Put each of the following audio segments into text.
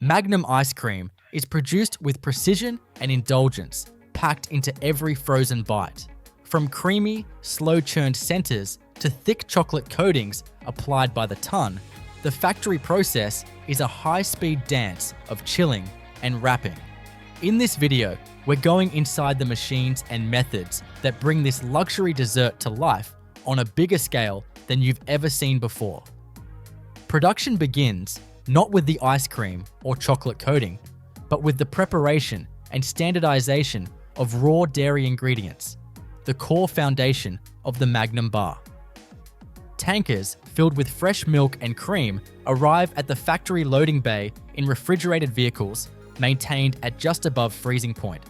Magnum ice cream is produced with precision and indulgence packed into every frozen bite. From creamy, slow-churned centers to thick chocolate coatings applied by the ton, the factory process is a high-speed dance of chilling and wrapping. In this video, we're going inside the machines and methods that bring this luxury dessert to life on a bigger scale than you've ever seen before. Production begins not with the ice cream or chocolate coating, but with the preparation and standardization of raw dairy ingredients, the core foundation of the Magnum bar. Tankers filled with fresh milk and cream arrive at the factory loading bay in refrigerated vehicles maintained at just above freezing point,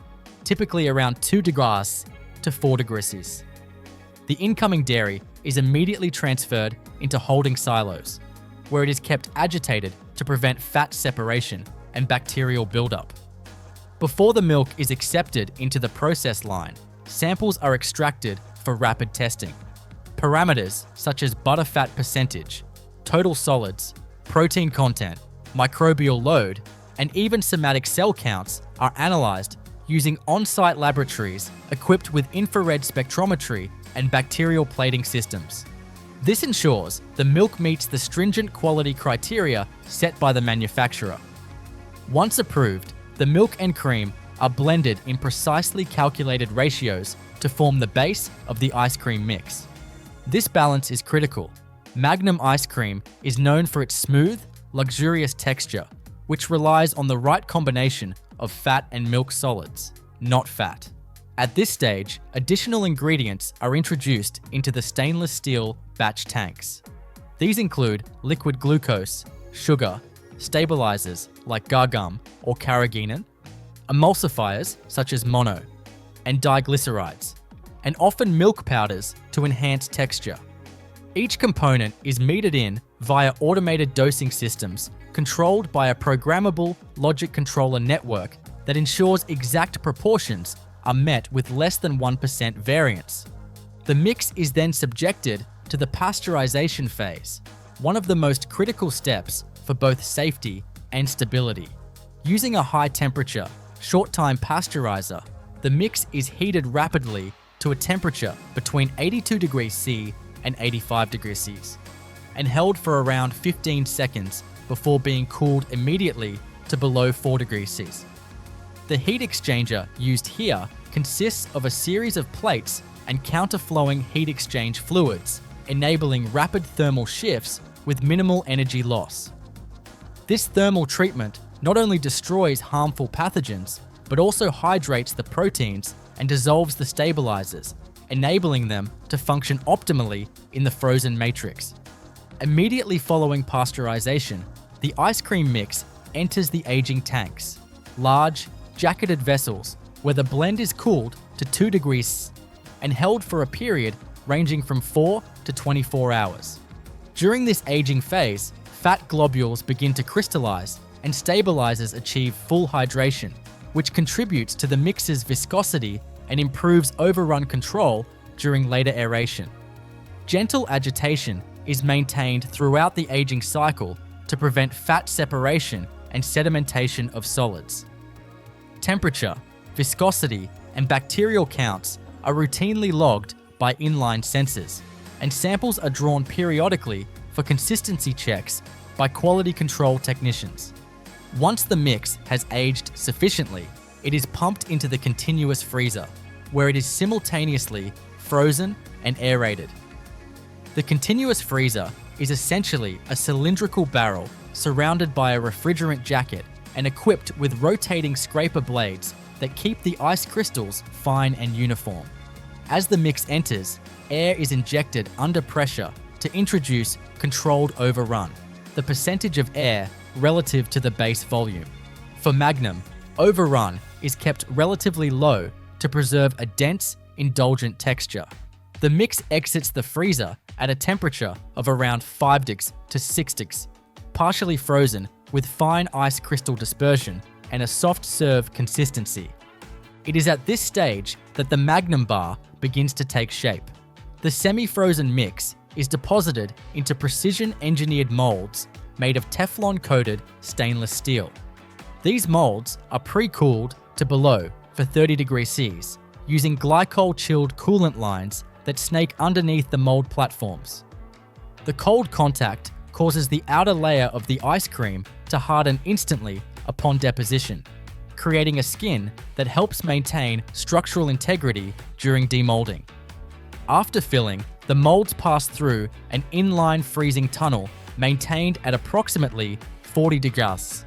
typically around 2 degrees to 4 degrees. The incoming dairy is immediately transferred into holding silos, where it is kept agitated to prevent fat separation and bacterial buildup. Before the milk is accepted into the process line, samples are extracted for rapid testing. Parameters such as butterfat percentage, total solids, protein content, microbial load, and even somatic cell counts are analyzed using on-site laboratories equipped with infrared spectrometry and bacterial plating systems. This ensures the milk meets the stringent quality criteria set by the manufacturer. Once approved, the milk and cream are blended in precisely calculated ratios to form the base of the ice cream mix. This balance is critical. Magnum ice cream is known for its smooth, luxurious texture, which relies on the right combination of fat and milk solids, not fat. At this stage, additional ingredients are introduced into the stainless steel batch tanks. These include liquid glucose, sugar, stabilizers like gargum or carrageenan, emulsifiers such as mono, and diglycerides, and often milk powders to enhance texture. Each component is metered in via automated dosing systems controlled by a programmable logic controller network that ensures exact proportions are met with less than 1% variance. The mix is then subjected to the pasteurization phase, one of the most critical steps for both safety and stability. Using a high-temperature, short-time pasteurizer, the mix is heated rapidly to a temperature between 82 degrees C and 85 degrees C, and held for around 15 seconds before being cooled immediately to below 4 degrees C. The heat exchanger used here consists of a series of plates and counterflowing heat exchange fluids, enabling rapid thermal shifts with minimal energy loss. This thermal treatment not only destroys harmful pathogens, but also hydrates the proteins and dissolves the stabilizers, enabling them to function optimally in the frozen matrix. Immediately following pasteurization, the ice cream mix enters the aging tanks, large, jacketed vessels where the blend is cooled to 2 degrees and held for a period ranging from 4 to 24 hours. During this aging phase, fat globules begin to crystallize and stabilizers achieve full hydration, which contributes to the mix's viscosity and improves overrun control during later aeration. Gentle agitation is maintained throughout the aging cycle to prevent fat separation and sedimentation of solids. Temperature, viscosity, and bacterial counts are routinely logged by inline sensors, and samples are drawn periodically for consistency checks by quality control technicians. Once the mix has aged sufficiently, it is pumped into the continuous freezer, where it is simultaneously frozen and aerated. The continuous freezer is essentially a cylindrical barrel surrounded by a refrigerant jacket and equipped with rotating scraper blades that keep the ice crystals fine and uniform. As the mix enters, air is injected under pressure to introduce controlled overrun, the percentage of air relative to the base volume. For Magnum, overrun is kept relatively low to preserve a dense, indulgent texture. The mix exits the freezer at a temperature of around 5 degrees to 6 degrees, partially frozen with fine ice crystal dispersion and a soft serve consistency. It is at this stage that the Magnum bar begins to take shape. The semi-frozen mix is deposited into precision-engineered molds made of Teflon-coated stainless steel. These molds are pre-cooled to below for 30 degrees Cs using glycol-chilled coolant lines that snake underneath the mold platforms. The cold contact causes the outer layer of the ice cream to harden instantly upon deposition, creating a skin that helps maintain structural integrity during demolding. After filling, the molds pass through an inline freezing tunnel maintained at approximately 40 degrees.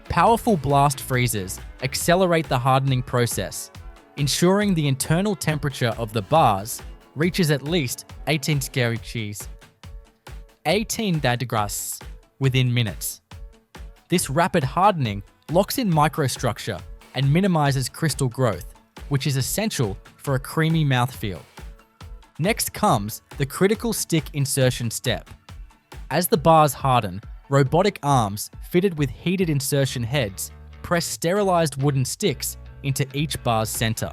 Powerful blast freezers accelerate the hardening process, ensuring the internal temperature of the bars reaches at least 18 degrees within minutes. This rapid hardening locks in microstructure and minimizes crystal growth, which is essential for a creamy mouthfeel. Next comes the critical stick insertion step. As the bars harden, robotic arms fitted with heated insertion heads press sterilized wooden sticks into each bar's center.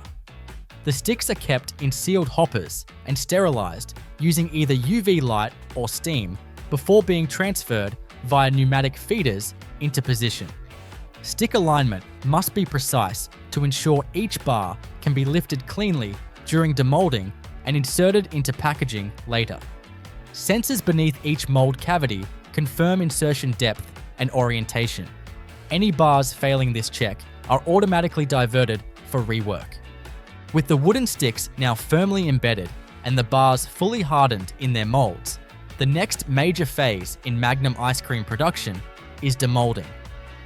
The sticks are kept in sealed hoppers and sterilized using either UV light or steam before being transferred via pneumatic feeders into position. Stick alignment must be precise to ensure each bar can be lifted cleanly during demolding and inserted into packaging later. Sensors beneath each mold cavity confirm insertion depth and orientation. Any bars failing this check are automatically diverted for rework. With the wooden sticks now firmly embedded and the bars fully hardened in their molds, the next major phase in Magnum ice cream production is demolding,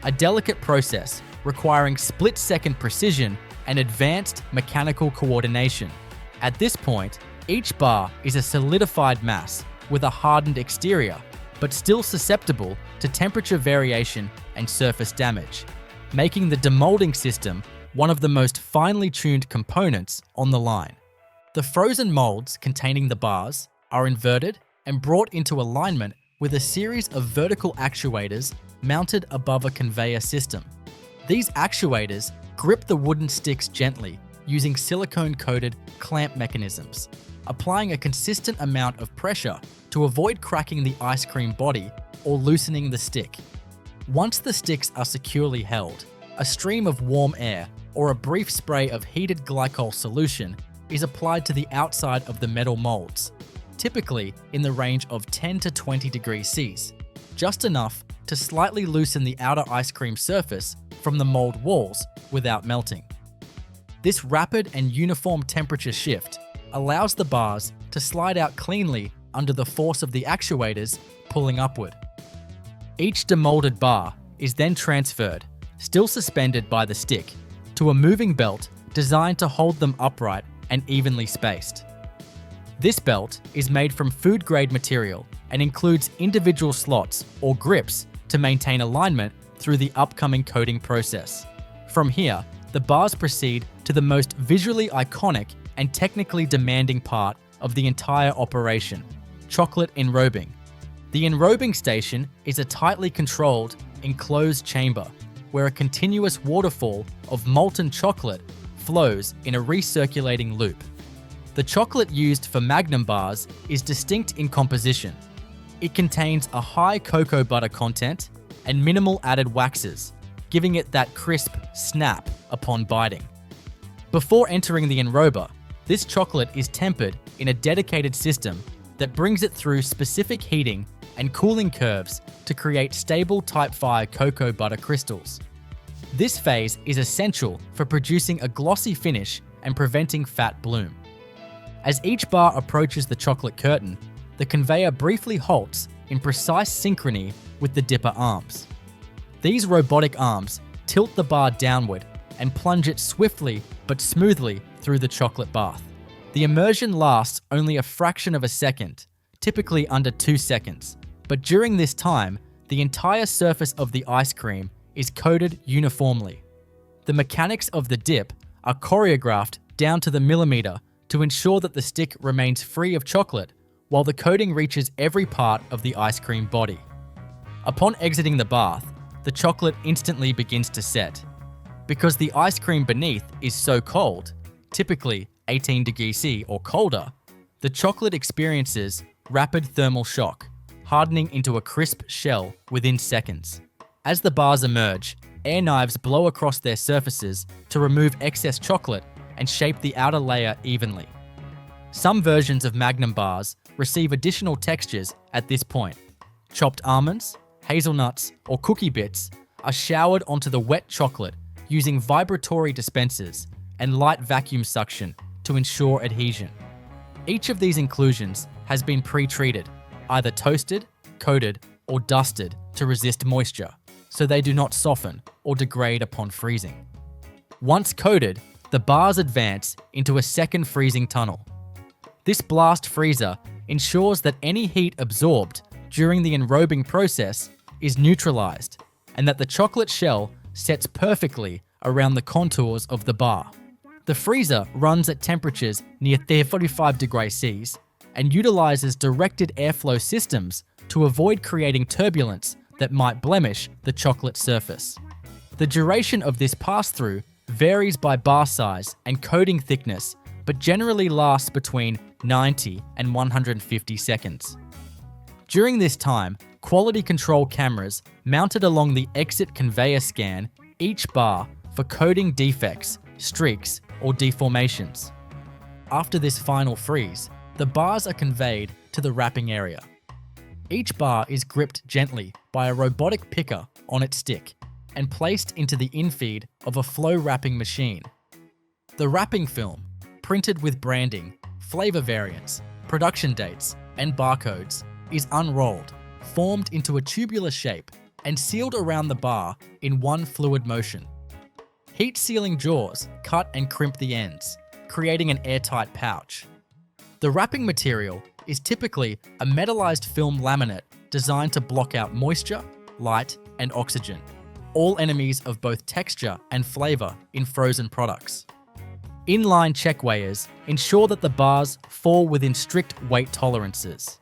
a delicate process requiring split-second precision and advanced mechanical coordination. At this point, each bar is a solidified mass with a hardened exterior, but still susceptible to temperature variation and surface damage, making the demolding system one of the most finely tuned components on the line. The frozen molds containing the bars are inverted and brought into alignment with a series of vertical actuators mounted above a conveyor system. These actuators grip the wooden sticks gently using silicone-coated clamp mechanisms, applying a consistent amount of pressure to avoid cracking the ice cream body or loosening the stick. Once the sticks are securely held, a stream of warm air or a brief spray of heated glycol solution is applied to the outside of the metal molds, typically in the range of 10 to 20 degrees Cs, just enough to slightly loosen the outer ice cream surface from the mold walls without melting. This rapid and uniform temperature shift allows the bars to slide out cleanly under the force of the actuators pulling upward. Each demolded bar is then transferred, still suspended by the stick, to a moving belt designed to hold them upright and evenly spaced. This belt is made from food-grade material and includes individual slots or grips to maintain alignment through the upcoming coating process. From here, the bars proceed to the most visually iconic and technically demanding part of the entire operation: chocolate enrobing. The enrobing station is a tightly controlled, enclosed chamber where a continuous waterfall of molten chocolate flows in a recirculating loop. The chocolate used for Magnum bars is distinct in composition. It contains a high cocoa butter content and minimal added waxes, giving it that crisp snap upon biting. Before entering the enrober, this chocolate is tempered in a dedicated system that brings it through specific heating and cooling curves to create stable Type 5 cocoa butter crystals. This phase is essential for producing a glossy finish and preventing fat bloom. As each bar approaches the chocolate curtain, the conveyor briefly halts in precise synchrony with the dipper arms. These robotic arms tilt the bar downward and plunge it swiftly but smoothly through the chocolate bath. The immersion lasts only a fraction of a second, typically under 2 seconds, but during this time, the entire surface of the ice cream is coated uniformly. The mechanics of the dip are choreographed down to the millimeter to ensure that the stick remains free of chocolate while the coating reaches every part of the ice cream body. Upon exiting the bath, the chocolate instantly begins to set. Because the ice cream beneath is so cold, typically 18 degrees C or colder, the chocolate experiences rapid thermal shock, hardening into a crisp shell within seconds. As the bars emerge, air knives blow across their surfaces to remove excess chocolate and shape the outer layer evenly. Some versions of Magnum bars receive additional textures at this point. Chopped almonds, hazelnuts, or cookie bits are showered onto the wet chocolate using vibratory dispensers and light vacuum suction to ensure adhesion. Each of these inclusions has been pre-treated, either toasted, coated, or dusted to resist moisture, so they do not soften or degrade upon freezing. Once coated, the bars advance into a second freezing tunnel. This blast freezer ensures that any heat absorbed during the enrobing process is neutralized and that the chocolate shell sets perfectly around the contours of the bar. The freezer runs at temperatures near 45 degrees Celsius and utilizes directed airflow systems to avoid creating turbulence that might blemish the chocolate surface. The duration of this pass-through varies by bar size and coating thickness, but generally lasts between 90 and 150 seconds. During this time, quality control cameras mounted along the exit conveyor scan each bar for coating defects, streaks, or deformations. After this final freeze, the bars are conveyed to the wrapping area. Each bar is gripped gently by a robotic picker on its stick and placed into the infeed of a flow wrapping machine. The wrapping film, printed with branding, flavor variants, production dates, and barcodes, is unrolled, formed into a tubular shape, and sealed around the bar in one fluid motion. Heat-sealing jaws cut and crimp the ends, creating an airtight pouch. The wrapping material is typically a metallized film laminate designed to block out moisture, light, and oxygen, all enemies of both texture and flavor in frozen products. Inline check weighers ensure that the bars fall within strict weight tolerances.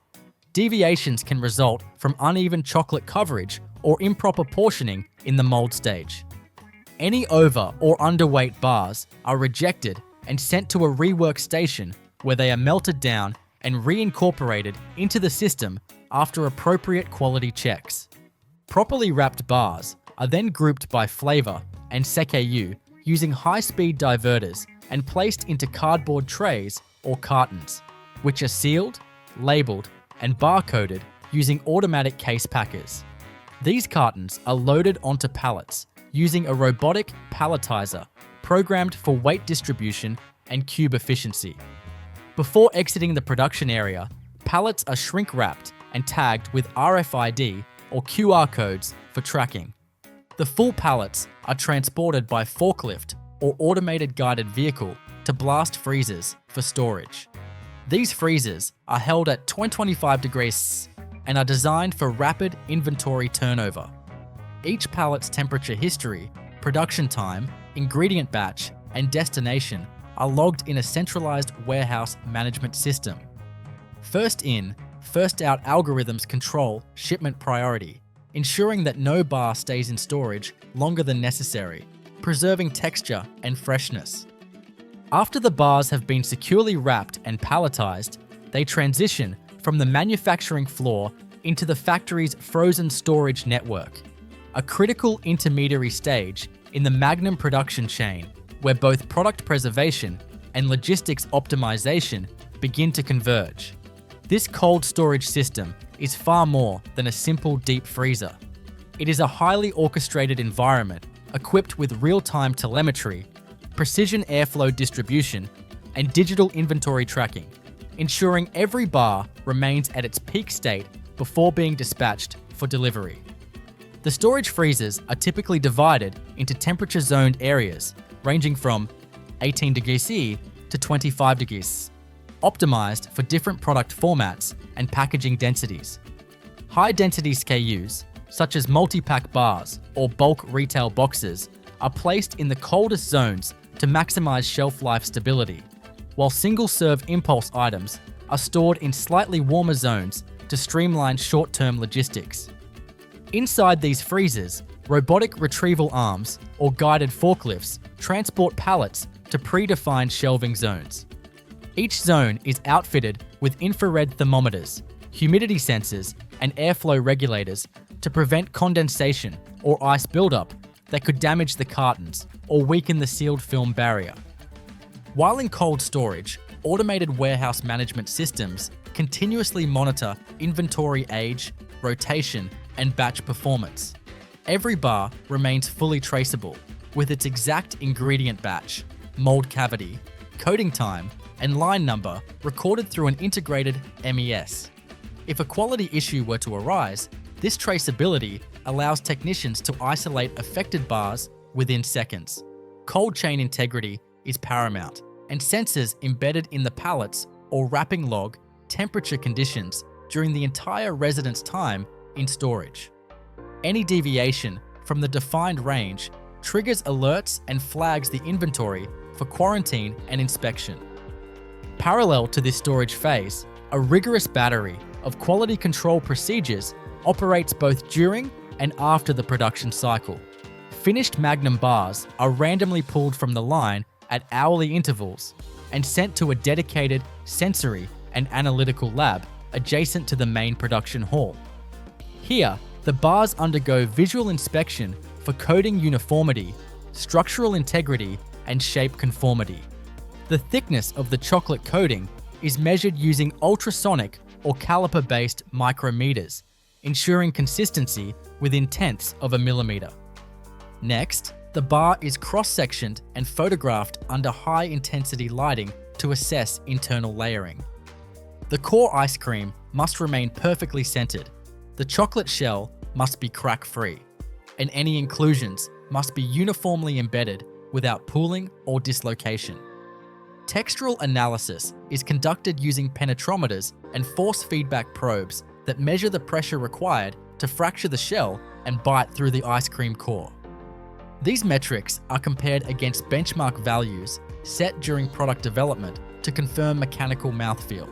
Deviations can result from uneven chocolate coverage or improper portioning in the mold stage. Any over or underweight bars are rejected and sent to a rework station where they are melted down and reincorporated into the system after appropriate quality checks. Properly wrapped bars are then grouped by flavor and SKU using high-speed diverters and placed into cardboard trays or cartons, which are sealed, labeled, and barcoded using automatic case packers. These cartons are loaded onto pallets using a robotic palletizer programmed for weight distribution and cube efficiency. Before exiting the production area, pallets are shrink-wrapped and tagged with RFID or QR codes for tracking. The full pallets are transported by forklift or automated guided vehicle to blast freezers for storage. These freezers are held at 25 degrees and are designed for rapid inventory turnover. Each pallet's temperature history, production time, ingredient batch, and destination are logged in a centralized warehouse management system. First in, first out algorithms control shipment priority, ensuring that no bar stays in storage longer than necessary, preserving texture and freshness. After the bars have been securely wrapped and palletized, they transition from the manufacturing floor into the factory's frozen storage network, a critical intermediary stage in the Magnum production chain where both product preservation and logistics optimization begin to converge. This cold storage system is far more than a simple deep freezer. It is a highly orchestrated environment equipped with real-time telemetry, precision airflow distribution, and digital inventory tracking, ensuring every bar remains at its peak state before being dispatched for delivery. The storage freezers are typically divided into temperature-zoned areas ranging from 18 degrees C to 25 degrees, optimized for different product formats and packaging densities. High-density SKUs, such as multi-pack bars or bulk retail boxes, are placed in the coldest zones to maximize shelf life stability, while single-serve impulse items are stored in slightly warmer zones to streamline short-term logistics. Inside these freezers, robotic retrieval arms or guided forklifts transport pallets to predefined shelving zones. Each zone is outfitted with infrared thermometers, humidity sensors, and airflow regulators to prevent condensation or ice buildup that could damage the cartons or weaken the sealed film barrier. While in cold storage, automated warehouse management systems continuously monitor inventory age, rotation, and batch performance. Every bar remains fully traceable, with its exact ingredient batch, mold cavity, coating time, and line number recorded through an integrated MES. If a quality issue were to arise, this traceability allows technicians to isolate affected bars within seconds. Cold chain integrity is paramount, and sensors embedded in the pallets or wrapping log temperature conditions during the entire resident's time in storage. Any deviation from the defined range triggers alerts and flags the inventory for quarantine and inspection. Parallel to this storage phase, a rigorous battery of quality control procedures operates both during and after the production cycle. Finished Magnum bars are randomly pulled from the line at hourly intervals and sent to a dedicated sensory and analytical lab adjacent to the main production hall. Here, the bars undergo visual inspection for coating uniformity, structural integrity, and shape conformity. The thickness of the chocolate coating is measured using ultrasonic or caliper-based micrometers, ensuring consistency within tenths of a millimeter. Next, the bar is cross-sectioned and photographed under high-intensity lighting to assess internal layering. The core ice cream must remain perfectly centered. The chocolate shell must be crack-free, and any inclusions must be uniformly embedded without pooling or dislocation. Textural analysis is conducted using penetrometers and force feedback probes that measure the pressure required to fracture the shell and bite through the ice cream core. These metrics are compared against benchmark values set during product development to confirm mechanical mouthfeel.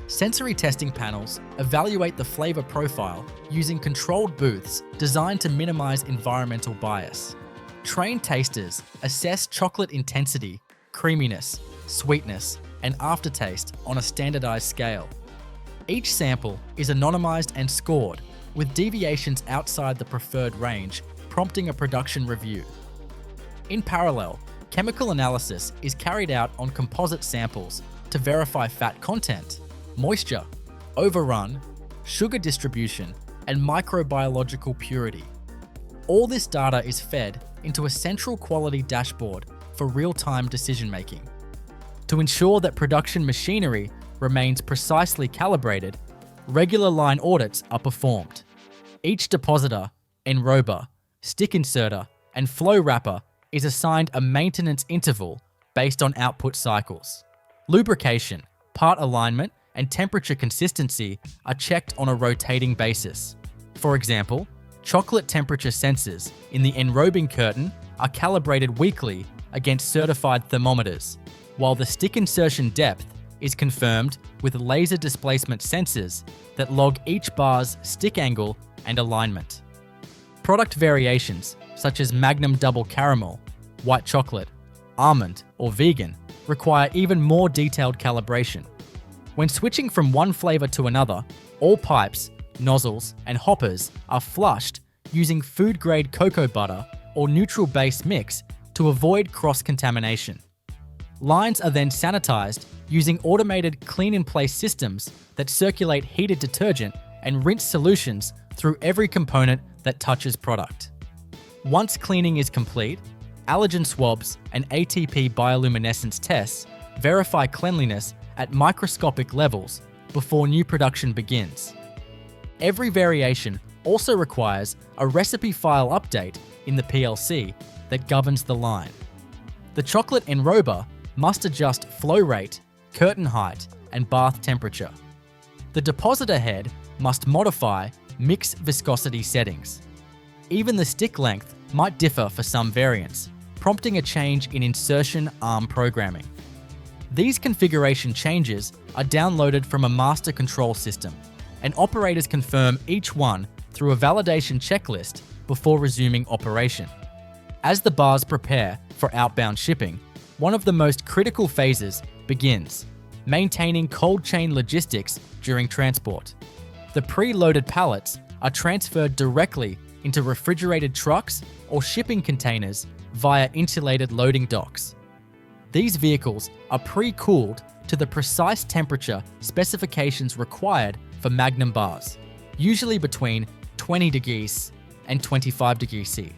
Sensory testing panels evaluate the flavor profile using controlled booths designed to minimize environmental bias. Trained tasters assess chocolate intensity, creaminess, sweetness, and aftertaste on a standardized scale. Each sample is anonymized and scored, with deviations outside the preferred range prompting a production review. In parallel, chemical analysis is carried out on composite samples to verify fat content, moisture, overrun, sugar distribution, and microbiological purity. All this data is fed into a central quality dashboard for real-time decision-making. To ensure that production machinery remains precisely calibrated, regular line audits are performed. Each depositor, enrober, stick inserter, and flow wrapper is assigned a maintenance interval based on output cycles. Lubrication, part alignment, and temperature consistency are checked on a rotating basis. For example, chocolate temperature sensors in the enrobing curtain are calibrated weekly against certified thermometers, while the stick insertion depth is confirmed with laser displacement sensors that log each bar's stick angle and alignment. Product variations, such as Magnum Double Caramel, white chocolate, almond, or vegan, require even more detailed calibration. When switching from one flavor to another, all pipes, nozzles, and hoppers are flushed using food-grade cocoa butter or neutral base mix to avoid cross-contamination. Lines are then sanitized using automated clean-in-place systems that circulate heated detergent and rinse solutions through every component that touches product. Once cleaning is complete, allergen swabs and ATP bioluminescence tests verify cleanliness at microscopic levels before new production begins. Every variation also requires a recipe file update in the PLC that governs the line. The chocolate enrober must adjust flow rate, curtain height, and bath temperature. The depositor head must modify mix viscosity settings. Even the stick length might differ for some variants, prompting a change in insertion arm programming. These configuration changes are downloaded from a master control system, and operators confirm each one through a validation checklist before resuming operation. As the bars prepare for outbound shipping, one of the most critical phases begins: maintaining cold chain logistics during transport. The pre-loaded pallets are transferred directly into refrigerated trucks or shipping containers via insulated loading docks. These vehicles are pre-cooled to the precise temperature specifications required for Magnum bars, usually between 20 degrees and 25 degrees C.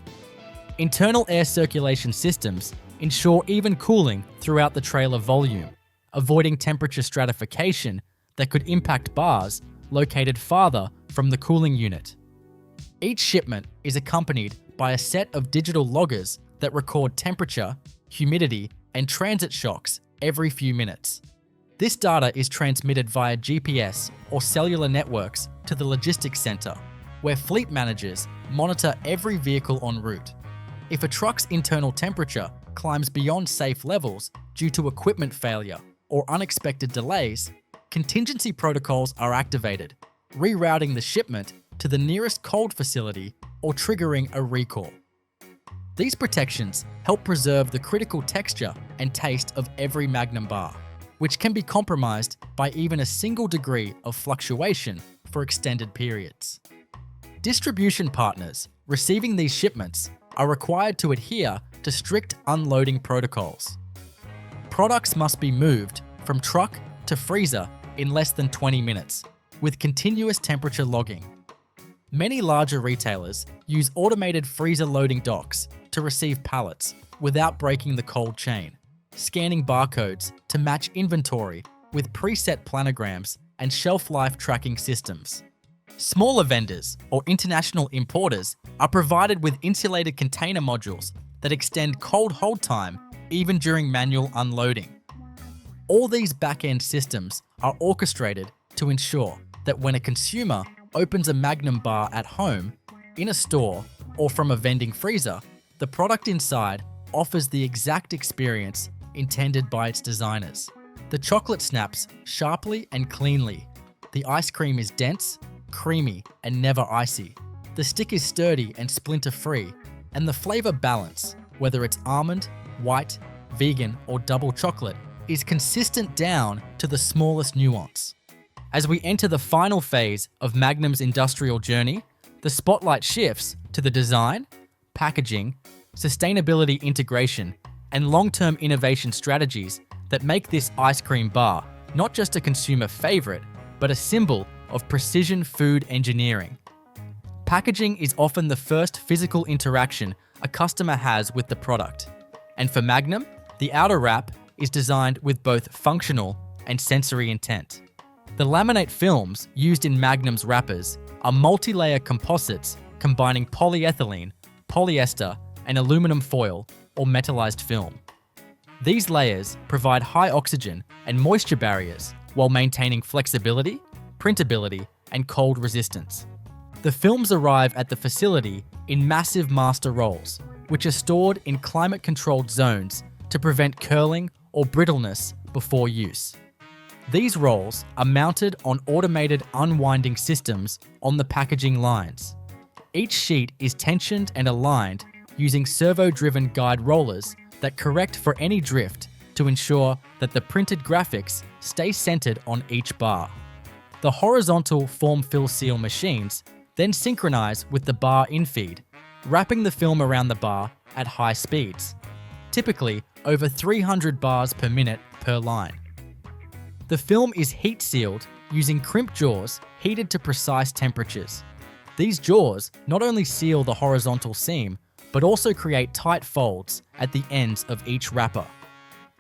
Internal air circulation systems ensure even cooling throughout the trailer volume, avoiding temperature stratification that could impact bars located farther from the cooling unit. Each shipment is accompanied by a set of digital loggers that record temperature, humidity, and transit shocks every few minutes. This data is transmitted via GPS or cellular networks to the logistics center, where fleet managers monitor every vehicle en route. If a truck's internal temperature climbs beyond safe levels due to equipment failure or unexpected delays, contingency protocols are activated, rerouting the shipment to the nearest cold facility or triggering a recall. These protections help preserve the critical texture and taste of every Magnum bar, which can be compromised by even a single degree of fluctuation for extended periods. Distribution partners receiving these shipments are required to adhere to strict unloading protocols. Products must be moved from truck to freezer in less than 20 minutes, with continuous temperature logging. Many larger retailers use automated freezer loading docks to receive pallets without breaking the cold chain, scanning barcodes to match inventory with preset planograms and shelf life tracking systems. Smaller vendors or international importers are provided with insulated container modules that extend cold hold time even during manual unloading. All these back-end systems are orchestrated to ensure that when a consumer opens a Magnum bar at home, in a store, or from a vending freezer, the product inside offers the exact experience intended by its designers. The chocolate snaps sharply and cleanly. The ice cream is dense, creamy, and never icy. The stick is sturdy and splinter-free, and the flavor balance, whether it's almond, white, vegan, or double chocolate, is consistent down to the smallest nuance. As we enter the final phase of Magnum's industrial journey, the spotlight shifts to the design, packaging, sustainability integration, and long-term innovation strategies that make this ice cream bar not just a consumer favorite, but a symbol of precision food engineering. Packaging is often the first physical interaction a customer has with the product. And for Magnum, the outer wrap is designed with both functional and sensory intent. The laminate films used in Magnum's wrappers are multi-layer composites combining polyethylene, polyester, and aluminum foil or metallized film. These layers provide high oxygen and moisture barriers while maintaining flexibility, printability, and cold resistance. The films arrive at the facility in massive master rolls, which are stored in climate-controlled zones to prevent curling or brittleness before use. These rolls are mounted on automated unwinding systems on the packaging lines. Each sheet is tensioned and aligned using servo-driven guide rollers that correct for any drift to ensure that the printed graphics stay centered on each bar. The horizontal form-fill-seal machines then synchronize with the bar infeed, wrapping the film around the bar at high speeds, typically over 300 bars per minute per line. The film is heat-sealed using crimp jaws heated to precise temperatures. These jaws not only seal the horizontal seam, but also create tight folds at the ends of each wrapper.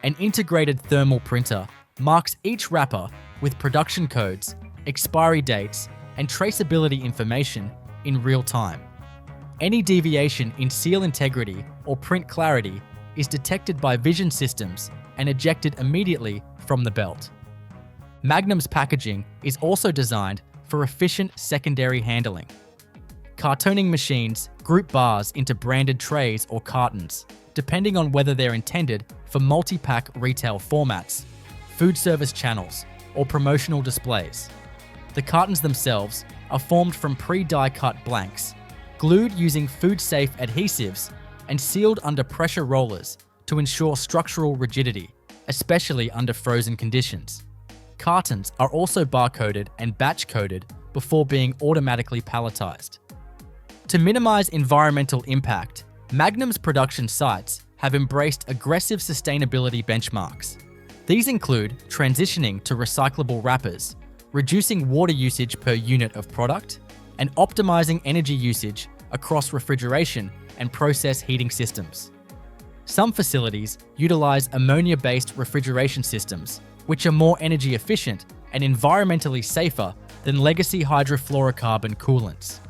An integrated thermal printer marks each wrapper with production codes, expiry dates, and traceability information in real time. Any deviation in seal integrity or print clarity is detected by vision systems and ejected immediately from the belt. Magnum's packaging is also designed for efficient secondary handling. Cartoning machines group bars into branded trays or cartons, depending on whether they're intended for multi-pack retail formats, food service channels, or promotional displays. The cartons themselves are formed from pre-die cut blanks, glued using food-safe adhesives, and sealed under pressure rollers to ensure structural rigidity, especially under frozen conditions. Cartons are also barcoded and batch-coded before being automatically palletized. To minimize environmental impact, Magnum's production sites have embraced aggressive sustainability benchmarks. These include transitioning to recyclable wrappers, reducing water usage per unit of product, and optimizing energy usage across refrigeration and process heating systems. Some facilities utilize ammonia-based refrigeration systems, which are more energy efficient and environmentally safer than legacy hydrofluorocarbon coolants.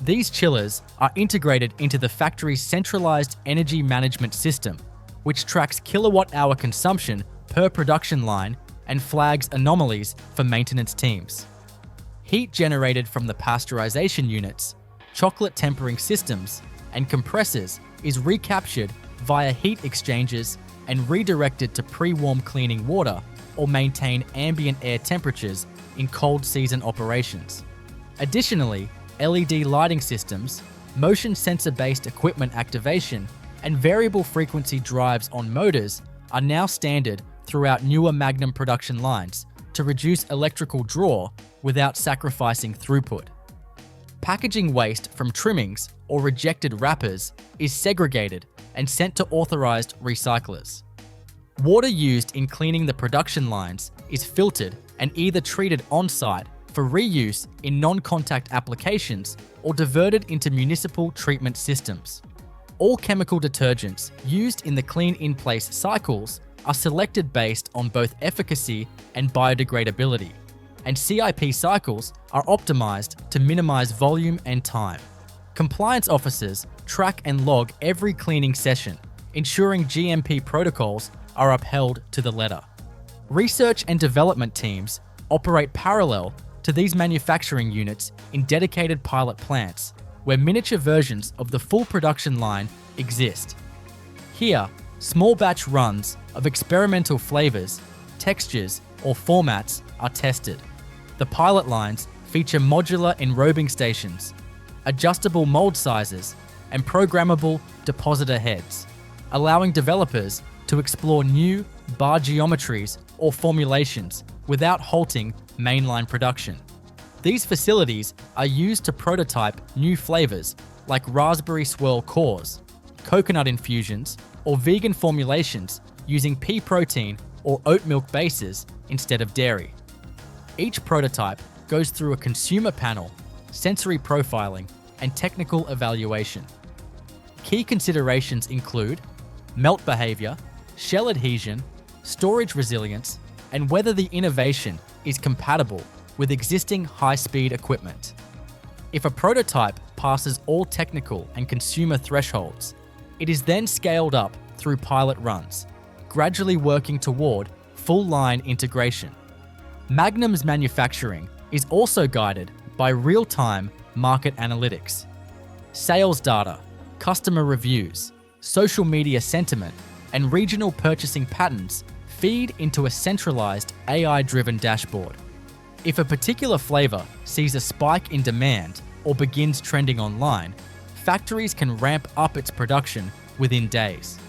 These chillers are integrated into the factory's centralized energy management system, which tracks kilowatt-hour consumption per production line and flags anomalies for maintenance teams. Heat generated from the pasteurization units, chocolate tempering systems, and compressors is recaptured via heat exchangers and redirected to pre-warm cleaning water or maintain ambient air temperatures in cold season operations. Additionally, LED lighting systems, motion sensor-based equipment activation, and variable frequency drives on motors are now standard throughout newer Magnum production lines to reduce electrical draw without sacrificing throughput. Packaging waste from trimmings or rejected wrappers is segregated and sent to authorized recyclers. Water used in cleaning the production lines is filtered and either treated on-site for reuse in non-contact applications or diverted into municipal treatment systems. All chemical detergents used in the clean-in-place cycles are selected based on both efficacy and biodegradability, and CIP cycles are optimized to minimize volume and time. Compliance officers track and log every cleaning session, ensuring GMP protocols are upheld to the letter. Research and development teams operate parallel to these manufacturing units in dedicated pilot plants, where miniature versions of the full production line exist. Here, small batch runs of experimental flavors, textures, or formats are tested. The pilot lines feature modular enrobing stations, adjustable mold sizes, and programmable depositor heads, allowing developers to explore new bar geometries or formulations without halting mainline production. These facilities are used to prototype new flavors like raspberry swirl cores, coconut infusions, or vegan formulations using pea protein or oat milk bases instead of dairy. Each prototype goes through a consumer panel, sensory profiling, and technical evaluation. Key considerations include melt behavior, shell adhesion, storage resilience, and whether the innovation is compatible with existing high-speed equipment. If a prototype passes all technical and consumer thresholds, it is then scaled up through pilot runs, gradually working toward full-line integration. Magnum's manufacturing is also guided by real-time market analytics. Sales data, customer reviews, social media sentiment, and regional purchasing patterns feed into a centralized AI-driven dashboard. If a particular flavor sees a spike in demand or begins trending online, factories can ramp up its production within days.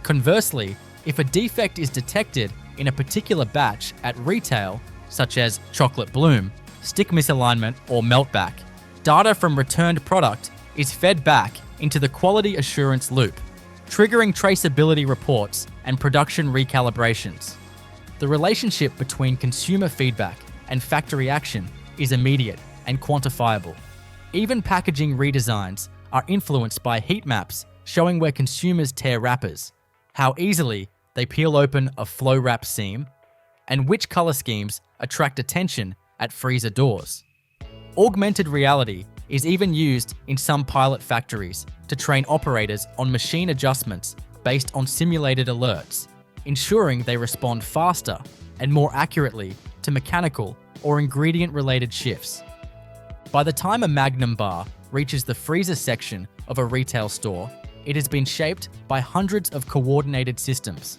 Conversely, if a defect is detected in a particular batch at retail, such as chocolate bloom, stick misalignment, or meltback, data from returned product is fed back into the quality assurance loop, triggering traceability reports and production recalibrations. The relationship between consumer feedback and factory action is immediate and quantifiable. Even packaging redesigns are influenced by heat maps showing where consumers tear wrappers, how easily they peel open a flow wrap seam, and which color schemes attract attention at freezer doors. Augmented reality is even used in some pilot factories to train operators on machine adjustments based on simulated alerts, ensuring they respond faster and more accurately to mechanical or ingredient-related shifts. By the time a Magnum bar reaches the freezer section of a retail store, it has been shaped by hundreds of coordinated systems: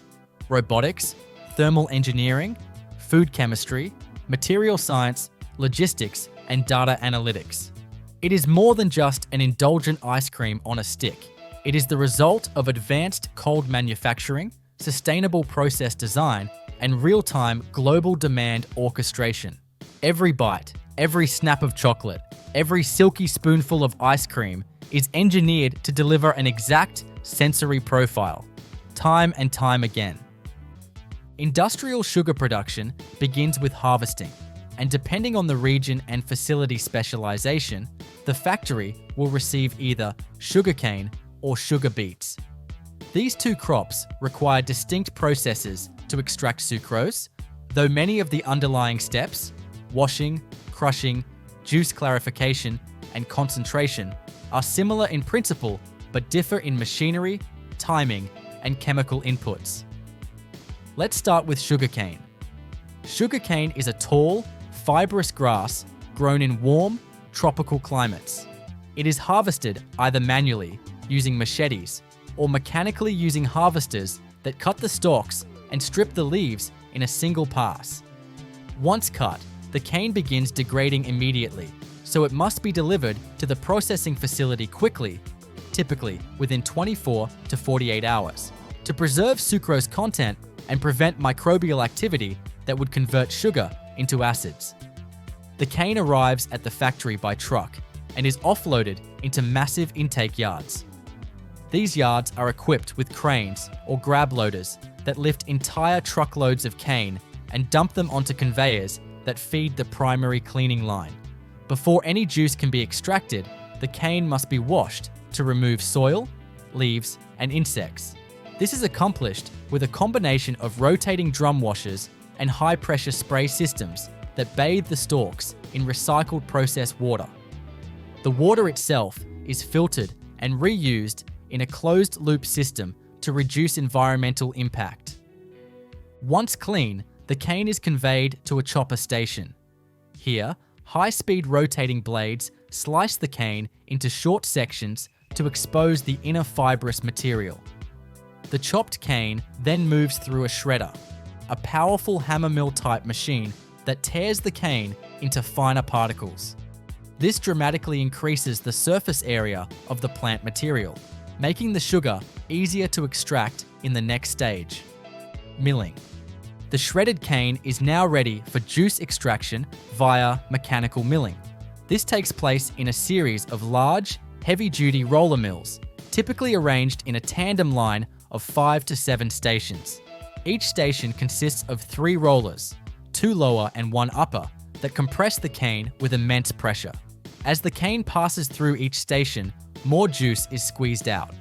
robotics, thermal engineering, food chemistry, material science, logistics, and data analytics. It is more than just an indulgent ice cream on a stick. It is the result of advanced cold manufacturing, sustainable process design, and real-time global demand orchestration. Every bite, every snap of chocolate, every silky spoonful of ice cream is engineered to deliver an exact sensory profile, time and time again. Industrial sugar production begins with harvesting, and depending on the region and facility specialization, the factory will receive either sugarcane or sugar beets. These two crops require distinct processes to extract sucrose, though many of the underlying steps, washing, crushing, juice clarification, and concentration, are similar in principle but differ in machinery, timing, and chemical inputs. Let's start with sugarcane. Sugarcane is a tall, fibrous grass grown in warm, tropical climates. It is harvested either manually, using machetes, or mechanically using harvesters that cut the stalks and strip the leaves in a single pass. Once cut, the cane begins degrading immediately, so it must be delivered to the processing facility quickly, typically within 24 to 48 hours, to preserve sucrose content and prevent microbial activity that would convert sugar into acids. The cane arrives at the factory by truck and is offloaded into massive intake yards. These yards are equipped with cranes or grab loaders that lift entire truckloads of cane and dump them onto conveyors that feed the primary cleaning line. Before any juice can be extracted, the cane must be washed to remove soil, leaves, and insects. This is accomplished with a combination of rotating drum washers and high-pressure spray systems that bathe the stalks in recycled processed water. The water itself is filtered and reused in a closed-loop system to reduce environmental impact. Once clean, the cane is conveyed to a chopper station. Here, high-speed rotating blades slice the cane into short sections to expose the inner fibrous material. The chopped cane then moves through a shredder, a powerful hammer mill type machine that tears the cane into finer particles. This dramatically increases the surface area of the plant material, making the sugar easier to extract in the next stage, milling. The shredded cane is now ready for juice extraction via mechanical milling. This takes place in a series of large, heavy-duty roller mills, typically arranged in a tandem line of 5 to 7 stations. Each station consists of 3 rollers, 2 lower and 1 upper, that compress the cane with immense pressure. As the cane passes through each station, more juice is squeezed out.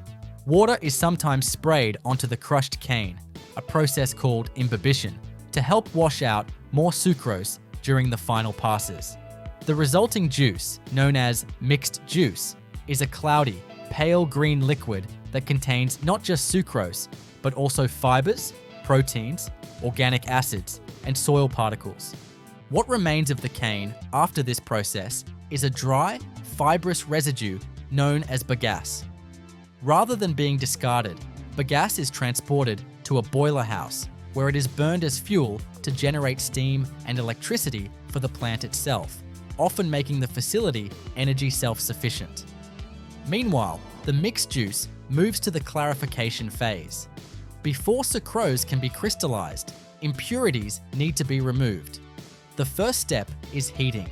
Water is sometimes sprayed onto the crushed cane, a process called imbibition, to help wash out more sucrose during the final passes. The resulting juice, known as mixed juice, is a cloudy, pale green liquid that contains not just sucrose, but also fibers, proteins, organic acids, and soil particles. What remains of the cane after this process is a dry, fibrous residue known as bagasse. Rather than being discarded, bagasse is transported to a boiler house where it is burned as fuel to generate steam and electricity for the plant itself, often making the facility energy self-sufficient. Meanwhile, the mixed juice moves to the clarification phase. Before sucrose can be crystallized, impurities need to be removed. The first step is heating.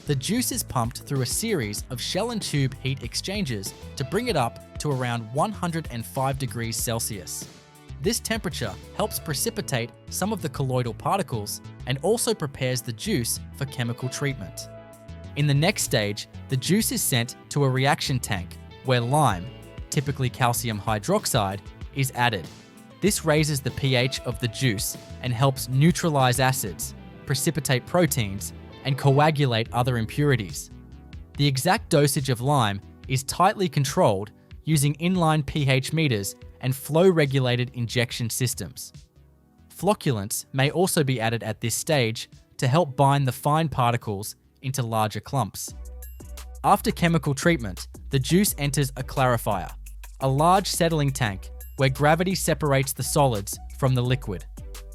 The juice is pumped through a series of shell and tube heat exchangers to bring it up to around 105 degrees Celsius. This temperature helps precipitate some of the colloidal particles and also prepares the juice for chemical treatment. In the next stage, the juice is sent to a reaction tank where lime, typically calcium hydroxide, is added. This raises the pH of the juice and helps neutralize acids, precipitate proteins, and coagulate other impurities. The exact dosage of lime is tightly controlled using inline pH meters and flow-regulated injection systems. Flocculants may also be added at this stage to help bind the fine particles into larger clumps. After chemical treatment, the juice enters a clarifier, a large settling tank where gravity separates the solids from the liquid.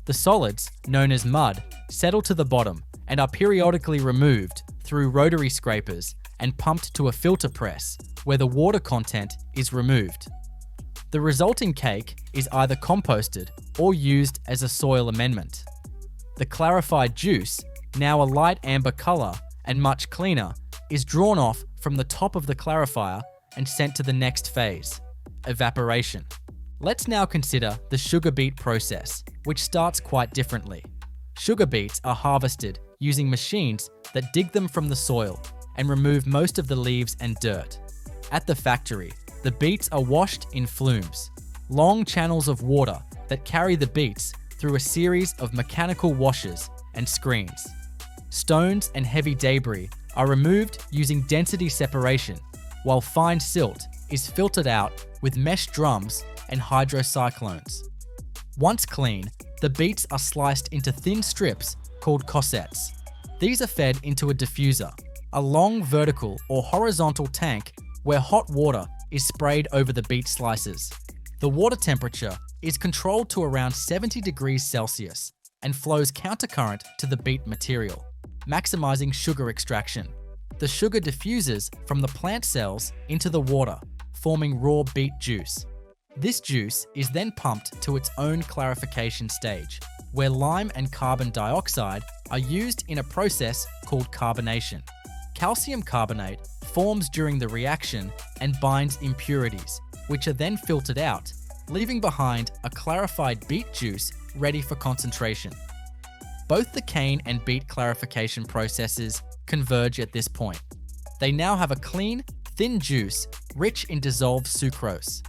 The solids, known as mud, settle to the bottom and are periodically removed through rotary scrapers and pumped to a filter press where the water content is removed. The resulting cake is either composted or used as a soil amendment. The clarified juice, now a light amber color and much cleaner, is drawn off from the top of the clarifier and sent to the next phase, evaporation. Let's now consider the sugar beet process, which starts quite differently. Sugar beets are harvested using machines that dig them from the soil and remove most of the leaves and dirt. At the factory, the beets are washed in flumes, long channels of water that carry the beets through a series of mechanical washers and screens. Stones and heavy debris are removed using density separation, while fine silt is filtered out with mesh drums and hydrocyclones. Once clean, the beets are sliced into thin strips called cossettes. These are fed into a diffuser, a long vertical or horizontal tank where hot water is sprayed over the beet slices. The water temperature is controlled to around 70 degrees Celsius and flows countercurrent to the beet material, maximizing sugar extraction. The sugar diffuses from the plant cells into the water, forming raw beet juice. This juice is then pumped to its own clarification stage, where lime and carbon dioxide are used in a process called carbonation. Calcium carbonate forms during the reaction and binds impurities, which are then filtered out, leaving behind a clarified beet juice ready for concentration. Both the cane and beet clarification processes converge at this point. They now have a clean, thin juice rich in dissolved sucrose.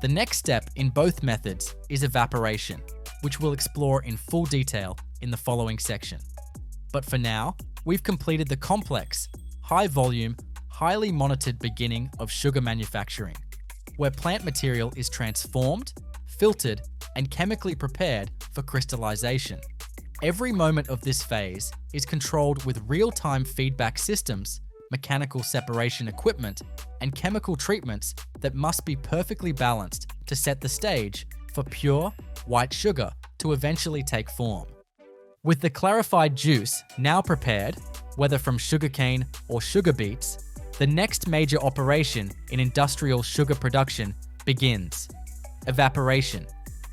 The next step in both methods is evaporation, which we'll explore in full detail in the following section. But for now, we've completed the complex, high-volume, highly monitored beginning of sugar manufacturing, where plant material is transformed, filtered, and chemically prepared for crystallization. Every moment of this phase is controlled with real-time feedback systems, mechanical separation equipment, and chemical treatments that must be perfectly balanced to set the stage for pure, white sugar to eventually take form. With the clarified juice now prepared, whether from sugarcane or sugar beets, the next major operation in industrial sugar production begins: evaporation.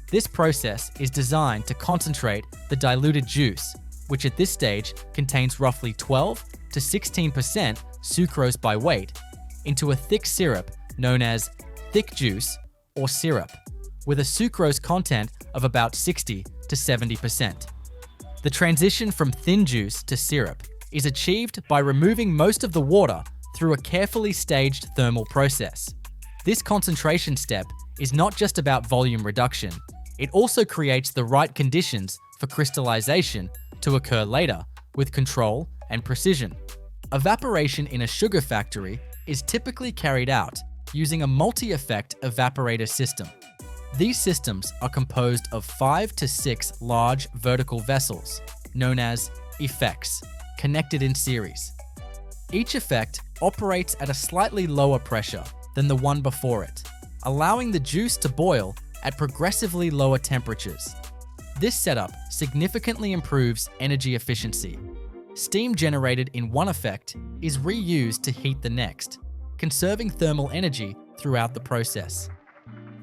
This process is designed to concentrate the diluted juice, which at this stage contains roughly 12 to 16% sucrose by weight, into a thick syrup known as thick juice or syrup, with a sucrose content of about 60 to 70%. The transition from thin juice to syrup is achieved by removing most of the water through a carefully staged thermal process. This concentration step is not just about volume reduction, it also creates the right conditions for crystallization to occur later with control and precision. Evaporation in a sugar factory is typically carried out using a multi-effect evaporator system. These systems are composed of 5 to 6 large vertical vessels, known as effects, connected in series. Each effect operates at a slightly lower pressure than the one before it, allowing the juice to boil at progressively lower temperatures. This setup significantly improves energy efficiency. Steam generated in one effect is reused to heat the next, conserving thermal energy throughout the process.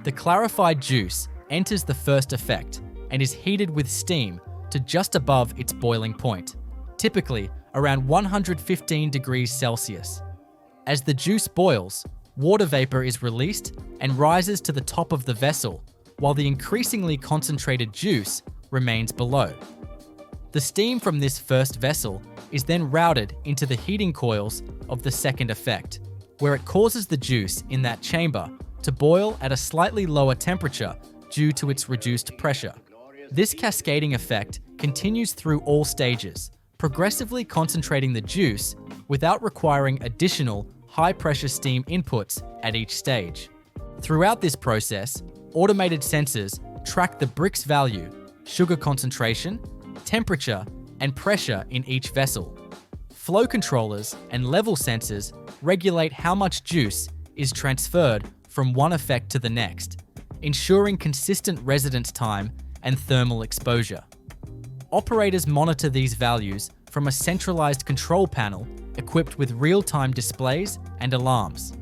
The clarified juice enters the first effect and is heated with steam to just above its boiling point, typically around 115 degrees Celsius. As the juice boils, water vapor is released and rises to the top of the vessel, while the increasingly concentrated juice remains below. The steam from this first vessel is then routed into the heating coils of the second effect, where it causes the juice in that chamber to boil at a slightly lower temperature due to its reduced pressure. This cascading effect continues through all stages, progressively concentrating the juice without requiring additional high-pressure steam inputs at each stage. Throughout this process, automated sensors track the Brix value, sugar concentration, temperature, and pressure in each vessel. Flow controllers and level sensors regulate how much juice is transferred from one effect to the next, ensuring consistent residence time and thermal exposure. Operators monitor these values from a centralized control panel equipped with real-time displays and alarms.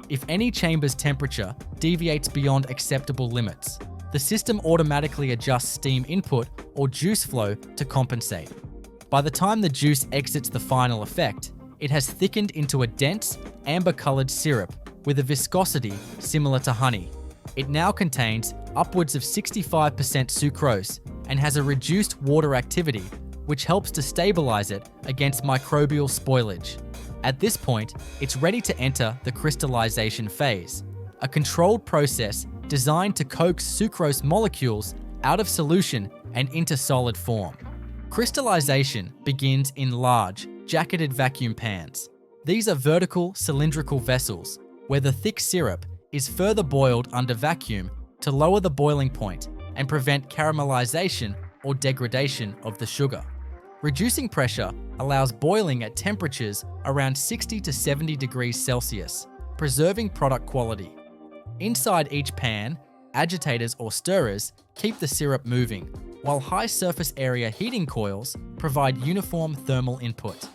If any chamber's temperature deviates beyond acceptable limits, the system automatically adjusts steam input or juice flow to compensate. By the time the juice exits the final effect, it has thickened into a dense, amber-colored syrup with a viscosity similar to honey. It now contains upwards of 65% sucrose and has a reduced water activity, which helps to stabilize it against microbial spoilage. At this point, it's ready to enter the crystallization phase, a controlled process designed to coax sucrose molecules out of solution and into solid form. Crystallization begins in large, jacketed vacuum pans. These are vertical, cylindrical vessels where the thick syrup is further boiled under vacuum to lower the boiling point and prevent caramelization or degradation of the sugar. Reducing pressure allows boiling at temperatures around 60 to 70 degrees Celsius, preserving product quality. Inside each pan, agitators or stirrers keep the syrup moving, while high surface area heating coils provide uniform thermal input.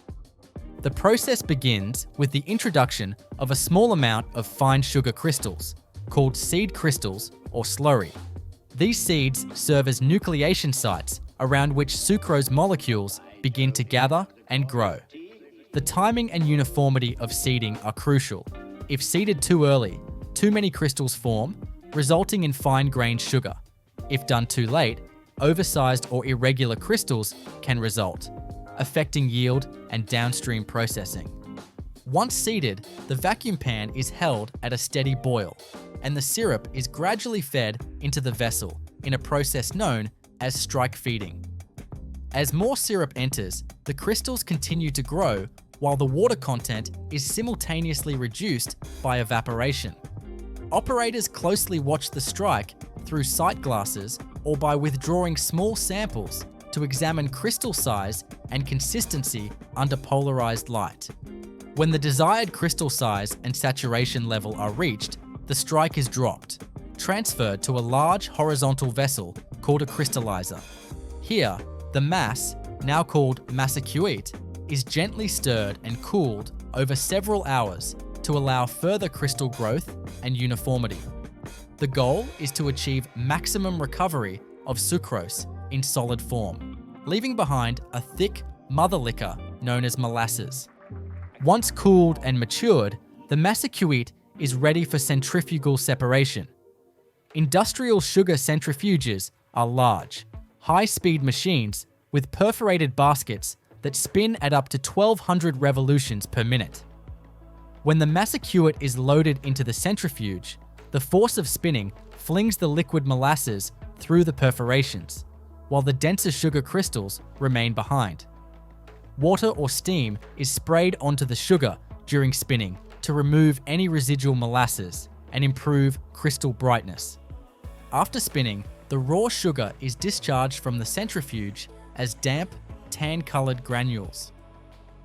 The process begins with the introduction of a small amount of fine sugar crystals, called seed crystals or slurry. These seeds serve as nucleation sites around which sucrose molecules begin to gather and grow. The timing and uniformity of seeding are crucial. If seeded too early, too many crystals form, resulting in fine-grained sugar. If done too late, oversized or irregular crystals can result, affecting yield and downstream processing. Once seeded, the vacuum pan is held at a steady boil, and the syrup is gradually fed into the vessel in a process known as strike feeding. As more syrup enters, the crystals continue to grow while the water content is simultaneously reduced by evaporation. Operators closely watch the strike through sight glasses or by withdrawing small samples to examine crystal size and consistency under polarized light. When the desired crystal size and saturation level are reached, the strike is dropped, transferred to a large horizontal vessel called a crystallizer. Here, the mass, now called massacute, is gently stirred and cooled over several hours to allow further crystal growth and uniformity. The goal is to achieve maximum recovery of sucrose in solid form, leaving behind a thick mother liquor known as molasses. Once cooled and matured, the massacute is ready for centrifugal separation. Industrial sugar centrifuges are large, high-speed machines with perforated baskets that spin at up to 1,200 revolutions per minute. When the massacute is loaded into the centrifuge, the force of spinning flings the liquid molasses through the perforations, while the denser sugar crystals remain behind. Water or steam is sprayed onto the sugar during spinning to remove any residual molasses and improve crystal brightness. After spinning, the raw sugar is discharged from the centrifuge as damp, tan-colored granules.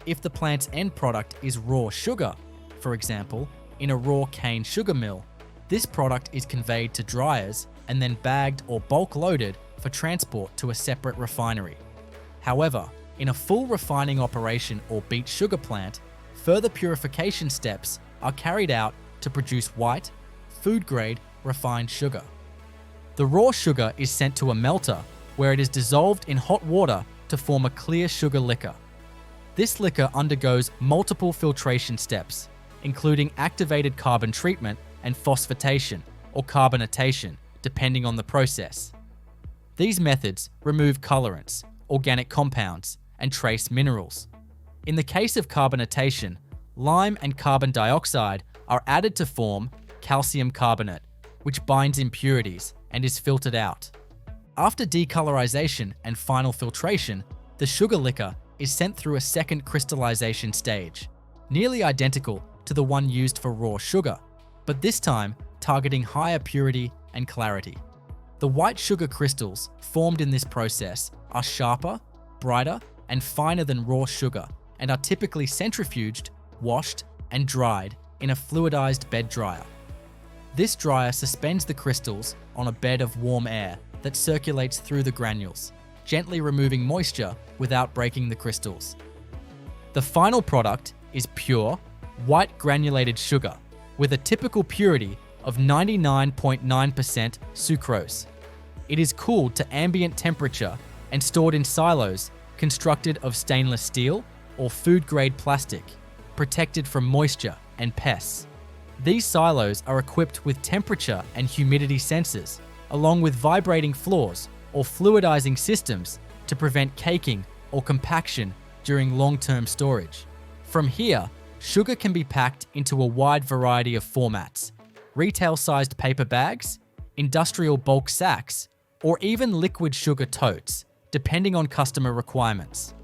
If the plant's end product is raw sugar, for example, in a raw cane sugar mill, this product is conveyed to dryers and then bagged or bulk loaded for transport to a separate refinery. However, in a full refining operation or beet sugar plant, further purification steps are carried out to produce white, food-grade refined sugar. The raw sugar is sent to a melter where it is dissolved in hot water to form a clear sugar liquor. This liquor undergoes multiple filtration steps, including activated carbon treatment and phosphatation or carbonatation, depending on the process. These methods remove colorants, organic compounds, and trace minerals. In the case of carbonatation, lime and carbon dioxide are added to form calcium carbonate, which binds impurities and is filtered out. After decolorization and final filtration, the sugar liquor is sent through a second crystallization stage, nearly identical to the one used for raw sugar, but this time targeting higher purity and clarity. The white sugar crystals formed in this process are sharper, brighter, and finer than raw sugar and are typically centrifuged, washed, and dried in a fluidized bed dryer. This dryer suspends the crystals on a bed of warm air that circulates through the granules, gently removing moisture without breaking the crystals. The final product is pure, white granulated sugar with a typical purity of 99.9% sucrose. It is cooled to ambient temperature and stored in silos constructed of stainless steel or food-grade plastic protected from moisture and pests. These silos are equipped with temperature and humidity sensors, along with vibrating floors or fluidizing systems to prevent caking or compaction during long-term storage. From here, sugar can be packed into a wide variety of formats: retail-sized paper bags, industrial bulk sacks, or even liquid sugar totes, depending on customer requirements.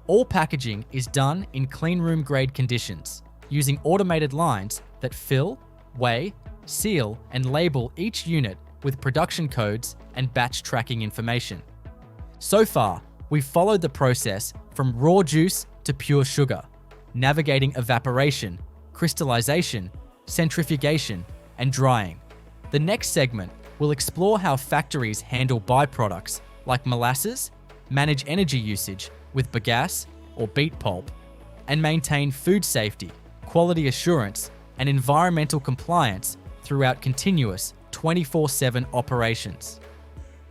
All packaging is done in cleanroom grade conditions, using automated lines that fill, weigh, seal, and label each unit with production codes and batch tracking information. So far, we've followed the process from raw juice to pure sugar, navigating evaporation, crystallization, centrifugation, and drying. The next segment will explore how factories handle byproducts like molasses, manage energy usage with bagasse or beet pulp, and maintain food safety, quality assurance, and environmental compliance throughout continuous 24/7 operations.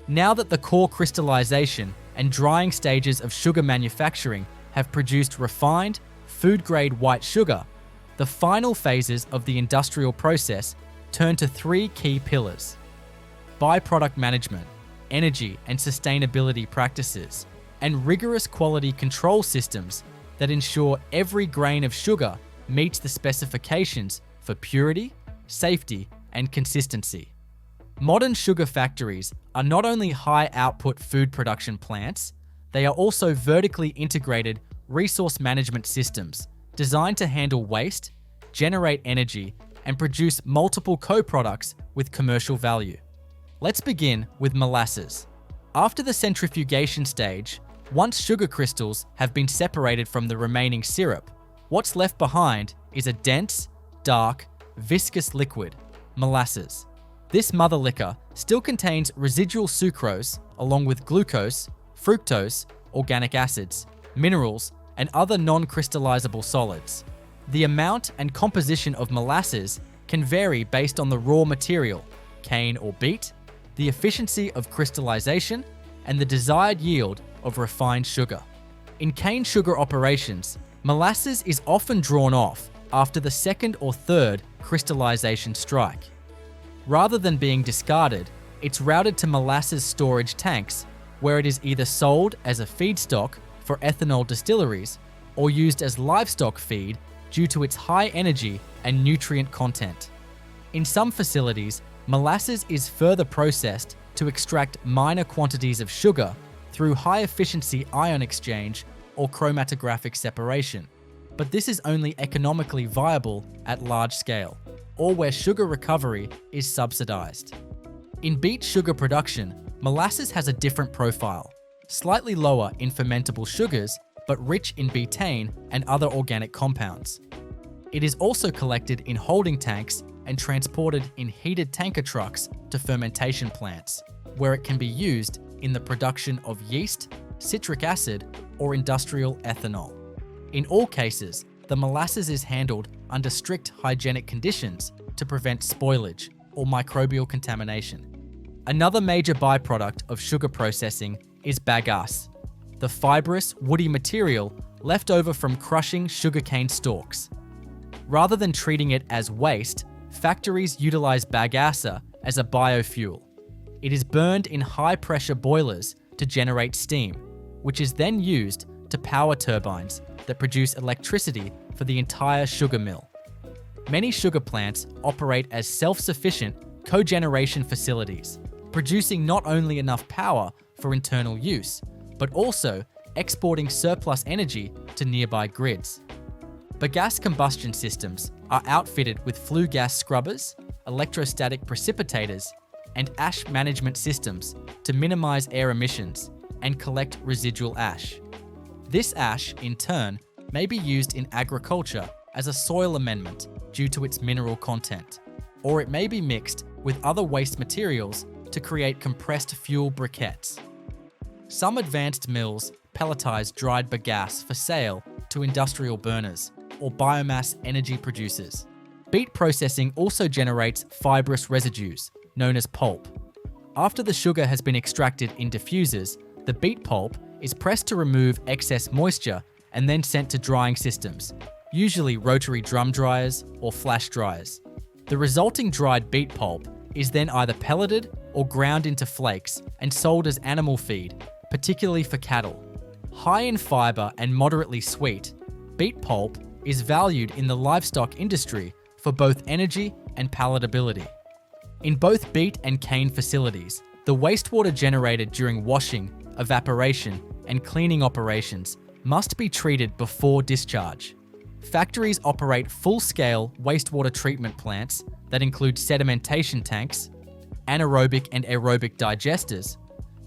Now that the core crystallization and drying stages of sugar manufacturing have produced refined, food-grade white sugar, the final phases of the industrial process turn to three key pillars: byproduct management, energy and sustainability practices, and rigorous quality control systems that ensure every grain of sugar meets the specifications for purity, safety, and consistency. Modern sugar factories are not only high-output food production plants, they are also vertically integrated resource management systems designed to handle waste, generate energy, and produce multiple co-products with commercial value. Let's begin with molasses. After the centrifugation stage, once sugar crystals have been separated from the remaining syrup, what's left behind is a dense, dark, viscous liquid, molasses. This mother liquor still contains residual sucrose along with glucose, fructose, organic acids, minerals, and other non-crystallizable solids. The amount and composition of molasses can vary based on the raw material, cane or beet, the efficiency of crystallization, and the desired yield of refined sugar. In cane sugar operations, molasses is often drawn off after the second or third crystallization strike. Rather than being discarded, it's routed to molasses storage tanks, where it is either sold as a feedstock for ethanol distilleries or used as livestock feed due to its high energy and nutrient content. In some facilities, molasses is further processed to extract minor quantities of sugar through high-efficiency ion exchange or chromatographic separation. But this is only economically viable at large scale, or where sugar recovery is subsidized. In beet sugar production, molasses has a different profile, slightly lower in fermentable sugars, but rich in betaine and other organic compounds. It is also collected in holding tanks and transported in heated tanker trucks to fermentation plants, where it can be used in the production of yeast, citric acid, or industrial ethanol. In all cases, the molasses is handled under strict hygienic conditions to prevent spoilage or microbial contamination. Another major byproduct of sugar processing is bagasse, the fibrous, woody material left over from crushing sugarcane stalks. Rather than treating it as waste, factories utilize bagasse as a biofuel. It is burned in high-pressure boilers to generate steam, which is then used to power turbines that produce electricity for the entire sugar mill. Many sugar plants operate as self-sufficient cogeneration facilities, producing not only enough power for internal use, but also exporting surplus energy to nearby grids. Bagasse combustion systems are outfitted with flue gas scrubbers, electrostatic precipitators, and ash management systems to minimize air emissions and collect residual ash. This ash, in turn, may be used in agriculture as a soil amendment due to its mineral content, or it may be mixed with other waste materials to create compressed fuel briquettes. Some advanced mills pelletize dried bagasse for sale to industrial burners or biomass energy producers. Beet processing also generates fibrous residues, known as pulp. After the sugar has been extracted in diffusers, the beet pulp is pressed to remove excess moisture and then sent to drying systems, usually rotary drum dryers or flash dryers. The resulting dried beet pulp is then either pelleted or ground into flakes and sold as animal feed, particularly for cattle. High in fiber and moderately sweet, beet pulp is valued in the livestock industry for both energy and palatability. In both beet and cane facilities, the wastewater generated during washing, evaporation, and cleaning operations must be treated before discharge. Factories operate full-scale wastewater treatment plants that include sedimentation tanks, anaerobic and aerobic digesters,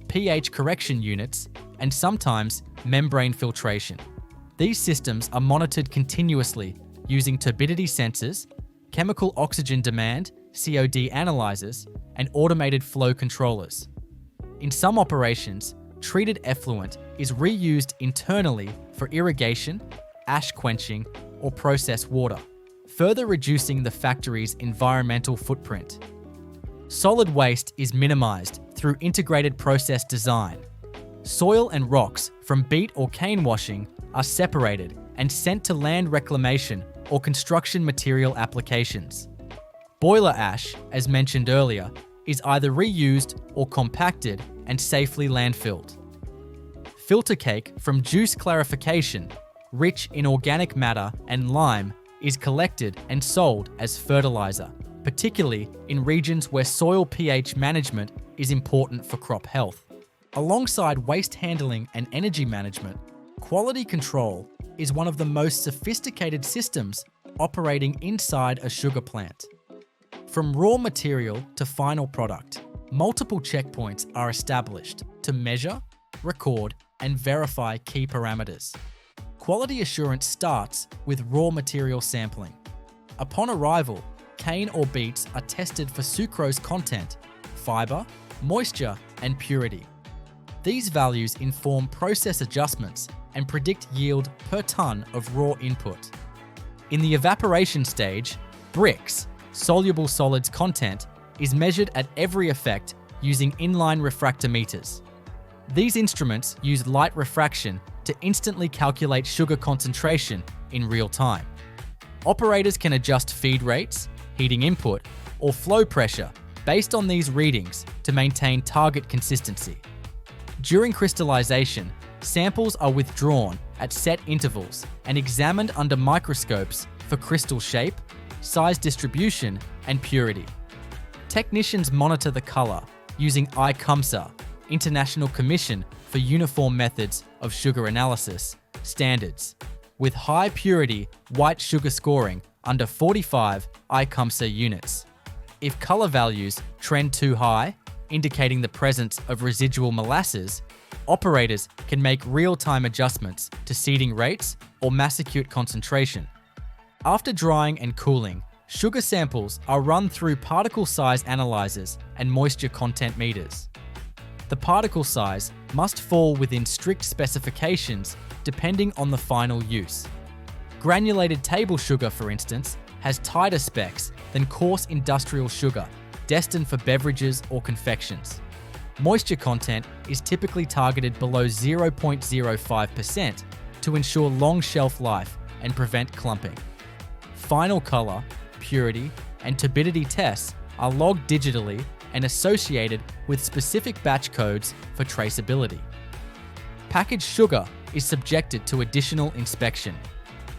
pH correction units, and sometimes membrane filtration. These systems are monitored continuously using turbidity sensors, chemical oxygen demand (COD) analyzers, and automated flow controllers. In some operations, treated effluent is reused internally for irrigation, ash quenching, or process water, further reducing the factory's environmental footprint. Solid waste is minimized through integrated process design. Soil and rocks from beet or cane washing are separated and sent to land reclamation or construction material applications. Boiler ash, as mentioned earlier, is either reused or compacted and safely landfilled. Filter cake from juice clarification, rich in organic matter and lime, is collected and sold as fertilizer, particularly in regions where soil pH management is important for crop health. Alongside waste handling and energy management, quality control is one of the most sophisticated systems operating inside a sugar plant. From raw material to final product, multiple checkpoints are established to measure, record, and verify key parameters. Quality assurance starts with raw material sampling. Upon arrival, cane or beets are tested for sucrose content, fiber, moisture, and purity. These values inform process adjustments and predict yield per ton of raw input. In the evaporation stage, bricks, soluble solids content, is measured at every effect using inline refractometers. These instruments use light refraction to instantly calculate sugar concentration in real time. Operators can adjust feed rates, heating input, or flow pressure based on these readings to maintain target consistency. During crystallization, samples are withdrawn at set intervals and examined under microscopes for crystal shape, size distribution, and purity. Technicians monitor the color using ICUMSA, International Commission for Uniform Methods of Sugar Analysis, standards, with high purity white sugar scoring under 45 ICUMSA units. If color values trend too high, indicating the presence of residual molasses, operators can make real-time adjustments to seeding rates or massacute concentration. After drying and cooling, sugar samples are run through particle size analyzers and moisture content meters. The particle size must fall within strict specifications depending on the final use. Granulated table sugar, for instance, has tighter specs than coarse industrial sugar, destined for beverages or confections. Moisture content is typically targeted below 0.05% to ensure long shelf life and prevent clumping. Final color, purity, and turbidity tests are logged digitally and associated with specific batch codes for traceability. Packaged sugar is subjected to additional inspection.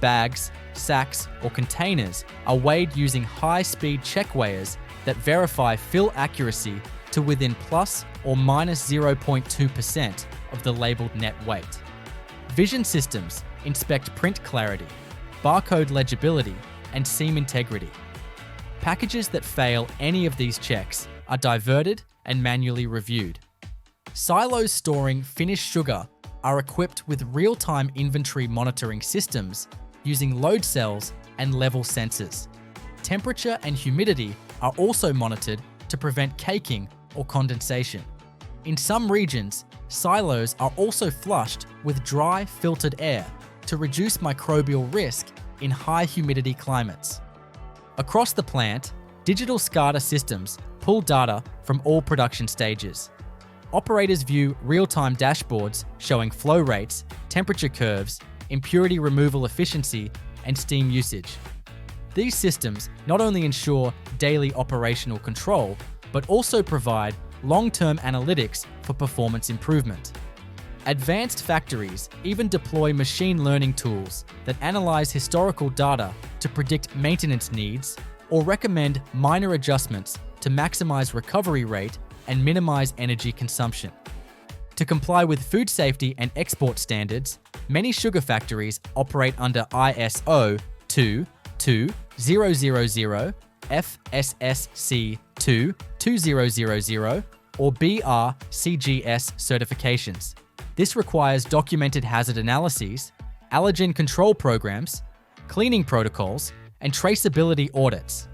Bags, sacks, or containers are weighed using high-speed check weighers that verify fill accuracy to within plus or minus 0.2% of the labeled net weight. Vision systems inspect print clarity, barcode legibility, and seam integrity. Packages that fail any of these checks are diverted and manually reviewed. Silos storing finished sugar are equipped with real-time inventory monitoring systems using load cells and level sensors. Temperature and humidity are also monitored to prevent caking or condensation. In some regions, silos are also flushed with dry, filtered air to reduce microbial risk in high humidity climates. Across the plant, digital SCADA systems pull data from all production stages. Operators view real-time dashboards showing flow rates, temperature curves, impurity removal efficiency, and steam usage. These systems not only ensure daily operational control, but also provide long-term analytics for performance improvement. Advanced factories even deploy machine learning tools that analyze historical data to predict maintenance needs or recommend minor adjustments to maximize recovery rate and minimize energy consumption. To comply with food safety and export standards, many sugar factories operate under ISO 22000, FSSC 2000, or BRCGS certifications. This requires documented hazard analyses, allergen control programs, cleaning protocols, and traceability audits.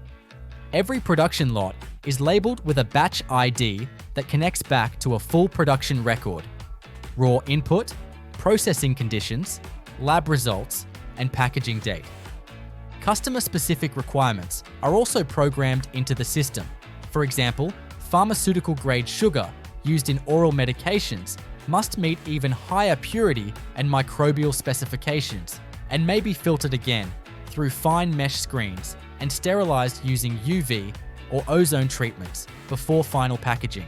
Every production lot is labeled with a batch ID that connects back to a full production record, raw input, processing conditions, lab results, and packaging date. Customer-specific requirements are also programmed into the system. For example, pharmaceutical-grade sugar used in oral medications must meet even higher purity and microbial specifications and may be filtered again through fine mesh screens and sterilized using UV or ozone treatments before final packaging.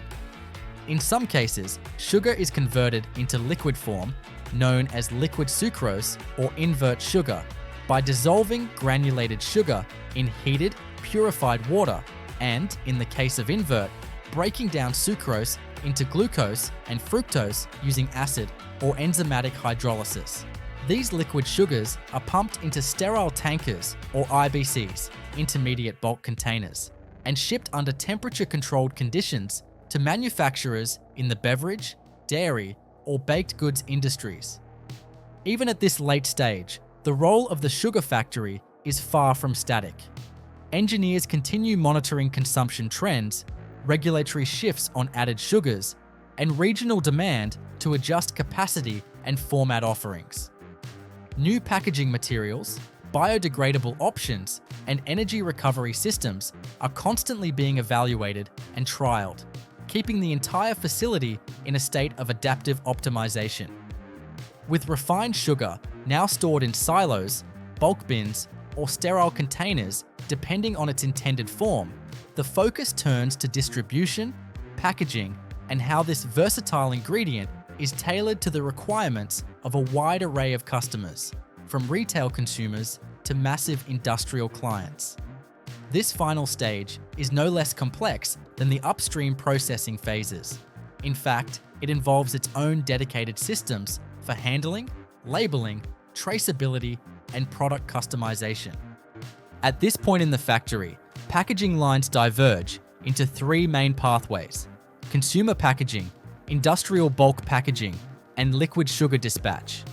In some cases, sugar is converted into liquid form, known as liquid sucrose or invert sugar, by dissolving granulated sugar in heated, purified water and, in the case of invert, breaking down sucrose into glucose and fructose using acid or enzymatic hydrolysis. These liquid sugars are pumped into sterile tankers or IBCs, intermediate bulk containers, and shipped under temperature-controlled conditions to manufacturers in the beverage, dairy, or baked goods industries. Even at this late stage, the role of the sugar factory is far from static. Engineers continue monitoring consumption trends, regulatory shifts on added sugars, and regional demand to adjust capacity and format offerings. New packaging materials, biodegradable options, and energy recovery systems are constantly being evaluated and trialed, keeping the entire facility in a state of adaptive optimization. With refined sugar now stored in silos, bulk bins, or sterile containers, depending on its intended form, the focus turns to distribution, packaging, and how this versatile ingredient is tailored to the requirements of a wide array of customers, from retail consumers to massive industrial clients. This final stage is no less complex than the upstream processing phases. In fact, it involves its own dedicated systems for handling, labeling, traceability, and product customization. At this point in the factory, packaging lines diverge into three main pathways: consumer packaging, industrial bulk packaging, and liquid sugar dispatch.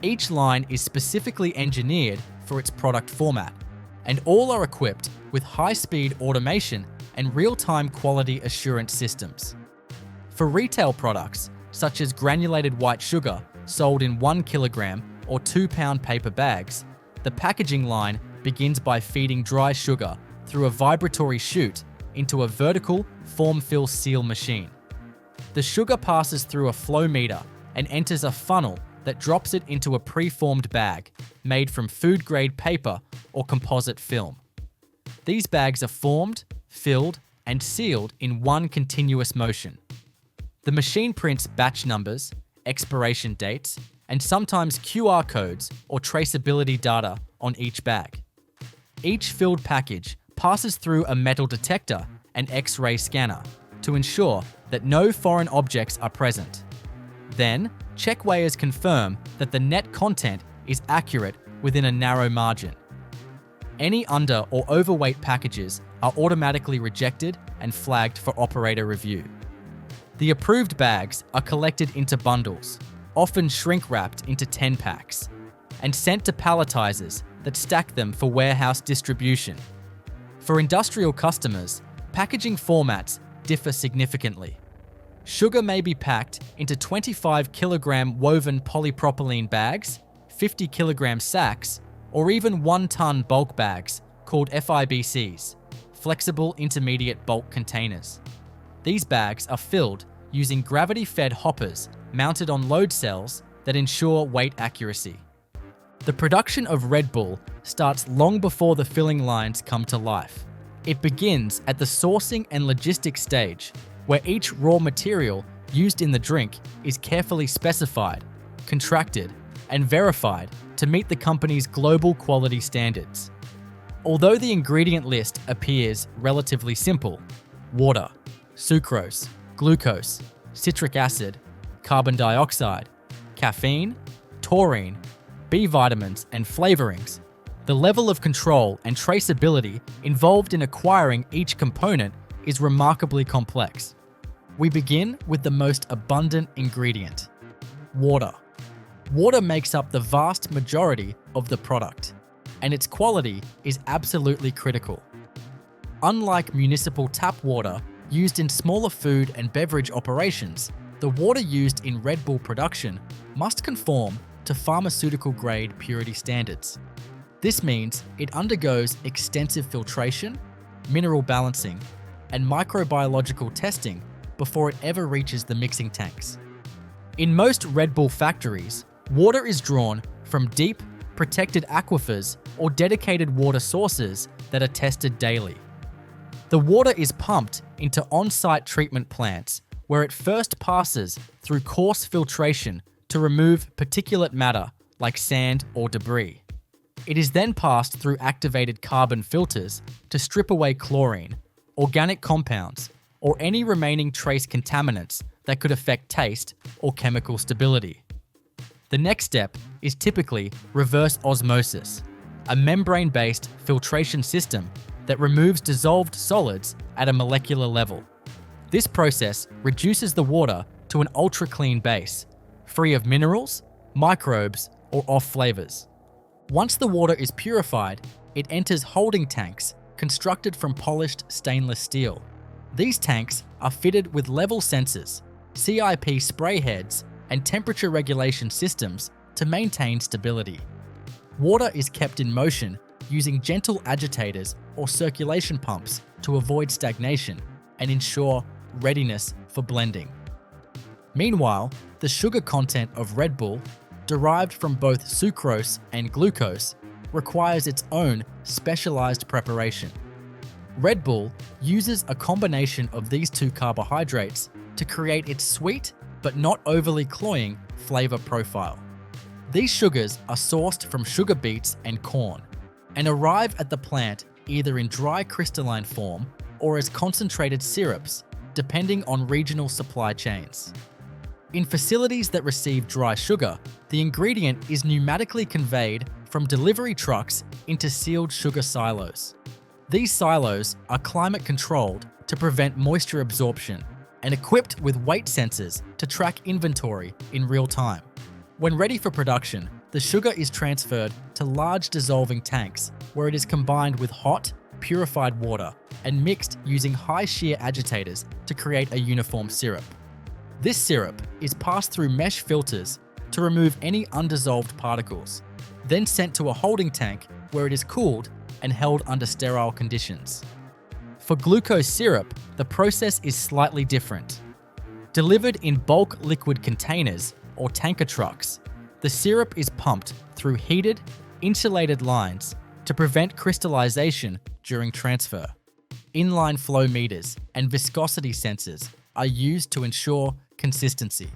Each line is specifically engineered for its product format, and all are equipped with high-speed automation and real-time quality assurance systems. For retail products, such as granulated white sugar sold in 1 kilogram or 2-pound paper bags, the packaging line begins by feeding dry sugar through a vibratory chute into a vertical form-fill seal machine. The sugar passes through a flow meter and enters a funnel that drops it into a pre-formed bag made from food-grade paper or composite film. These bags are formed, filled, and sealed in one continuous motion. The machine prints batch numbers, expiration dates, and sometimes QR codes or traceability data on each bag. Each filled package passes through a metal detector and X-ray scanner to ensure that no foreign objects are present. Then, check weighers confirm that the net content is accurate within a narrow margin. Any under or overweight packages are automatically rejected and flagged for operator review. The approved bags are collected into bundles, often shrink-wrapped into 10 packs, and sent to palletizers that stack them for warehouse distribution. For industrial customers, packaging formats differ significantly. Sugar may be packed into 25 kilogram woven polypropylene bags, 50 kilogram sacks, or even 1-ton bulk bags called FIBCs, flexible intermediate bulk containers. These bags are filled using gravity-fed hoppers mounted on load cells that ensure weight accuracy. The production of Red Bull starts long before the filling lines come to life. It begins at the sourcing and logistics stage, where each raw material used in the drink is carefully specified, contracted, and verified to meet the company's global quality standards. Although the ingredient list appears relatively simple: water, sucrose, glucose, citric acid, carbon dioxide, caffeine, taurine, B vitamins, and flavorings, the level of control and traceability involved in acquiring each component is remarkably complex. We begin with the most abundant ingredient: water. Water makes up the vast majority of the product, and its quality is absolutely critical. Unlike municipal tap water used in smaller food and beverage operations, the water used in Red Bull production must conform to pharmaceutical-grade purity standards. This means it undergoes extensive filtration, mineral balancing, and microbiological testing before it ever reaches the mixing tanks. In most Red Bull factories, water is drawn from deep, protected aquifers or dedicated water sources that are tested daily. The water is pumped into on-site treatment plants where it first passes through coarse filtration to remove particulate matter like sand or debris. It is then passed through activated carbon filters to strip away chlorine, organic compounds, or any remaining trace contaminants that could affect taste or chemical stability. The next step is typically reverse osmosis, a membrane-based filtration system that removes dissolved solids at a molecular level. This process reduces the water to an ultra-clean base, free of minerals, microbes, or off flavors. Once the water is purified, it enters holding tanks constructed from polished stainless steel. These tanks are fitted with level sensors, CIP spray heads, and temperature regulation systems to maintain stability. Water is kept in motion using gentle agitators or circulation pumps to avoid stagnation and ensure readiness for blending. Meanwhile, the sugar content of Red Bull, derived from both sucrose and glucose, requires its own specialized preparation. Red Bull uses a combination of these two carbohydrates to create its sweet but not overly cloying flavor profile. These sugars are sourced from sugar beets and corn and arrive at the plant either in dry crystalline form or as concentrated syrups, depending on regional supply chains. In facilities that receive dry sugar, the ingredient is pneumatically conveyed from delivery trucks into sealed sugar silos. These silos are climate controlled to prevent moisture absorption and equipped with weight sensors to track inventory in real time. When ready for production, the sugar is transferred to large dissolving tanks where it is combined with hot, purified water and mixed using high shear agitators to create a uniform syrup. This syrup is passed through mesh filters to remove any undissolved particles, then sent to a holding tank where it is cooled and held under sterile conditions. For glucose syrup, the process is slightly different. Delivered in bulk liquid containers or tanker trucks, the syrup is pumped through heated, insulated lines to prevent crystallization during transfer. Inline flow meters and viscosity sensors are used to ensure consistency.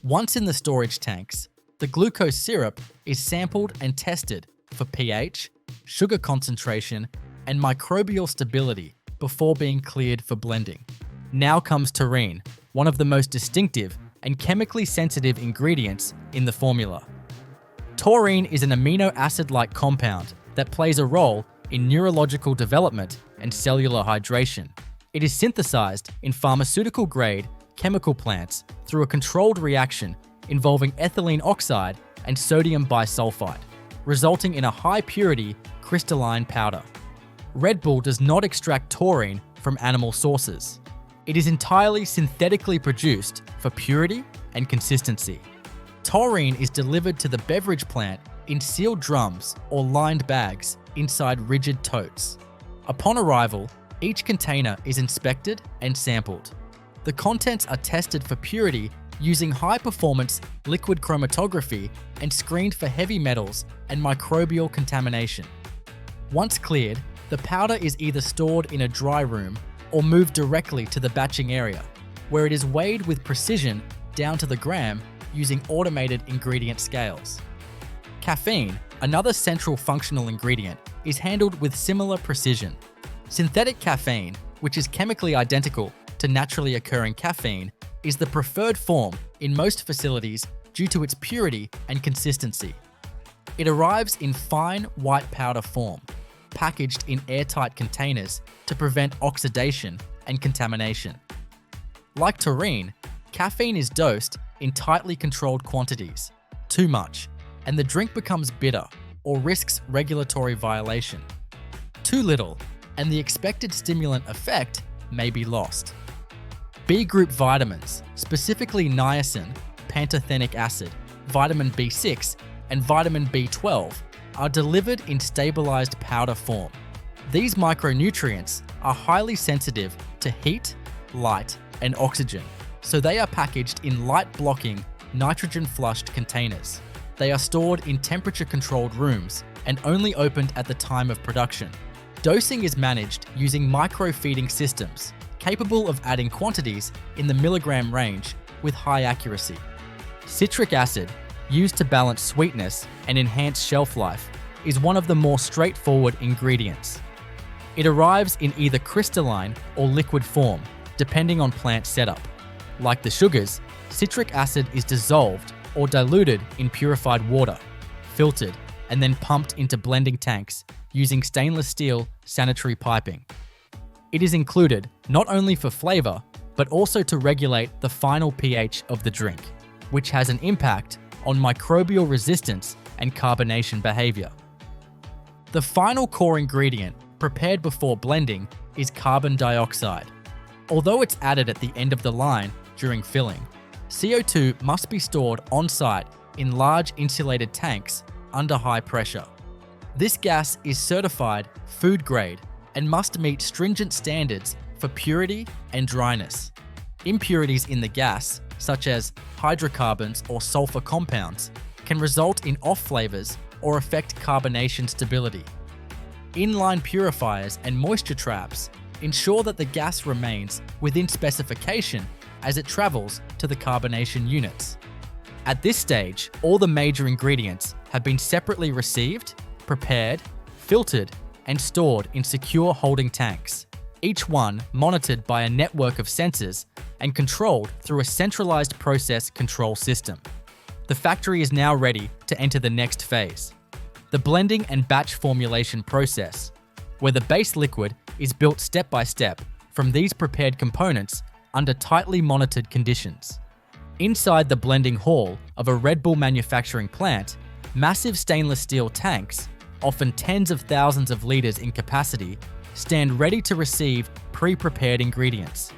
Once in the storage tanks, the glucose syrup is sampled and tested for pH, sugar concentration, and microbial stability before being cleared for blending. Now comes taurine, one of the most distinctive and chemically sensitive ingredients in the formula. Taurine is an amino acid-like compound that plays a role in neurological development and cellular hydration. It is synthesized in pharmaceutical-grade chemical plants through a controlled reaction involving ethylene oxide and sodium bisulfite, resulting in a high-purity crystalline powder. Red Bull does not extract taurine from animal sources. It is entirely synthetically produced for purity and consistency. Taurine is delivered to the beverage plant in sealed drums or lined bags inside rigid totes. Upon arrival, each container is inspected and sampled. The contents are tested for purity using high-performance liquid chromatography and screened for heavy metals and microbial contamination. Once cleared, the powder is either stored in a dry room or moved directly to the batching area, where it is weighed with precision down to the gram using automated ingredient scales. Caffeine, another central functional ingredient, is handled with similar precision. Synthetic caffeine, which is chemically identical to naturally occurring caffeine, is the preferred form in most facilities due to its purity and consistency. It arrives in fine white powder form, packaged in airtight containers to prevent oxidation and contamination. Like taurine, caffeine is dosed in tightly controlled quantities, too much, and the drink becomes bitter or risks regulatory violation. Too little, and the expected stimulant effect may be lost. B-group vitamins, specifically niacin, pantothenic acid, vitamin B6, and vitamin B12, are delivered in stabilized powder form. These micronutrients are highly sensitive to heat, light, and oxygen, so they are packaged in light-blocking, nitrogen-flushed containers. They are stored in temperature-controlled rooms and only opened at the time of production. Dosing is managed using micro-feeding systems, capable of adding quantities in the milligram range with high accuracy. Citric acid, used to balance sweetness and enhance shelf life, is one of the more straightforward ingredients. It arrives in either crystalline or liquid form, depending on plant setup. Like the sugars, citric acid is dissolved or diluted in purified water, filtered, and then pumped into blending tanks using stainless steel sanitary piping. It is included not only for flavor, but also to regulate the final pH of the drink, which has an impact on microbial resistance and carbonation behavior. The final core ingredient, prepared before blending, is carbon dioxide. Although it's added at the end of the line during filling, CO2 must be stored on-site in large insulated tanks under high pressure. This gas is certified food grade and must meet stringent standards for purity and dryness. Impurities in the gas, such as hydrocarbons or sulfur compounds, can result in off flavors or affect carbonation stability. Inline purifiers and moisture traps ensure that the gas remains within specification as it travels to the carbonation units. At this stage, all the major ingredients have been separately received, prepared, filtered, and stored in secure holding tanks, each one monitored by a network of sensors and controlled through a centralized process control system. The factory is now ready to enter the next phase, the blending and batch formulation process, where the base liquid is built step by step from these prepared components under tightly monitored conditions. Inside the blending hall of a Red Bull manufacturing plant, massive stainless steel tanks, often tens of thousands of liters in capacity, stand ready to receive pre-prepared ingredients.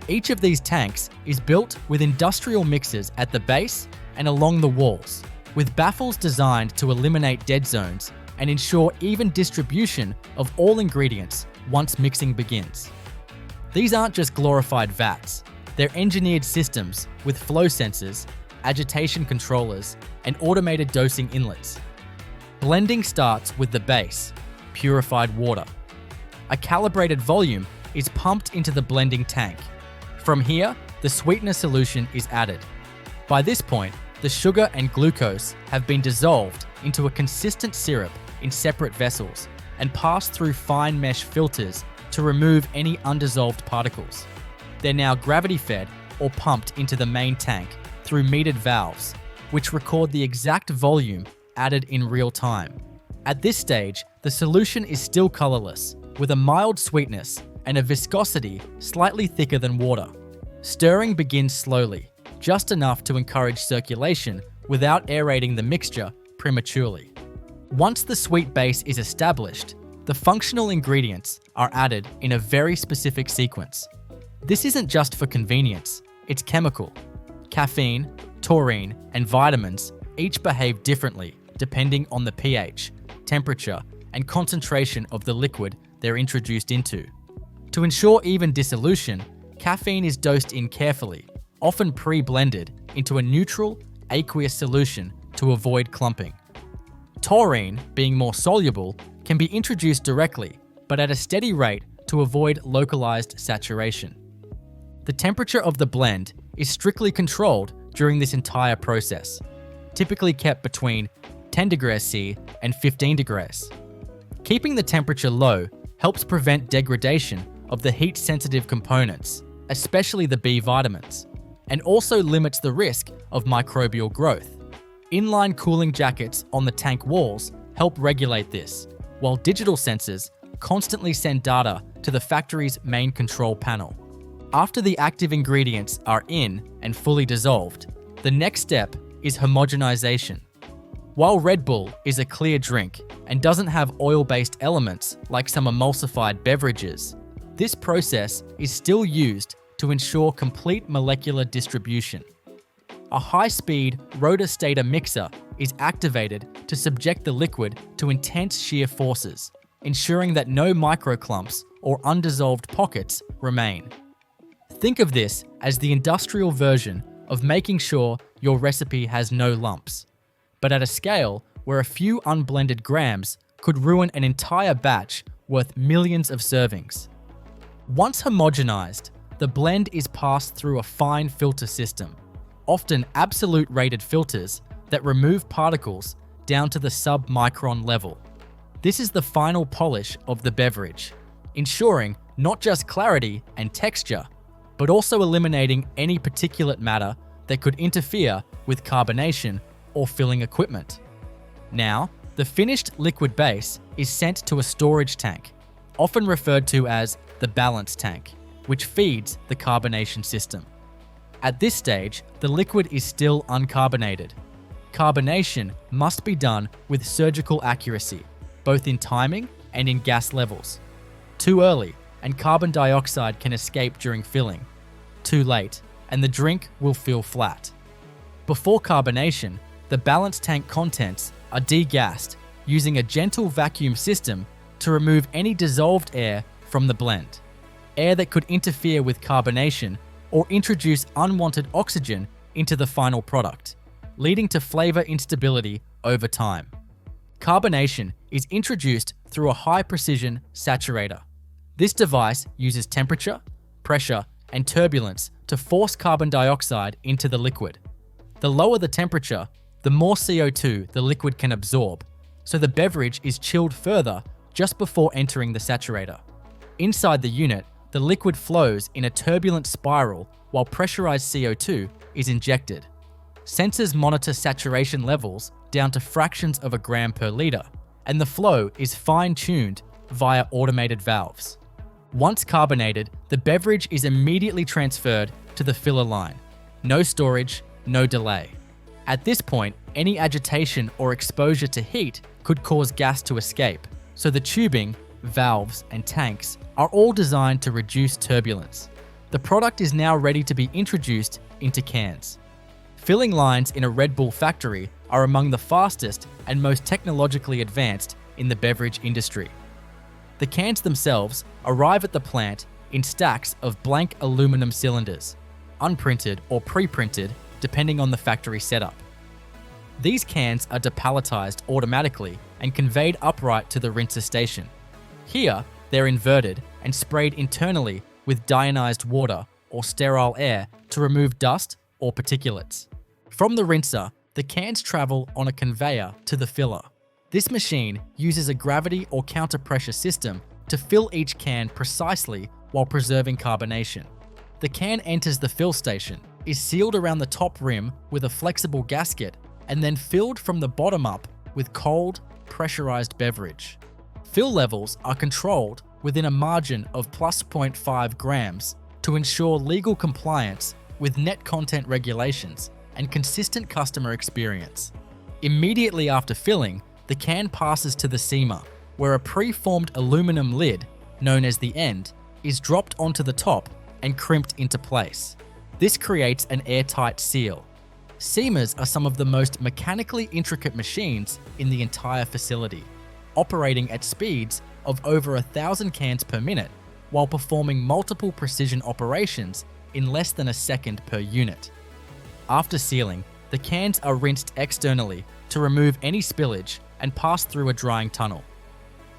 Each of these tanks is built with industrial mixers at the base and along the walls, with baffles designed to eliminate dead zones and ensure even distribution of all ingredients once mixing begins. These aren't just glorified vats, they're engineered systems with flow sensors, agitation controllers, and automated dosing inlets. Blending starts with the base, purified water. A calibrated volume is pumped into the blending tank. From here, the sweetener solution is added. By this point, the sugar and glucose have been dissolved into a consistent syrup in separate vessels and passed through fine mesh filters to remove any undissolved particles. They're now gravity-fed or pumped into the main tank through metered valves, which record the exact volume added in real time. At this stage, the solution is still colorless, with a mild sweetness and a viscosity slightly thicker than water. Stirring begins slowly, just enough to encourage circulation without aerating the mixture prematurely. Once the sweet base is established, the functional ingredients are added in a very specific sequence. This isn't just for convenience, it's chemical. Caffeine, taurine, and vitamins each behave differently depending on the pH, temperature, and concentration of the liquid they're introduced into. To ensure even dissolution, caffeine is dosed in carefully, often pre-blended into a neutral, aqueous solution to avoid clumping. Taurine, being more soluble, can be introduced directly, but at a steady rate to avoid localized saturation. The temperature of the blend is strictly controlled during this entire process, typically kept between 10 degrees C and 15 degrees. Keeping the temperature low helps prevent degradation of the heat-sensitive components, especially the B vitamins, and also limits the risk of microbial growth. Inline cooling jackets on the tank walls help regulate this, while digital sensors constantly send data to the factory's main control panel. After the active ingredients are in and fully dissolved, the next step is homogenization. While Red Bull is a clear drink and doesn't have oil-based elements like some emulsified beverages, this process is still used to ensure complete molecular distribution. A high-speed rotor-stator mixer is activated to subject the liquid to intense shear forces, ensuring that no microclumps or undissolved pockets remain. Think of this as the industrial version of making sure your recipe has no lumps, but at a scale where a few unblended grams could ruin an entire batch worth millions of servings. Once homogenized, the blend is passed through a fine filter system, often absolute rated filters that remove particles down to the sub-micron level. This is the final polish of the beverage, ensuring not just clarity and texture, but also eliminating any particulate matter that could interfere with carbonation or filling equipment. Now, the finished liquid base is sent to a storage tank, often referred to as the balance tank, which feeds the carbonation system. At this stage, the liquid is still uncarbonated. Carbonation must be done with surgical accuracy, both in timing and in gas levels. Too early, and carbon dioxide can escape during filling. Too late, and the drink will feel flat. Before carbonation, the balance tank contents are degassed using a gentle vacuum system to remove any dissolved air from the blend, air that could interfere with carbonation or introduce unwanted oxygen into the final product, leading to flavor instability over time. Carbonation is introduced through a high-precision saturator. This device uses temperature, pressure, and turbulence to force carbon dioxide into the liquid. The lower the temperature, the more CO2 the liquid can absorb, so the beverage is chilled further just before entering the saturator. Inside the unit, the liquid flows in a turbulent spiral while pressurized CO2 is injected. Sensors monitor saturation levels down to fractions of a gram per liter, and the flow is fine-tuned via automated valves. Once carbonated, the beverage is immediately transferred to the filler line. No storage, no delay. At this point, any agitation or exposure to heat could cause gas to escape, so the tubing, valves, and tanks are all designed to reduce turbulence. The product is now ready to be introduced into cans. Filling lines in a Red Bull factory are among the fastest and most technologically advanced in the beverage industry. The cans themselves arrive at the plant in stacks of blank aluminum cylinders, unprinted or pre-printed depending on the factory setup. These cans are depalletized automatically and conveyed upright to the rinser station. Here, they're inverted and sprayed internally with deionized water or sterile air to remove dust or particulates. From the rinser, the cans travel on a conveyor to the filler. This machine uses a gravity or counter-pressure system to fill each can precisely while preserving carbonation. The can enters the fill station, is sealed around the top rim with a flexible gasket, and then filled from the bottom up with cold, pressurized beverage. Fill levels are controlled within a margin of plus 0.5 grams to ensure legal compliance with net content regulations and consistent customer experience. Immediately after filling, the can passes to the seamer, where a pre-formed aluminum lid, known as the end, is dropped onto the top and crimped into place. This creates an airtight seal. Seamers are some of the most mechanically intricate machines in the entire facility, operating at speeds of over 1,000 cans per minute while performing multiple precision operations in less than a second per unit. After sealing, the cans are rinsed externally to remove any spillage and pass through a drying tunnel.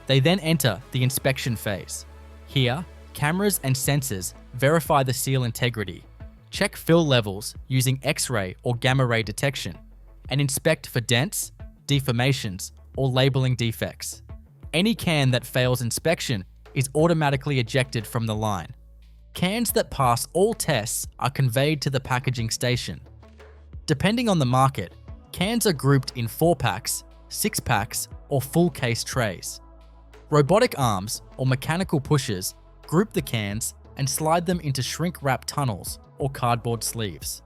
They then enter the inspection phase. Here, cameras and sensors verify the seal integrity, check fill levels using X-ray or gamma ray detection, and inspect for dents, deformations, or labeling defects. Any can that fails inspection is automatically ejected from the line. Cans that pass all tests are conveyed to the packaging station. Depending on the market, cans are grouped in 4-packs, 6-packs, or full case trays. Robotic arms or mechanical pushers group the cans and slide them into shrink-wrap tunnels or cardboard sleeves.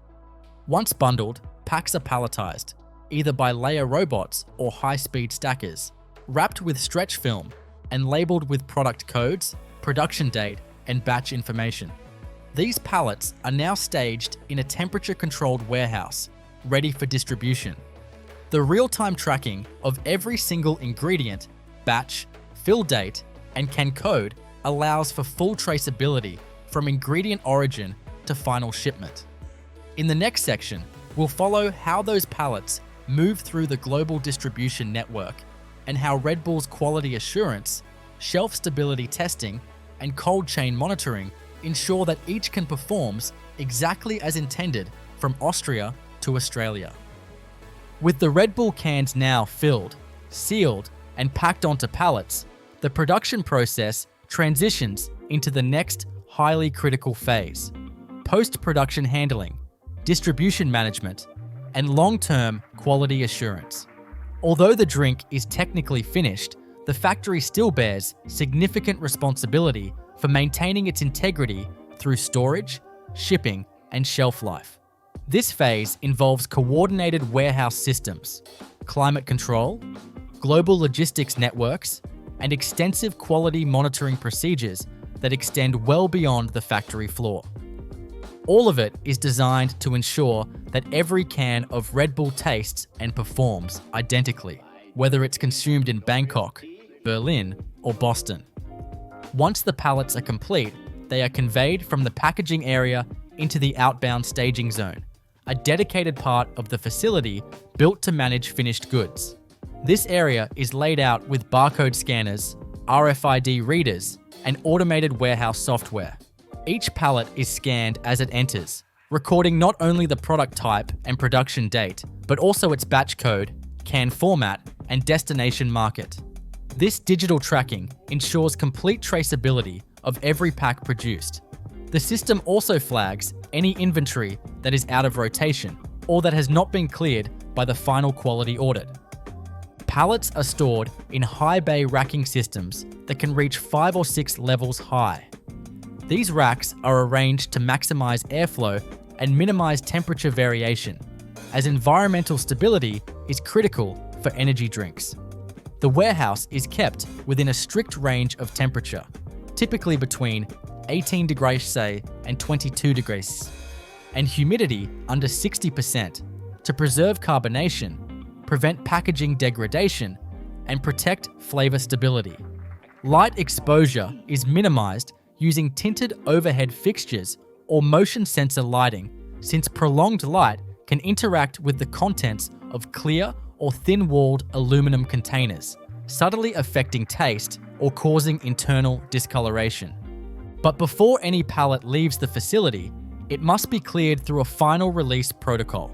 Once bundled, packs are palletized, either by layer robots or high-speed stackers, wrapped with stretch film and labeled with product codes, production date, and batch information. These pallets are now staged in a temperature-controlled warehouse, ready for distribution. The real-time tracking of every single ingredient, batch, fill date, and can code allows for full traceability from ingredient origin to final shipment. In the next section, we'll follow how those pallets move through the global distribution network and how Red Bull's quality assurance, shelf stability testing, and cold chain monitoring ensure that each can performs exactly as intended from Austria to Australia. With the Red Bull cans now filled, sealed, and packed onto pallets, the production process transitions into the next highly critical phase: post-production handling, distribution management, and long-term quality assurance. Although the drink is technically finished, the factory still bears significant responsibility for maintaining its integrity through storage, shipping, and shelf life. This phase involves coordinated warehouse systems, climate control, global logistics networks, and extensive quality monitoring procedures that extend well beyond the factory floor. All of it is designed to ensure that every can of Red Bull tastes and performs identically, whether it's consumed in Bangkok, Berlin, or Boston. Once the pallets are complete, they are conveyed from the packaging area into the outbound staging zone, a dedicated part of the facility built to manage finished goods. This area is laid out with barcode scanners, RFID readers, and automated warehouse software. Each pallet is scanned as it enters, recording not only the product type and production date, but also its batch code, can format, and destination market. This digital tracking ensures complete traceability of every pack produced. The system also flags any inventory that is out of rotation or that has not been cleared by the final quality audit. Pallets are stored in high bay racking systems that can reach 5 or 6 levels high. These racks are arranged to maximize airflow and minimize temperature variation, as environmental stability is critical for energy drinks. The warehouse is kept within a strict range of temperature, typically between 18 degrees C and 22 degrees C, and humidity under 60% to preserve carbonation, prevent packaging degradation, and protect flavor stability. Light exposure is minimized using tinted overhead fixtures or motion sensor lighting, since prolonged light can interact with the contents of clear or thin-walled aluminum containers, subtly affecting taste or causing internal discoloration. But before any pallet leaves the facility, it must be cleared through a final release protocol.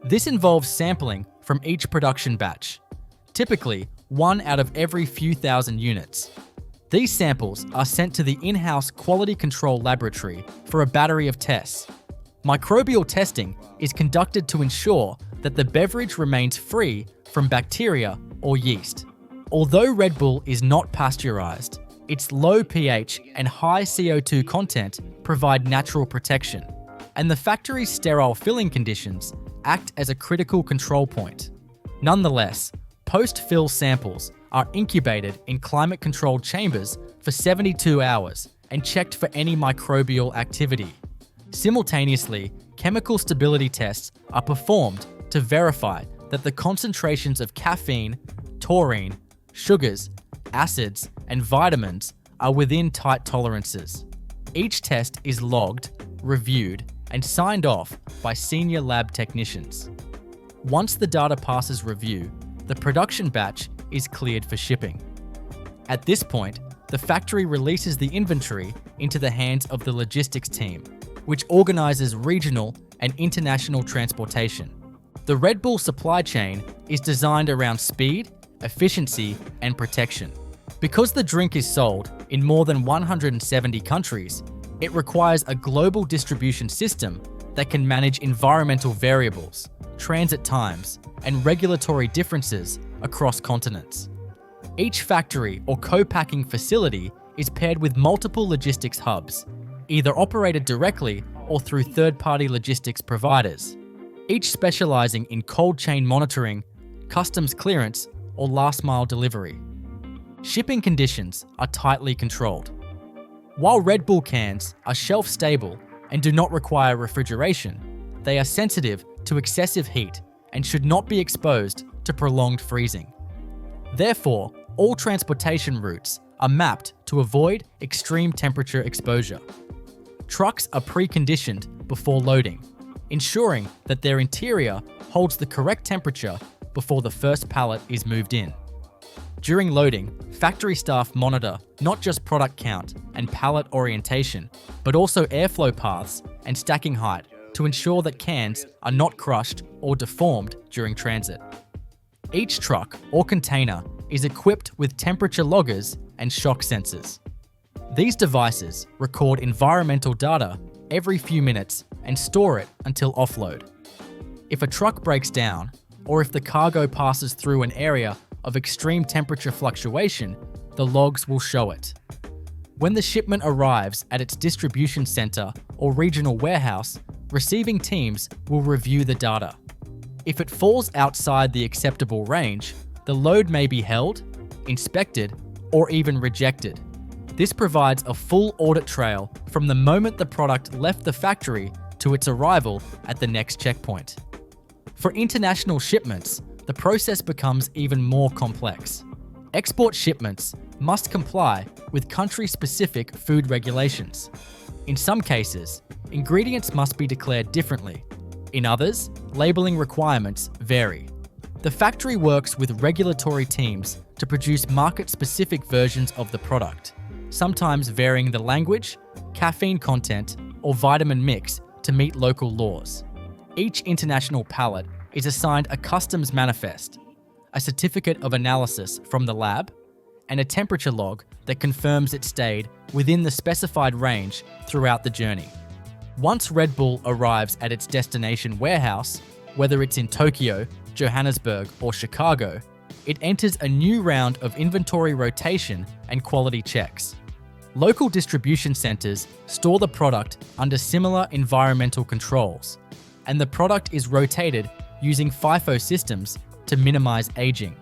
This involves sampling from each production batch, typically 1 out of every few thousand units. These samples are sent to the in-house quality control laboratory for a battery of tests. Microbial testing is conducted to ensure that the beverage remains free from bacteria or yeast. Although Red Bull is not pasteurized, its low pH and high CO2 content provide natural protection, and the factory's sterile filling conditions act as a critical control point. Nonetheless, post-fill samples are incubated in climate-controlled chambers for 72 hours and checked for any microbial activity. Simultaneously, chemical stability tests are performed to verify that the concentrations of caffeine, taurine, sugars, acids, and vitamins are within tight tolerances. Each test is logged, reviewed, and signed off by senior lab technicians. Once the data passes review, the production batch is cleared for shipping. At this point, the factory releases the inventory into the hands of the logistics team, which organizes regional and international transportation. The Red Bull supply chain is designed around speed, efficiency, and protection. Because the drink is sold in more than 170 countries, it requires a global distribution system that can manage environmental variables, transit times, and regulatory differences across continents. Each factory or co-packing facility is paired with multiple logistics hubs, either operated directly or through third-party logistics providers, each specializing in cold chain monitoring, customs clearance, or last-mile delivery. Shipping conditions are tightly controlled. While Red Bull cans are shelf-stable and do not require refrigeration, they are sensitive to excessive heat and should not be exposed to prolonged freezing. Therefore, all transportation routes are mapped to avoid extreme temperature exposure. Trucks are preconditioned before loading, ensuring that their interior holds the correct temperature before the first pallet is moved in. During loading, factory staff monitor not just product count and pallet orientation, but also airflow paths and stacking height to ensure that cans are not crushed or deformed during transit. Each truck or container is equipped with temperature loggers and shock sensors. These devices record environmental data every few minutes and store it until offload. If a truck breaks down, or if the cargo passes through an area of extreme temperature fluctuation, the logs will show it. When the shipment arrives at its distribution center or regional warehouse, receiving teams will review the data. If it falls outside the acceptable range, the load may be held, inspected, or even rejected. This provides a full audit trail from the moment the product left the factory to its arrival at the next checkpoint. For international shipments, the process becomes even more complex. Export shipments must comply with country-specific food regulations. In some cases, ingredients must be declared differently. In others, labeling requirements vary. The factory works with regulatory teams to produce market-specific versions of the product, sometimes varying the language, caffeine content, or vitamin mix to meet local laws. Each international pallet is assigned a customs manifest, a certificate of analysis from the lab, and a temperature log that confirms it stayed within the specified range throughout the journey. Once Red Bull arrives at its destination warehouse, whether it's in Tokyo, Johannesburg, or Chicago, it enters a new round of inventory rotation and quality checks. Local distribution centers store the product under similar environmental controls, and the product is rotated using FIFO systems to minimize aging.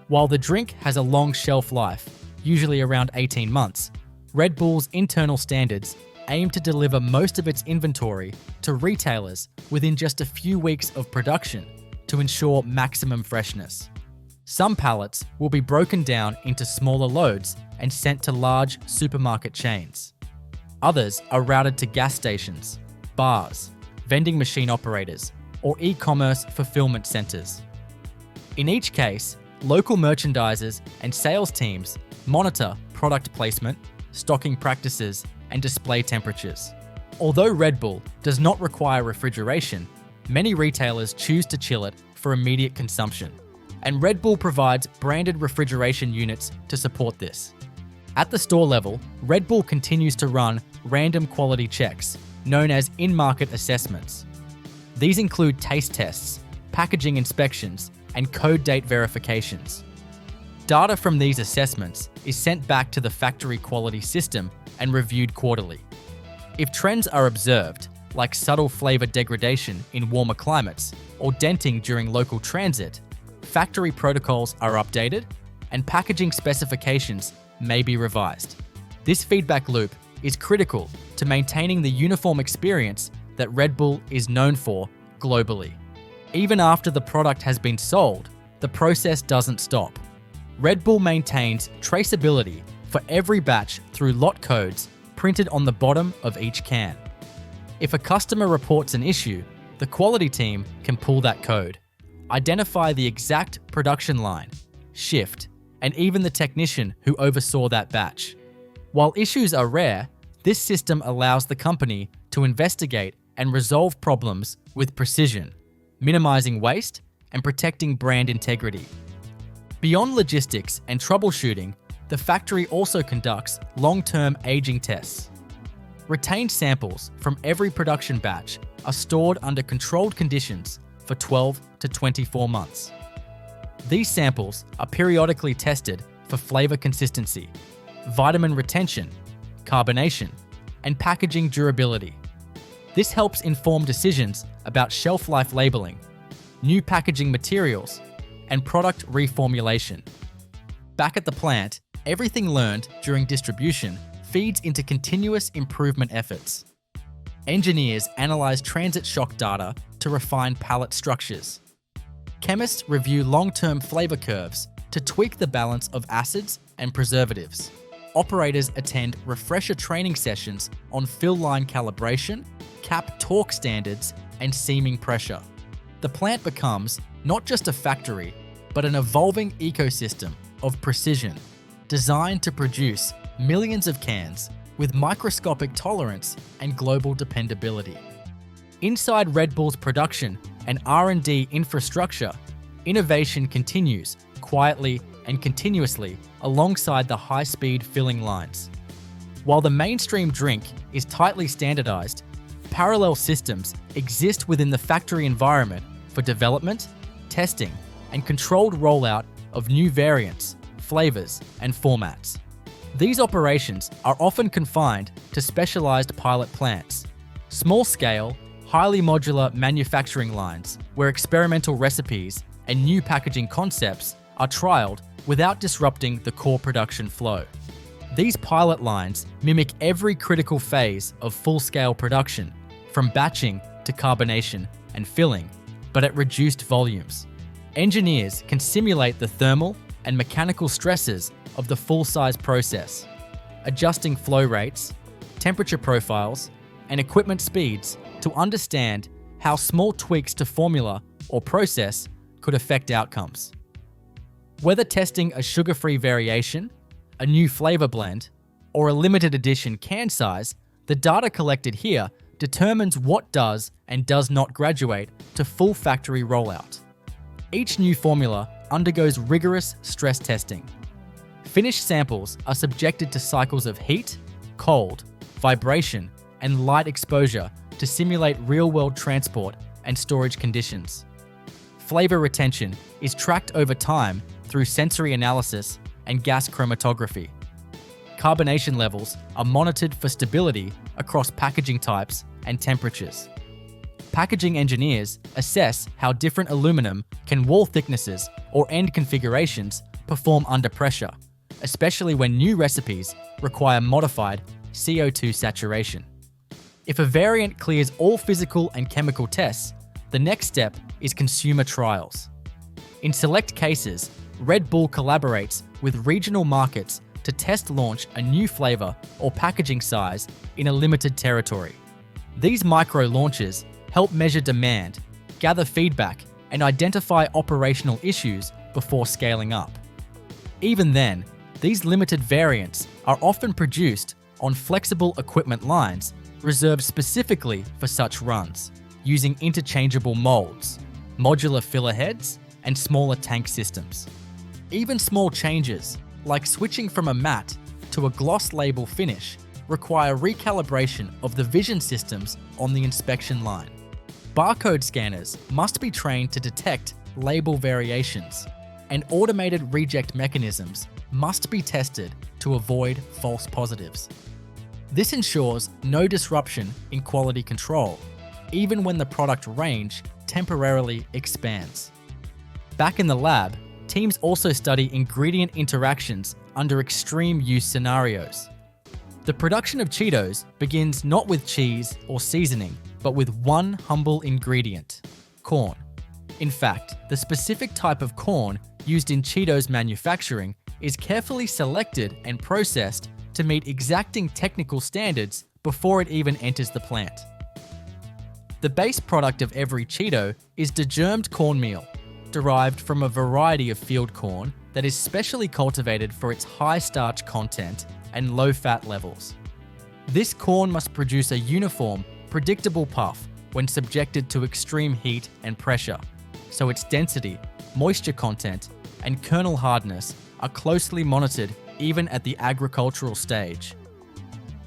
While the drink has a long shelf life, usually around 18 months, Red Bull's internal standards aim to deliver most of its inventory to retailers within just a few weeks of production to ensure maximum freshness. Some pallets will be broken down into smaller loads and sent to large supermarket chains. Others are routed to gas stations, bars, vending machine operators, or e-commerce fulfillment centers. In each case, local merchandisers and sales teams monitor product placement, stocking practices, and display temperatures. Although Red Bull does not require refrigeration, many retailers choose to chill it for immediate consumption, and Red Bull provides branded refrigeration units to support this. At the store level, Red Bull continues to run random quality checks, known as in-market assessments. These include taste tests, packaging inspections, and code date verifications. Data from these assessments is sent back to the factory quality system and reviewed quarterly. If trends are observed, like subtle flavor degradation in warmer climates or denting during local transit, factory protocols are updated and packaging specifications may be revised. This feedback loop is critical to maintaining the uniform experience that Red Bull is known for globally. Even after the product has been sold, the process doesn't stop. Red Bull maintains traceability for every batch through lot codes printed on the bottom of each can. If a customer reports an issue, the quality team can pull that code, identify the exact production line, shift, and even the technician who oversaw that batch. While issues are rare, this system allows the company to investigate and resolve problems with precision, minimizing waste and protecting brand integrity. Beyond logistics and troubleshooting, the factory also conducts long-term aging tests. Retained samples from every production batch are stored under controlled conditions for 12 to 24 months. These samples are periodically tested for flavor consistency, vitamin retention, carbonation, and packaging durability. This helps inform decisions about shelf life labeling, new packaging materials, and product reformulation. Back at the plant, everything learned during distribution feeds into continuous improvement efforts. Engineers analyze transit shock data to refine pallet structures. Chemists review long-term flavor curves to tweak the balance of acids and preservatives. Operators attend refresher training sessions on fill line calibration, cap torque standards, and seaming pressure. The plant becomes not just a factory, but an evolving ecosystem of precision, designed to produce millions of cans with microscopic tolerance and global dependability. Inside Red Bull's production and R&D infrastructure, innovation continues quietly and continuously alongside the high-speed filling lines. While the mainstream drink is tightly standardized, parallel systems exist within the factory environment for development, testing, and controlled rollout of new variants, flavors, and formats. These operations are often confined to specialized pilot plants, small-scale, highly modular manufacturing lines where experimental recipes and new packaging concepts are trialed without disrupting the core production flow. These pilot lines mimic every critical phase of full-scale production, from batching to carbonation and filling, but at reduced volumes. Engineers can simulate the thermal and mechanical stresses of the full-size process, adjusting flow rates, temperature profiles, and equipment speeds to understand how small tweaks to formula or process could affect outcomes. Whether testing a sugar-free variation, a new flavor blend, or a limited edition can size, the data collected here determines what does and does not graduate to full factory rollout. Each new formula undergoes rigorous stress testing. Finished samples are subjected to cycles of heat, cold, vibration, and light exposure to simulate real-world transport and storage conditions. Flavor retention is tracked over time through sensory analysis and gas chromatography. Carbonation levels are monitored for stability across packaging types and temperatures. Packaging engineers assess how different aluminum can wall thicknesses or end configurations perform under pressure, especially when new recipes require modified CO2 saturation. If a variant clears all physical and chemical tests, the next step is consumer trials. In select cases, Red Bull collaborates with regional markets to test launch a new flavor or packaging size in a limited territory. These micro launches help measure demand, gather feedback, and identify operational issues before scaling up. Even then, these limited variants are often produced on flexible equipment lines reserved specifically for such runs, using interchangeable molds, modular filler heads, and smaller tank systems. Even small changes, like switching from a matte to a gloss label finish, require recalibration of the vision systems on the inspection line. Barcode scanners must be trained to detect label variations, and automated reject mechanisms must be tested to avoid false positives. This ensures no disruption in quality control, even when the product range temporarily expands. Back in the lab, teams also study ingredient interactions under extreme use scenarios. The production of Cheetos begins not with cheese or seasoning, but with one humble ingredient: corn. In fact, the specific type of corn used in Cheetos manufacturing is carefully selected and processed to meet exacting technical standards before it even enters the plant. The base product of every Cheeto is degermed cornmeal, derived from a variety of field corn that is specially cultivated for its high starch content and low fat levels. This corn must produce a uniform, predictable puff when subjected to extreme heat and pressure, so its density, moisture content, and kernel hardness are closely monitored even at the agricultural stage.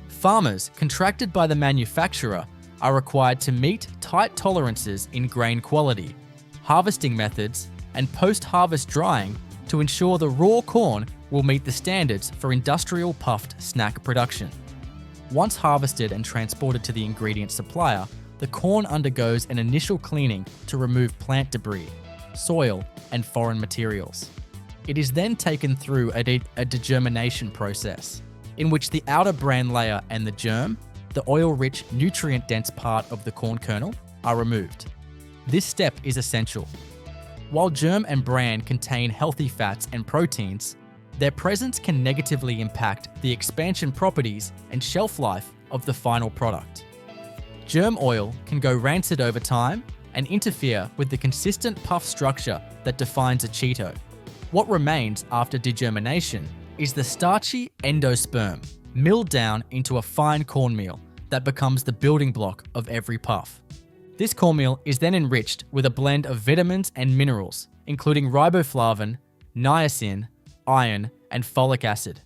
Farmers contracted by the manufacturer are required to meet tight tolerances in grain quality, harvesting methods, and post-harvest drying to ensure the raw corn will meet the standards for industrial puffed snack production. Once harvested and transported to the ingredient supplier, the corn undergoes an initial cleaning to remove plant debris, soil, and foreign materials. It is then taken through a degermination process, in which the outer bran layer and the germ, the oil-rich, nutrient-dense part of the corn kernel, are removed. This step is essential. While germ and bran contain healthy fats and proteins, their presence can negatively impact the expansion properties and shelf life of the final product. Germ oil can go rancid over time and interfere with the consistent puff structure that defines a Cheeto. What remains after degermination is the starchy endosperm, milled down into a fine cornmeal that becomes the building block of every puff. This cornmeal is then enriched with a blend of vitamins and minerals, including riboflavin, niacin, iron, and folic acid.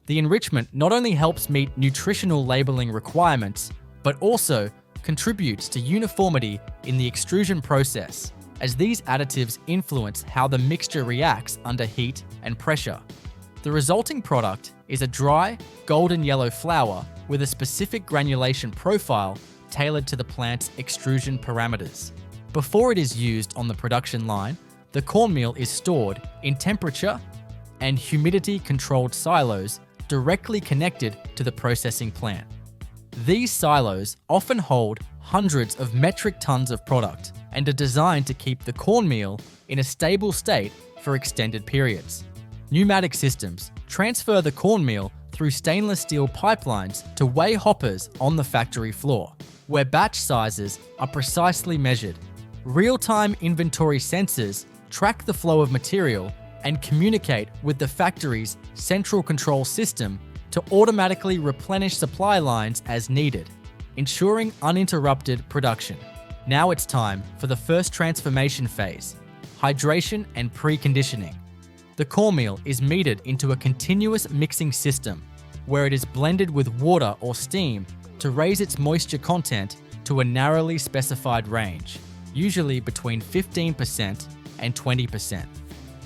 The enrichment not only helps meet nutritional labeling requirements, but also contributes to uniformity in the extrusion process, as these additives influence how the mixture reacts under heat and pressure. The resulting product is a dry, golden yellow flour with a specific granulation profile tailored to the plant's extrusion parameters. Before it is used on the production line, the cornmeal is stored in temperature and humidity-controlled silos directly connected to the processing plant. These silos often hold hundreds of metric tons of product and are designed to keep the cornmeal in a stable state for extended periods. Pneumatic systems transfer the cornmeal through stainless steel pipelines to weigh hoppers on the factory floor, where batch sizes are precisely measured. Real-time inventory sensors track the flow of material and communicate with the factory's central control system to automatically replenish supply lines as needed, ensuring uninterrupted production. Now it's time for the first transformation phase, hydration and preconditioning. The cornmeal is metered into a continuous mixing system where it is blended with water or steam to raise its moisture content to a narrowly specified range, usually between 15% and 20%.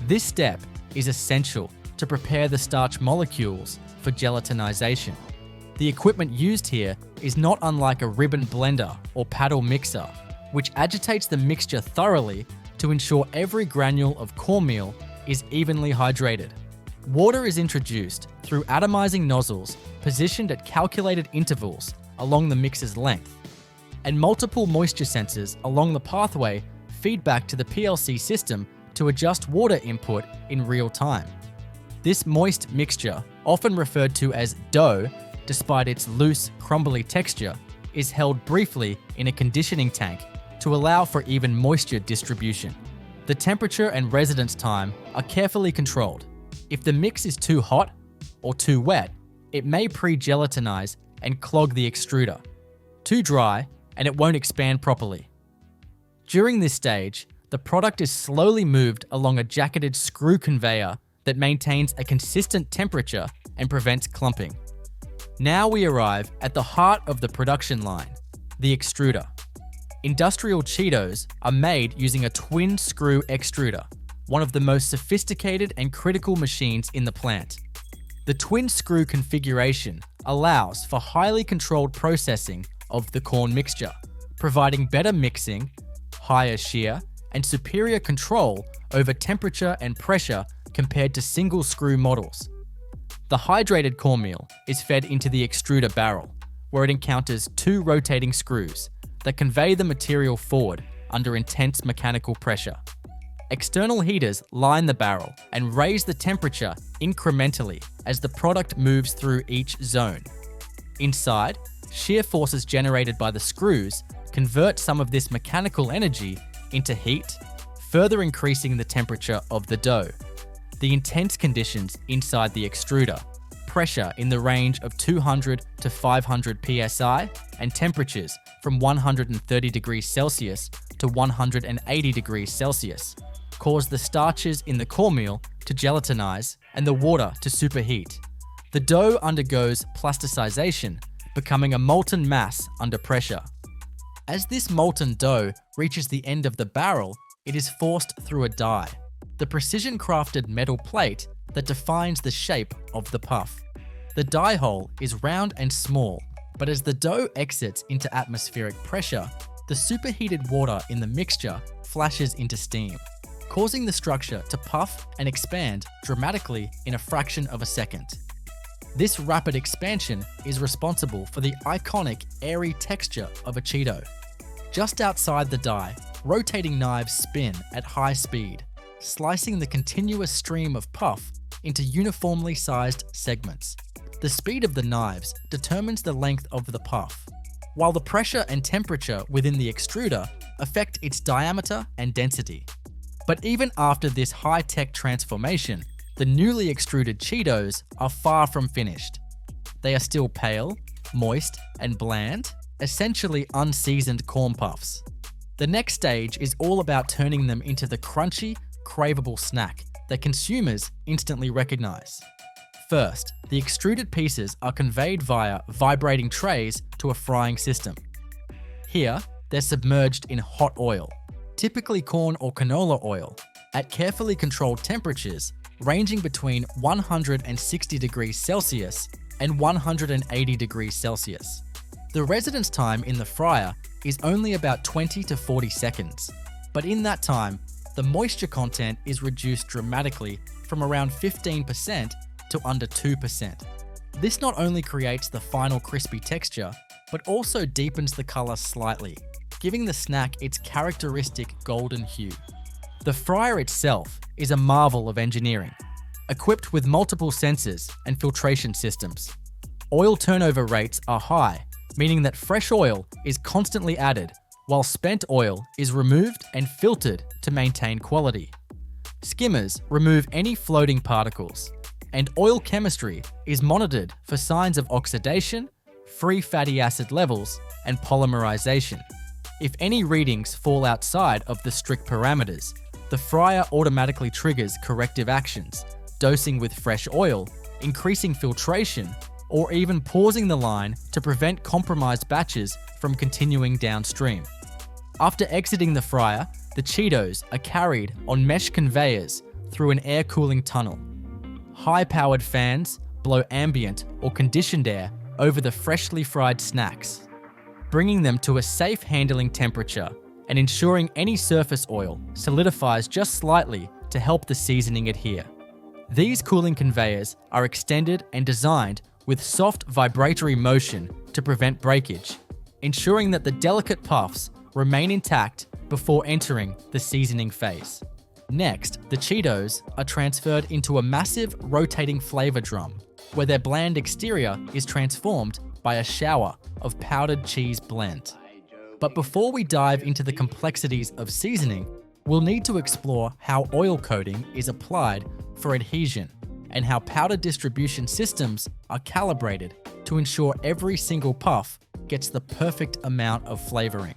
This step is essential to prepare the starch molecules for gelatinization. The equipment used here is not unlike a ribbon blender or paddle mixer, which agitates the mixture thoroughly to ensure every granule of cornmeal is evenly hydrated. Water is introduced through atomizing nozzles positioned at calculated intervals along the mixer's length, and multiple moisture sensors along the pathway feed back to the PLC system to adjust water input in real time. This moist mixture, often referred to as dough, despite its loose, crumbly texture, is held briefly in a conditioning tank to allow for even moisture distribution. The temperature and residence time are carefully controlled. If the mix is too hot or too wet, it may pre-gelatinize and clog the extruder. Too dry, and it won't expand properly. During this stage, the product is slowly moved along a jacketed screw conveyor that maintains a consistent temperature and prevents clumping. Now we arrive at the heart of the production line, the extruder. Industrial Cheetos are made using a twin screw extruder, one of the most sophisticated and critical machines in the plant. The twin screw configuration allows for highly controlled processing of the corn mixture, providing better mixing, higher shear, and superior control over temperature and pressure compared to single screw models. The hydrated cornmeal is fed into the extruder barrel, where it encounters two rotating screws that convey the material forward under intense mechanical pressure. External heaters line the barrel and raise the temperature incrementally as the product moves through each zone. Inside, shear forces generated by the screws convert some of this mechanical energy into heat, further increasing the temperature of the dough. The intense conditions inside the extruder, pressure in the range of 200 to 500 psi, and temperatures from 130 degrees Celsius to 180 degrees Celsius, cause the starches in the cornmeal to gelatinize and the water to superheat. The dough undergoes plasticization, becoming a molten mass under pressure. As this molten dough reaches the end of the barrel, it is forced through a die, the precision-crafted metal plate that defines the shape of the puff. The die hole is round and small, but as the dough exits into atmospheric pressure, the superheated water in the mixture flashes into steam, causing the structure to puff and expand dramatically in a fraction of a second. This rapid expansion is responsible for the iconic airy texture of a Cheeto. Just outside the die, rotating knives spin at high speed, slicing the continuous stream of puff into uniformly sized segments. The speed of the knives determines the length of the puff, while the pressure and temperature within the extruder affect its diameter and density. But even after this high-tech transformation, the newly extruded Cheetos are far from finished. They are still pale, moist, and bland, essentially unseasoned corn puffs. The next stage is all about turning them into the crunchy, craveable snack that consumers instantly recognize. First, the extruded pieces are conveyed via vibrating trays to a frying system. Here, they're submerged in hot oil, typically corn or canola oil, at carefully controlled temperatures ranging between 160 degrees Celsius and 180 degrees Celsius. The residence time in the fryer is only about 20 to 40 seconds, but in that time, the moisture content is reduced dramatically from around 15% to under 2%. This not only creates the final crispy texture, but also deepens the color slightly, giving the snack its characteristic golden hue. The fryer itself is a marvel of engineering, equipped with multiple sensors and filtration systems. Oil turnover rates are high, meaning that fresh oil is constantly added, while spent oil is removed and filtered to maintain quality. Skimmers remove any floating particles, and oil chemistry is monitored for signs of oxidation, free fatty acid levels, and polymerization. If any readings fall outside of the strict parameters, the fryer automatically triggers corrective actions, dosing with fresh oil, increasing filtration, or even pausing the line to prevent compromised batches from continuing downstream. After exiting the fryer, the Cheetos are carried on mesh conveyors through an air cooling tunnel. High-powered fans blow ambient or conditioned air over the freshly fried snacks, bringing them to a safe handling temperature and ensuring any surface oil solidifies just slightly to help the seasoning adhere. These cooling conveyors are extended and designed with soft vibratory motion to prevent breakage, ensuring that the delicate puffs remain intact before entering the seasoning phase. Next, the Cheetos are transferred into a massive rotating flavor drum, where their bland exterior is transformed by a shower of powdered cheese blend. But before we dive into the complexities of seasoning, we'll need to explore how oil coating is applied for adhesion and how powder distribution systems are calibrated to ensure every single puff gets the perfect amount of flavoring.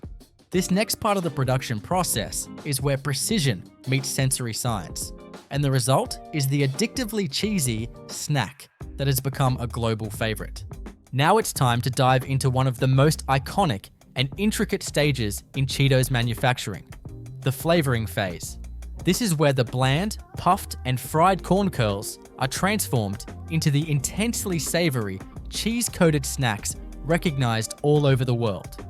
This next part of the production process is where precision meets sensory science, and the result is the addictively cheesy snack that has become a global favorite. Now it's time to dive into one of the most iconic and intricate stages in Cheetos manufacturing, the flavoring phase. This is where the bland, puffed, and fried corn kernels are transformed into the intensely savory, cheese-coated snacks recognized all over the world.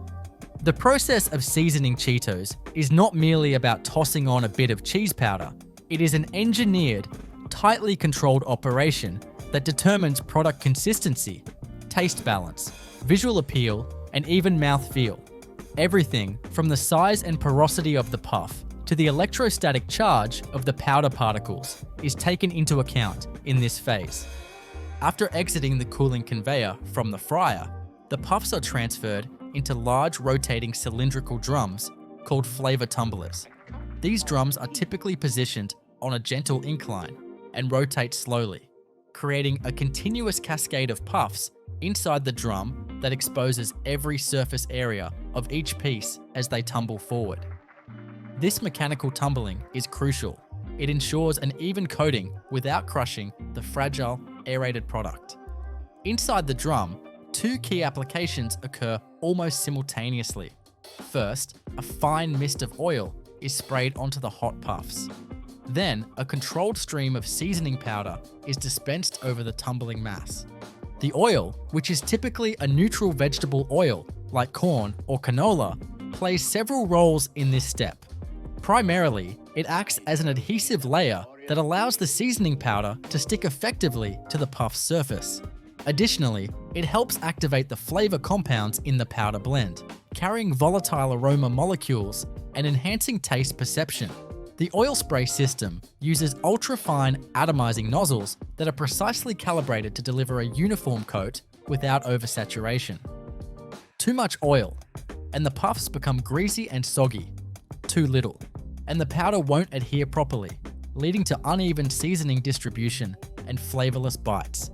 The process of seasoning Cheetos is not merely about tossing on a bit of cheese powder. It is an engineered, tightly controlled operation that determines product consistency, taste balance, visual appeal, and even mouthfeel. Everything from the size and porosity of the puff to the electrostatic charge of the powder particles is taken into account in this phase. After exiting the cooling conveyor from the fryer, the puffs are transferred into large rotating cylindrical drums called flavor tumblers. These drums are typically positioned on a gentle incline and rotate slowly, creating a continuous cascade of puffs inside the drum that exposes every surface area of each piece as they tumble forward. This mechanical tumbling is crucial. It ensures an even coating without crushing the fragile, aerated product. Inside the drum, two key applications occur almost simultaneously. First, a fine mist of oil is sprayed onto the hot puffs. Then, a controlled stream of seasoning powder is dispensed over the tumbling mass. The oil, which is typically a neutral vegetable oil like corn or canola, plays several roles in this step. Primarily, it acts as an adhesive layer that allows the seasoning powder to stick effectively to the puff's surface. Additionally, it helps activate the flavor compounds in the powder blend, carrying volatile aroma molecules and enhancing taste perception. The oil spray system uses ultra-fine atomizing nozzles that are precisely calibrated to deliver a uniform coat without oversaturation. Too much oil, and the puffs become greasy and soggy. Too little, and the powder won't adhere properly, leading to uneven seasoning distribution and flavorless bites.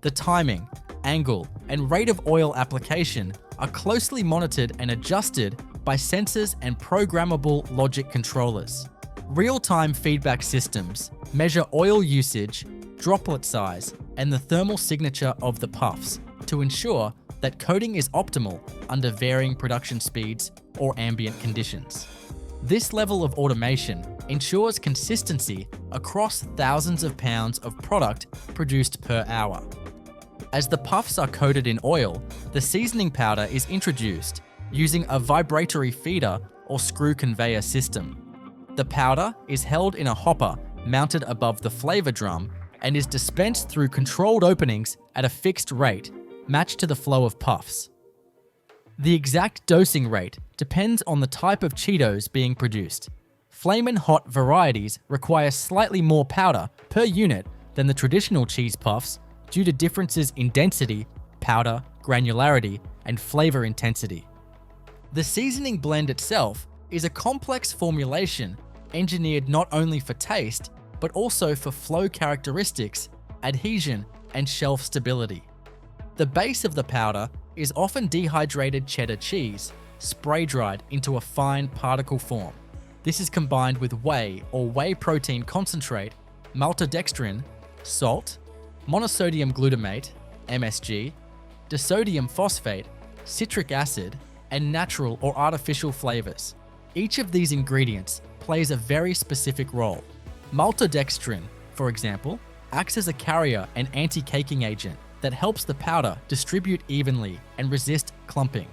The timing, angle, and rate of oil application are closely monitored and adjusted by sensors and programmable logic controllers. Real-time feedback systems measure oil usage, droplet size, and the thermal signature of the puffs to ensure that coating is optimal under varying production speeds or ambient conditions. This level of automation ensures consistency across thousands of pounds of product produced per hour. As the puffs are coated in oil, the seasoning powder is introduced using a vibratory feeder or screw conveyor system. The powder is held in a hopper mounted above the flavor drum and is dispensed through controlled openings at a fixed rate, matched to the flow of puffs. The exact dosing rate depends on the type of Cheetos being produced. Flamin' Hot varieties require slightly more powder per unit than the traditional cheese puffs due to differences in density, powder, granularity, and flavor intensity. The seasoning blend itself is a complex formulation engineered not only for taste, but also for flow characteristics, adhesion, and shelf stability. The base of the powder is often dehydrated cheddar cheese, spray-dried into a fine particle form. This is combined with whey or whey protein concentrate, maltodextrin, salt, monosodium glutamate, MSG, disodium phosphate, citric acid, and natural or artificial flavors. Each of these ingredients plays a very specific role. Maltodextrin, for example, acts as a carrier and anti-caking agent that helps the powder distribute evenly and resist clumping.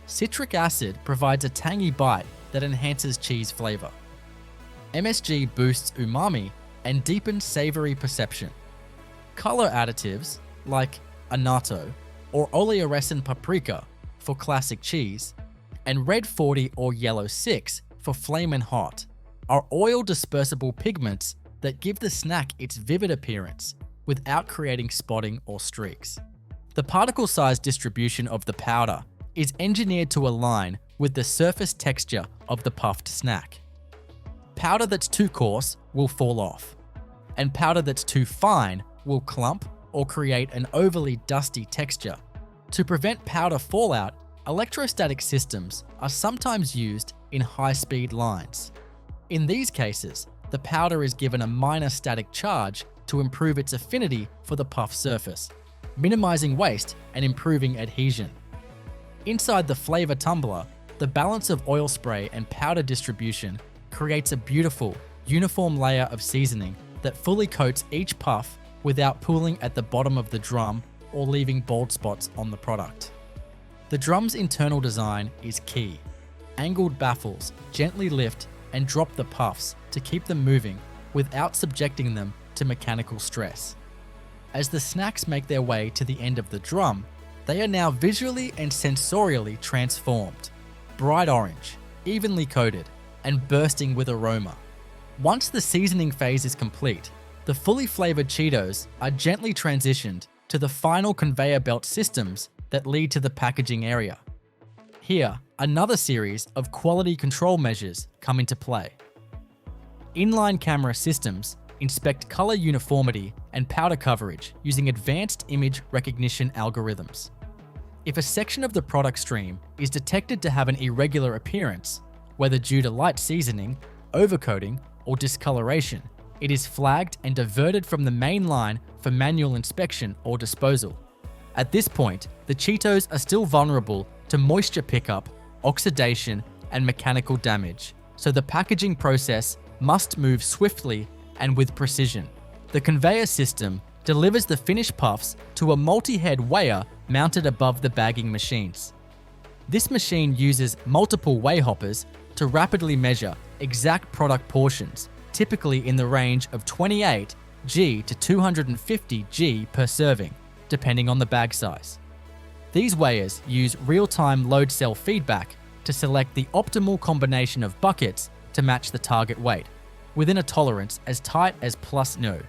Citric acid provides a tangy bite that enhances cheese flavor. MSG boosts umami and deepens savory perception. Color additives like annatto or oleoresin paprika for classic cheese, and red 40 or yellow 6 for Flamin' Hot are oil dispersible pigments that give the snack its vivid appearance without creating spotting or streaks. The particle size distribution of the powder is engineered to align with the surface texture of the puffed snack. Powder that's too coarse will fall off, and powder that's too fine will clump or create an overly dusty texture. To prevent powder fallout, electrostatic systems are sometimes used in high-speed lines. In these cases, the powder is given a minor static charge to improve its affinity for the puff surface, minimizing waste and improving adhesion. Inside the flavor tumbler, the balance of oil spray and powder distribution creates a beautiful, uniform layer of seasoning that fully coats each puff without pooling at the bottom of the drum or leaving bald spots on the product. The drum's internal design is key. Angled baffles gently lift and drop the puffs to keep them moving without subjecting them to mechanical stress. As the snacks make their way to the end of the drum, they are now visually and sensorially transformed. Bright orange, evenly coated, and bursting with aroma. Once the seasoning phase is complete, the fully flavored Cheetos are gently transitioned to the final conveyor belt systems that lead to the packaging area. Here, another series of quality control measures come into play. Inline camera systems inspect color uniformity and powder coverage using advanced image recognition algorithms. If a section of the product stream is detected to have an irregular appearance, whether due to light seasoning, overcoating, or discoloration, it is flagged and diverted from the main line for manual inspection or disposal. At this point, the Cheetos are still vulnerable to moisture pickup, oxidation, and mechanical damage, so the packaging process must move swiftly and with precision. The conveyor system delivers the finished puffs to a multi-head weigher mounted above the bagging machines. This machine uses multiple weigh hoppers to rapidly measure exact product portions, typically in the range of 28 g to 250 g per serving, depending on the bag size. These weighers use real-time load cell feedback to select the optimal combination of buckets to match the target weight, within a tolerance as tight as +0.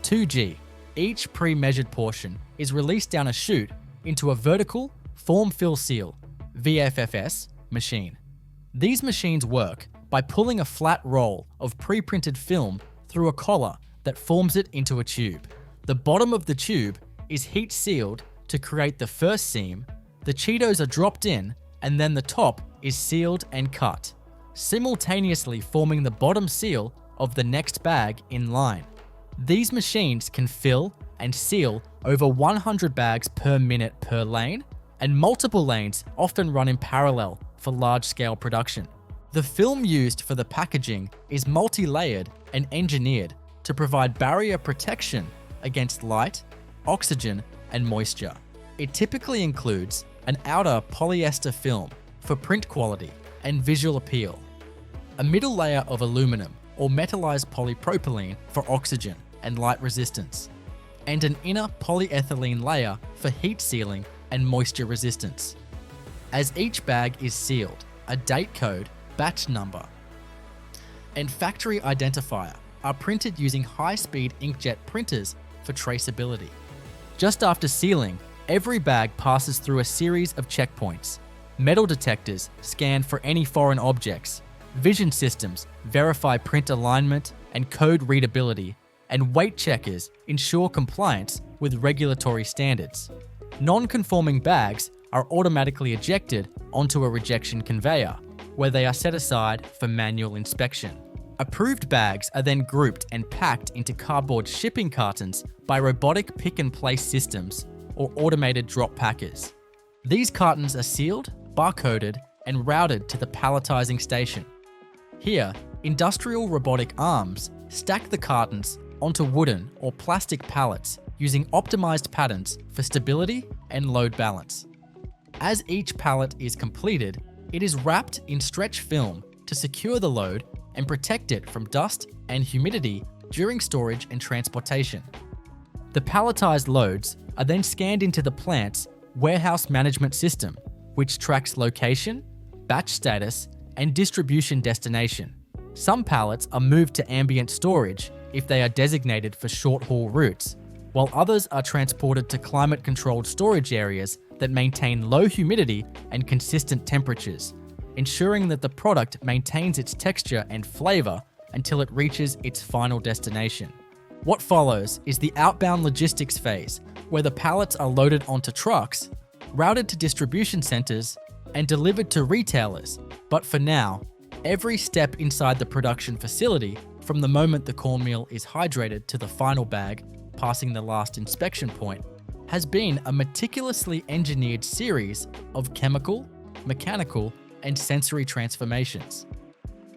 2G. Each pre-measured portion is released down a chute into a vertical form-fill seal (VFFS) machine. These machines work by pulling a flat roll of pre-printed film through a collar that forms it into a tube. The bottom of the tube is heat sealed to create the first seam, the Cheetos are dropped in, and then the top is sealed and cut, simultaneously forming the bottom seal of the next bag in line. These machines can fill and seal over 100 bags per minute per lane, and multiple lanes often run in parallel for large-scale production. The film used for the packaging is multi-layered and engineered to provide barrier protection against light, oxygen, and moisture. It typically includes an outer polyester film for print quality and visual appeal, a middle layer of aluminum or metallized polypropylene for oxygen and light resistance, and an inner polyethylene layer for heat sealing and moisture resistance. As each bag is sealed, a date code, batch number, and factory identifier are printed using high-speed inkjet printers for traceability. Just after sealing, every bag passes through a series of checkpoints. Metal detectors scan for any foreign objects. Vision systems verify print alignment and code readability, and weight checkers ensure compliance with regulatory standards. Non-conforming bags are automatically ejected onto a rejection conveyor, where they are set aside for manual inspection. Approved bags are then grouped and packed into cardboard shipping cartons by robotic pick-and-place systems or automated drop packers. These cartons are sealed, barcoded, and routed to the palletizing station. Here, industrial robotic arms stack the cartons onto wooden or plastic pallets using optimized patterns for stability and load balance. As each pallet is completed, it is wrapped in stretch film to secure the load and protect it from dust and humidity during storage and transportation. The palletized loads are then scanned into the plant's warehouse management system, which tracks location, batch status, and distribution destination. Some pallets are moved to ambient storage if they are designated for short-haul routes, while others are transported to climate-controlled storage areas that maintain low humidity and consistent temperatures, ensuring that the product maintains its texture and flavor until it reaches its final destination. What follows is the outbound logistics phase, where the pallets are loaded onto trucks, routed to distribution centers, and delivered to retailers. But for now, every step inside the production facility, from the moment the cornmeal is hydrated to the final bag, passing the last inspection point, has been a meticulously engineered series of chemical, mechanical, and sensory transformations.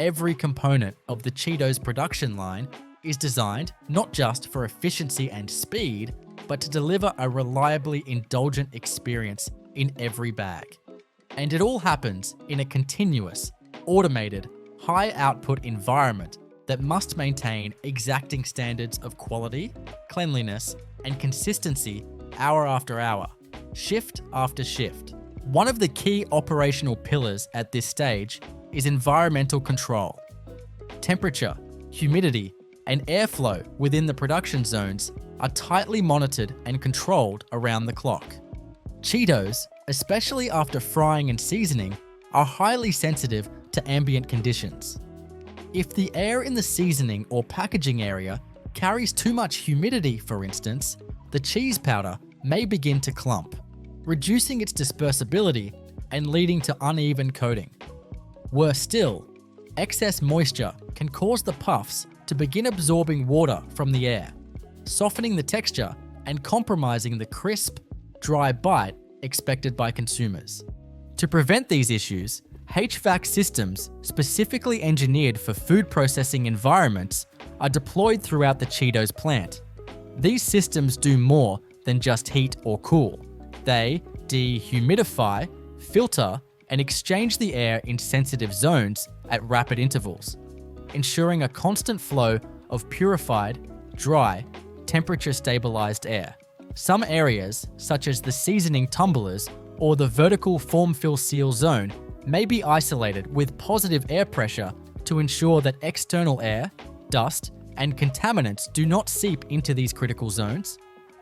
Every component of the Cheetos production line is designed not just for efficiency and speed, but to deliver a reliably indulgent experience in every bag. And it all happens in a continuous, automated, high-output environment that must maintain exacting standards of quality, cleanliness, and consistency hour after hour, shift after shift. One of the key operational pillars at this stage is environmental control. Temperature, humidity, and airflow within the production zones are tightly monitored and controlled around the clock. Cheetos especially after frying and seasoning, are highly sensitive to ambient conditions. If the air in the seasoning or packaging area carries too much humidity, for instance, the cheese powder may begin to clump, reducing its dispersibility and leading to uneven coating. Worse still, excess moisture can cause the puffs to begin absorbing water from the air, softening the texture and compromising the crisp, dry bite expected by consumers. To prevent these issues, HVAC systems specifically engineered for food processing environments are deployed throughout the Cheetos plant. These systems do more than just heat or cool. They dehumidify, filter, and exchange the air in sensitive zones at rapid intervals, ensuring a constant flow of purified, dry, temperature-stabilized air. Some areas, such as the seasoning tumblers or the vertical form-fill seal zone, may be isolated with positive air pressure to ensure that external air, dust, and contaminants do not seep into these critical zones.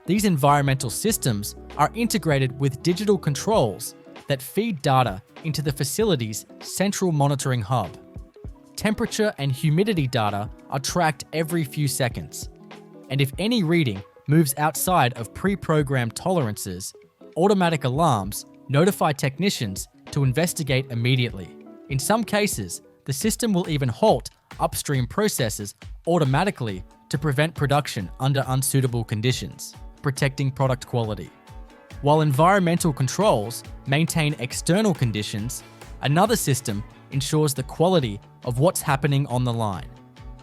These environmental systems are integrated with digital controls that feed data into the facility's central monitoring hub. Temperature and humidity data are tracked every few seconds, and if any reading moves outside of pre-programmed tolerances, automatic alarms notify technicians to investigate immediately. In some cases, the system will even halt upstream processes automatically to prevent production under unsuitable conditions, protecting product quality. While environmental controls maintain external conditions, another system ensures the quality of what's happening on the line,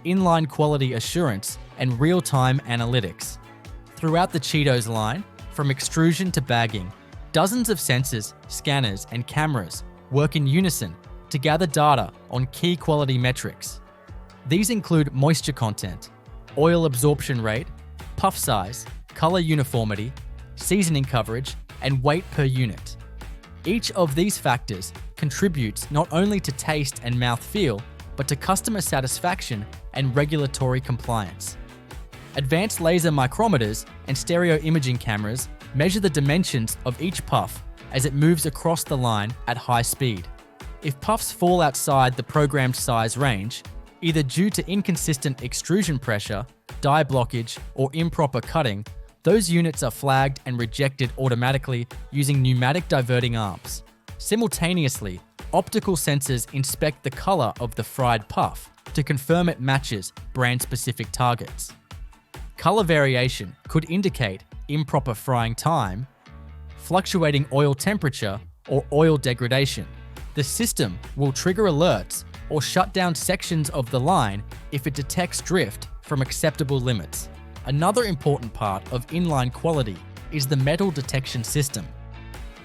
inline quality assurance, and real-time analytics. Throughout the Cheetos line, from extrusion to bagging, dozens of sensors, scanners, and cameras work in unison to gather data on key quality metrics. These include moisture content, oil absorption rate, puff size, color uniformity, seasoning coverage, and weight per unit. Each of these factors contributes not only to taste and mouthfeel, but to customer satisfaction and regulatory compliance. Advanced laser micrometers and stereo imaging cameras measure the dimensions of each puff as it moves across the line at high speed. If puffs fall outside the programmed size range, either due to inconsistent extrusion pressure, die blockage, or improper cutting, those units are flagged and rejected automatically using pneumatic diverting arms. Simultaneously, optical sensors inspect the color of the fried puff to confirm it matches brand-specific targets. Color variation could indicate improper frying time, fluctuating oil temperature, or oil degradation. The system will trigger alerts or shut down sections of the line if it detects drift from acceptable limits. Another important part of inline quality is the metal detection system.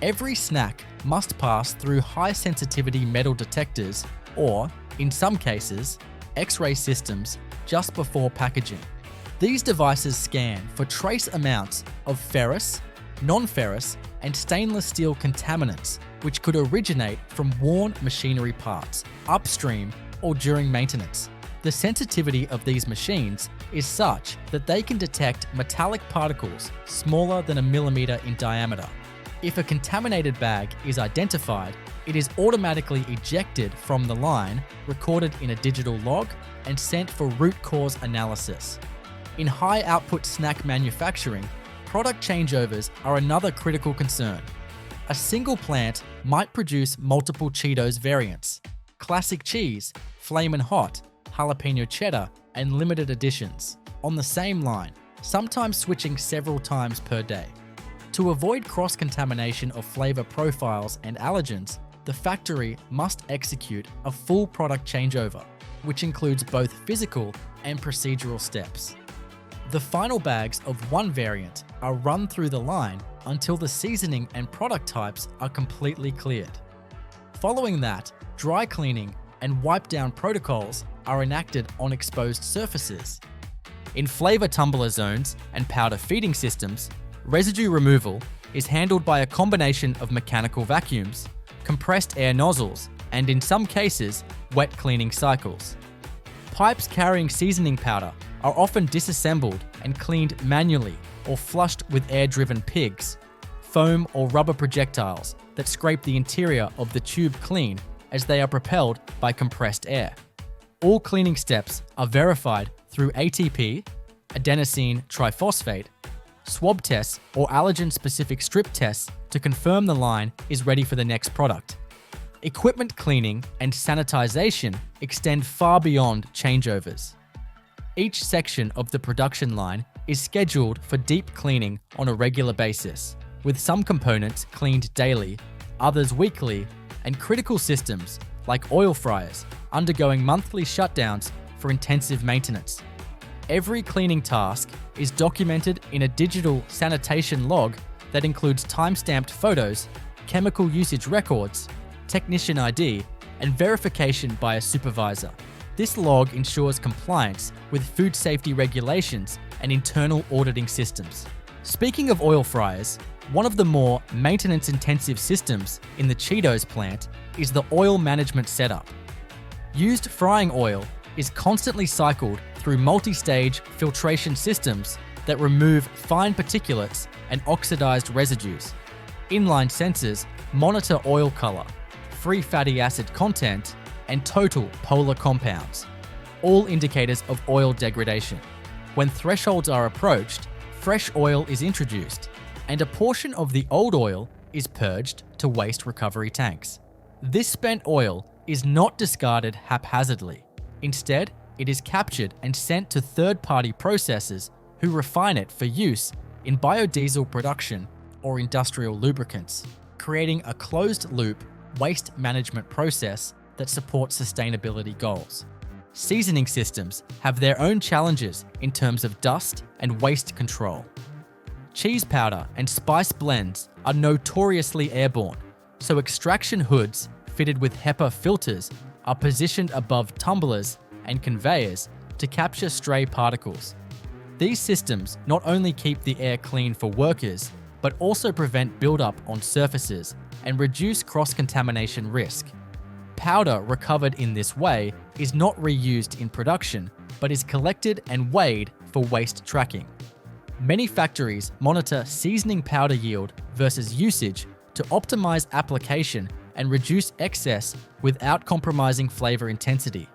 Every snack must pass through high-sensitivity metal detectors or, in some cases, X-ray systems just before packaging. These devices scan for trace amounts of ferrous, non-ferrous, and stainless steel contaminants which could originate from worn machinery parts, upstream, or during maintenance. The sensitivity of these machines is such that they can detect metallic particles smaller than a millimeter in diameter. If a contaminated bag is identified, it is automatically ejected from the line, recorded in a digital log, and sent for root cause analysis. In high-output snack manufacturing, product changeovers are another critical concern. A single plant might produce multiple Cheetos variants: classic cheese, flamin' hot, jalapeno cheddar, and limited editions on the same line, sometimes switching several times per day. To avoid cross-contamination of flavor profiles and allergens, the factory must execute a full product changeover, which includes both physical and procedural steps. The final bags of one variant are run through the line until the seasoning and product types are completely cleared. Following that, dry cleaning and wipe-down protocols are enacted on exposed surfaces. In flavor tumbler zones and powder feeding systems, residue removal is handled by a combination of mechanical vacuums, compressed air nozzles, and in some cases, wet cleaning cycles. Pipes carrying seasoning powder are often disassembled and cleaned manually or flushed with air-driven pigs, foam or rubber projectiles that scrape the interior of the tube clean as they are propelled by compressed air. All cleaning steps are verified through ATP, adenosine triphosphate, swab tests, or allergen-specific strip tests to confirm the line is ready for the next product. Equipment cleaning and sanitization extend far beyond changeovers. Each section of the production line is scheduled for deep cleaning on a regular basis, with some components cleaned daily, others weekly, and critical systems like oil fryers undergoing monthly shutdowns for intensive maintenance. Every cleaning task is documented in a digital sanitation log that includes time-stamped photos, chemical usage records, technician ID, and verification by a supervisor. This log ensures compliance with food safety regulations and internal auditing systems. Speaking of oil fryers, one of the more maintenance-intensive systems in the Cheetos plant is the oil management setup. Used frying oil is constantly cycled through multi-stage filtration systems that remove fine particulates and oxidized residues. Inline sensors monitor oil color, free fatty acid content, and total polar compounds, all indicators of oil degradation. When thresholds are approached, fresh oil is introduced, and a portion of the old oil is purged to waste recovery tanks. This spent oil is not discarded haphazardly. Instead, it is captured and sent to third-party processors who refine it for use in biodiesel production or industrial lubricants, creating a closed-loop waste management process that supports sustainability goals. Seasoning systems have their own challenges in terms of dust and waste control. Cheese powder and spice blends are notoriously airborne, so extraction hoods fitted with HEPA filters are positioned above tumblers and conveyors to capture stray particles. These systems not only keep the air clean for workers, but also prevent buildup on surfaces and reduce cross-contamination risk. Powder recovered in this way is not reused in production, but is collected and weighed for waste tracking. Many factories monitor seasoning powder yield versus usage to optimize application and reduce excess without compromising flavor intensity.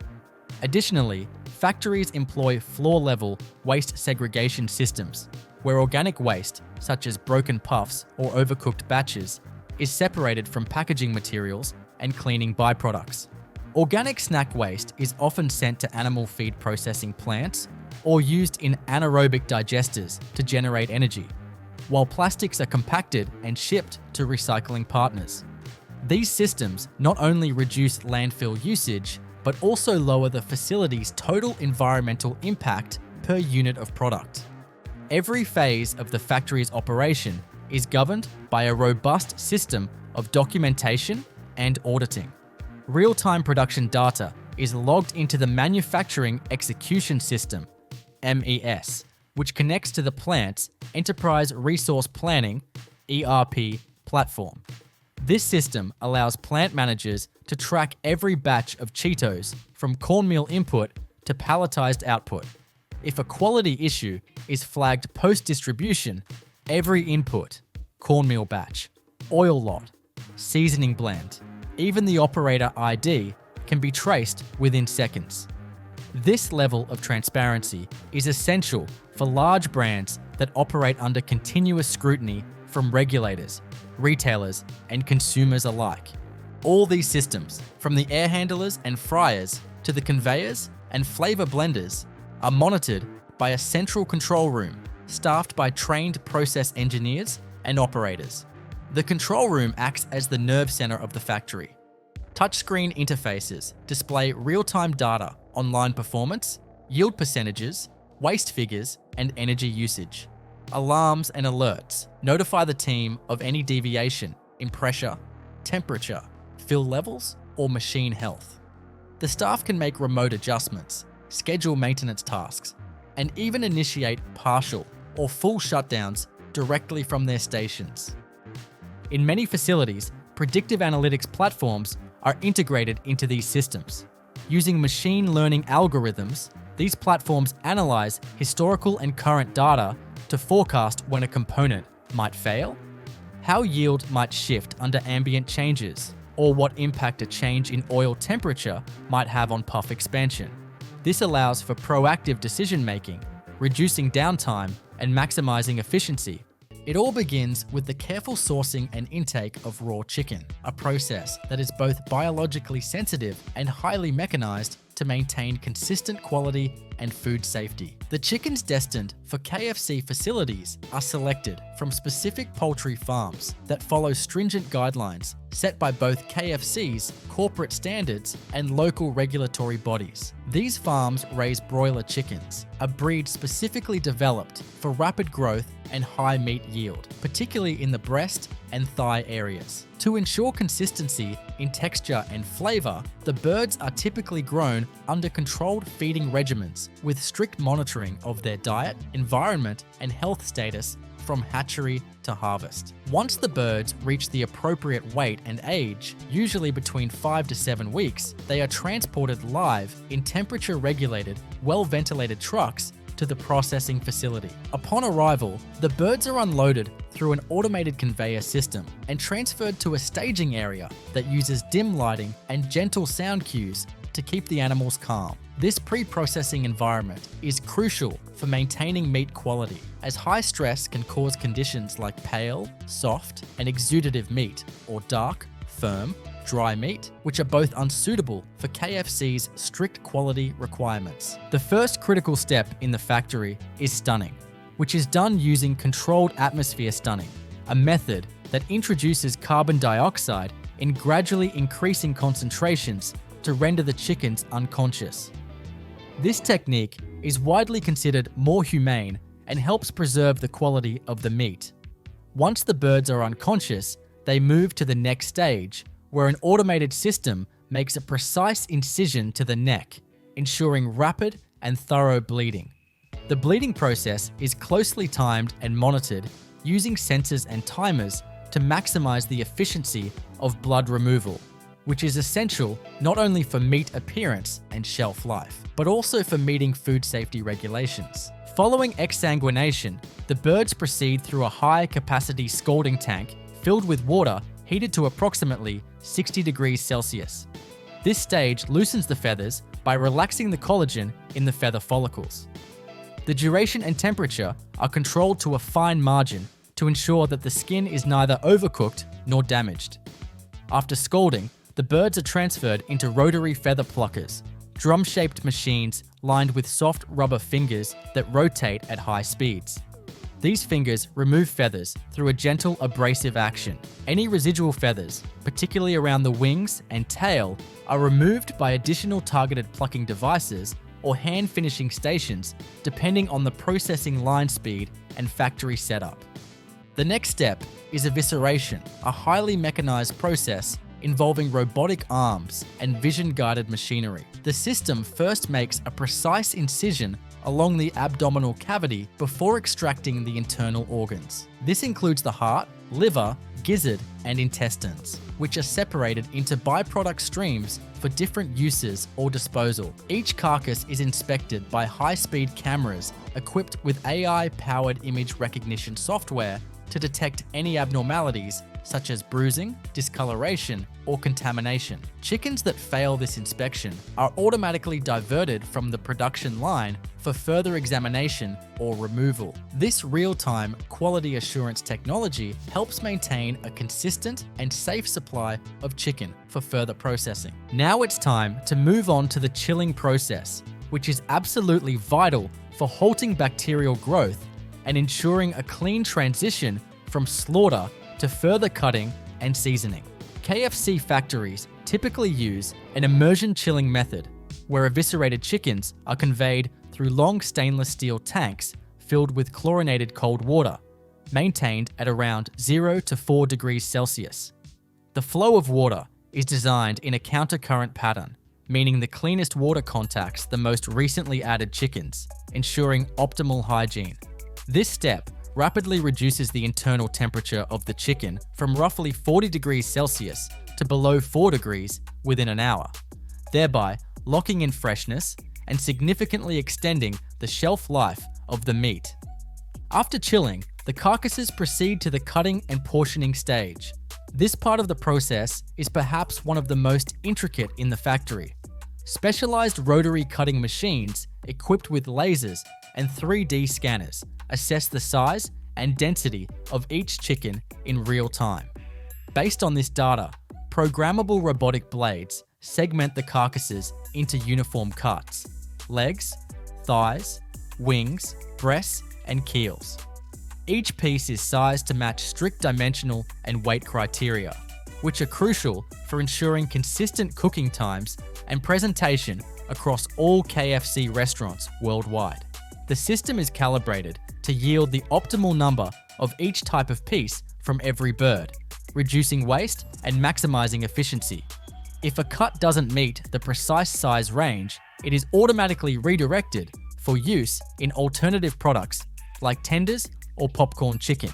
Additionally, factories employ floor-level waste segregation systems, where organic waste, such as broken puffs or overcooked batches, is separated from packaging materials and cleaning byproducts. Organic snack waste is often sent to animal feed processing plants or used in anaerobic digesters to generate energy, while plastics are compacted and shipped to recycling partners. These systems not only reduce landfill usage, but also lower the facility's total environmental impact per unit of product. Every phase of the factory's operation is governed by a robust system of documentation and auditing. Real-time production data is logged into the Manufacturing Execution System, MES, which connects to the plant's Enterprise Resource Planning, ERP, platform. This system allows plant managers to track every batch of Cheetos from cornmeal input to palletized output. If a quality issue is flagged post-distribution, every input, cornmeal batch, oil lot, seasoning blend, even the operator ID can be traced within seconds. This level of transparency is essential for large brands that operate under continuous scrutiny from regulators, retailers, and consumers alike. All these systems, from the air handlers and fryers to the conveyors and flavor blenders, are monitored by a central control room staffed by trained process engineers and operators. The control room acts as the nerve center of the factory. Touchscreen interfaces display real-time data on line performance, yield percentages, waste figures, and energy usage. Alarms and alerts notify the team of any deviation in pressure, temperature, fill levels, or machine health. The staff can make remote adjustments, schedule maintenance tasks, and even initiate partial or full shutdowns directly from their stations. In many facilities, predictive analytics platforms are integrated into these systems. Using machine learning algorithms, these platforms analyze historical and current data to forecast when a component might fail, how yield might shift under ambient changes, or what impact a change in oil temperature might have on puff expansion. This allows for proactive decision-making, reducing downtime, and maximizing efficiency. It all begins with the careful sourcing and intake of raw chicken, a process that is both biologically sensitive and highly mechanized to maintain consistent quality and food safety. The chickens destined for KFC facilities are selected from specific poultry farms that follow stringent guidelines set by both KFC's corporate standards and local regulatory bodies. These farms raise broiler chickens, a breed specifically developed for rapid growth and high meat yield, particularly in the breast and thigh areas. To ensure consistency in texture and flavor, the birds are typically grown under controlled feeding regimens with strict monitoring of their diet, environment, and health status from hatchery to harvest. Once the birds reach the appropriate weight and age, usually between 5 to 7 weeks, they are transported live in temperature-regulated, well-ventilated trucks to the processing facility. Upon arrival, the birds are unloaded through an automated conveyor system and transferred to a staging area that uses dim lighting and gentle sound cues to keep the animals calm. This pre-processing environment is crucial for maintaining meat quality, as high stress can cause conditions like pale, soft, and exudative meat, or dark, firm, dry meat, which are both unsuitable for KFC's strict quality requirements. The first critical step in the factory is stunning, which is done using controlled atmosphere stunning, a method that introduces carbon dioxide in gradually increasing concentrations to render the chickens unconscious. This technique is widely considered more humane and helps preserve the quality of the meat. Once the birds are unconscious, they move to the next stage, where an automated system makes a precise incision to the neck, ensuring rapid and thorough bleeding. The bleeding process is closely timed and monitored using sensors and timers to maximize the efficiency of blood removal, which is essential not only for meat appearance and shelf life, but also for meeting food safety regulations. Following exsanguination, the birds proceed through a high-capacity scalding tank filled with water heated to approximately 60 degrees Celsius. This stage loosens the feathers by relaxing the collagen in the feather follicles. The duration and temperature are controlled to a fine margin to ensure that the skin is neither overcooked nor damaged. After scalding, the birds are transferred into rotary feather pluckers, drum-shaped machines lined with soft rubber fingers that rotate at high speeds. These fingers remove feathers through a gentle abrasive action. Any residual feathers, particularly around the wings and tail, are removed by additional targeted plucking devices or hand finishing stations, depending on the processing line speed and factory setup. The next step is evisceration, a highly mechanized process involving robotic arms and vision-guided machinery. The system first makes a precise incision along the abdominal cavity before extracting the internal organs. This includes the heart, liver, gizzard, and intestines, which are separated into byproduct streams for different uses or disposal. Each carcass is inspected by high-speed cameras equipped with AI-powered image recognition software to detect any abnormalities such as bruising, discoloration, or contamination. Chickens that fail this inspection are automatically diverted from the production line for further examination or removal. This real-time quality assurance technology helps maintain a consistent and safe supply of chicken for further processing. Now it's time to move on to the chilling process, which is absolutely vital for halting bacterial growth and ensuring a clean transition from slaughter to further cutting and seasoning. KFC factories typically use an immersion chilling method, where eviscerated chickens are conveyed through long stainless steel tanks filled with chlorinated cold water, maintained at around 0 to 4 degrees Celsius. The flow of water is designed in a countercurrent pattern, meaning the cleanest water contacts the most recently added chickens, ensuring optimal hygiene. This step rapidly reduces the internal temperature of the chicken from roughly 40 degrees Celsius to below 4 degrees within an hour, thereby locking in freshness and significantly extending the shelf life of the meat. After chilling, the carcasses proceed to the cutting and portioning stage. This part of the process is perhaps one of the most intricate in the factory. Specialized rotary cutting machines equipped with lasers and 3D scanners assess the size and density of each chicken in real time. Based on this data, programmable robotic blades segment the carcasses into uniform cuts: legs, thighs, wings, breasts, and keels. Each piece is sized to match strict dimensional and weight criteria, which are crucial for ensuring consistent cooking times and presentation across all KFC restaurants worldwide. The system is calibrated to yield the optimal number of each type of piece from every bird, reducing waste and maximizing efficiency. If a cut doesn't meet the precise size range, it is automatically redirected for use in alternative products like tenders or popcorn chicken.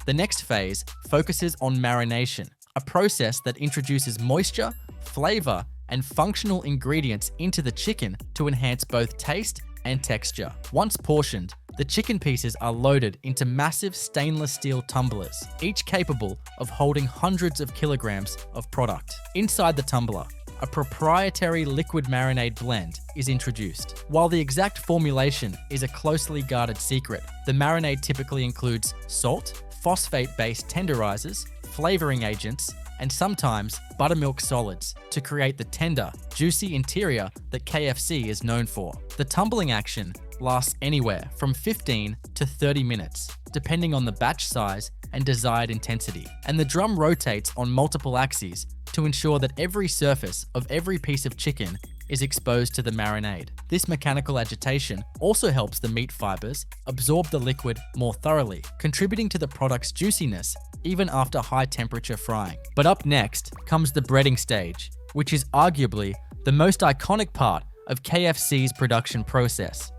The next phase focuses on marination, a process that introduces moisture, flavor, and functional ingredients into the chicken to enhance both taste and texture. Once portioned, the chicken pieces are loaded into massive stainless steel tumblers, each capable of holding hundreds of kilograms of product. Inside the tumbler, a proprietary liquid marinade blend is introduced. While the exact formulation is a closely guarded secret, the marinade typically includes salt, phosphate-based tenderizers, flavoring agents, and sometimes buttermilk solids to create the tender, juicy interior that KFC is known for. The tumbling action lasts anywhere from 15 to 30 minutes, depending on the batch size and desired intensity, and the drum rotates on multiple axes to ensure that every surface of every piece of chicken is exposed to the marinade. This mechanical agitation also helps the meat fibers absorb the liquid more thoroughly, contributing to the product's juiciness even after high temperature frying. But up next comes the breading stage, which is arguably the most iconic part of KFC's production process.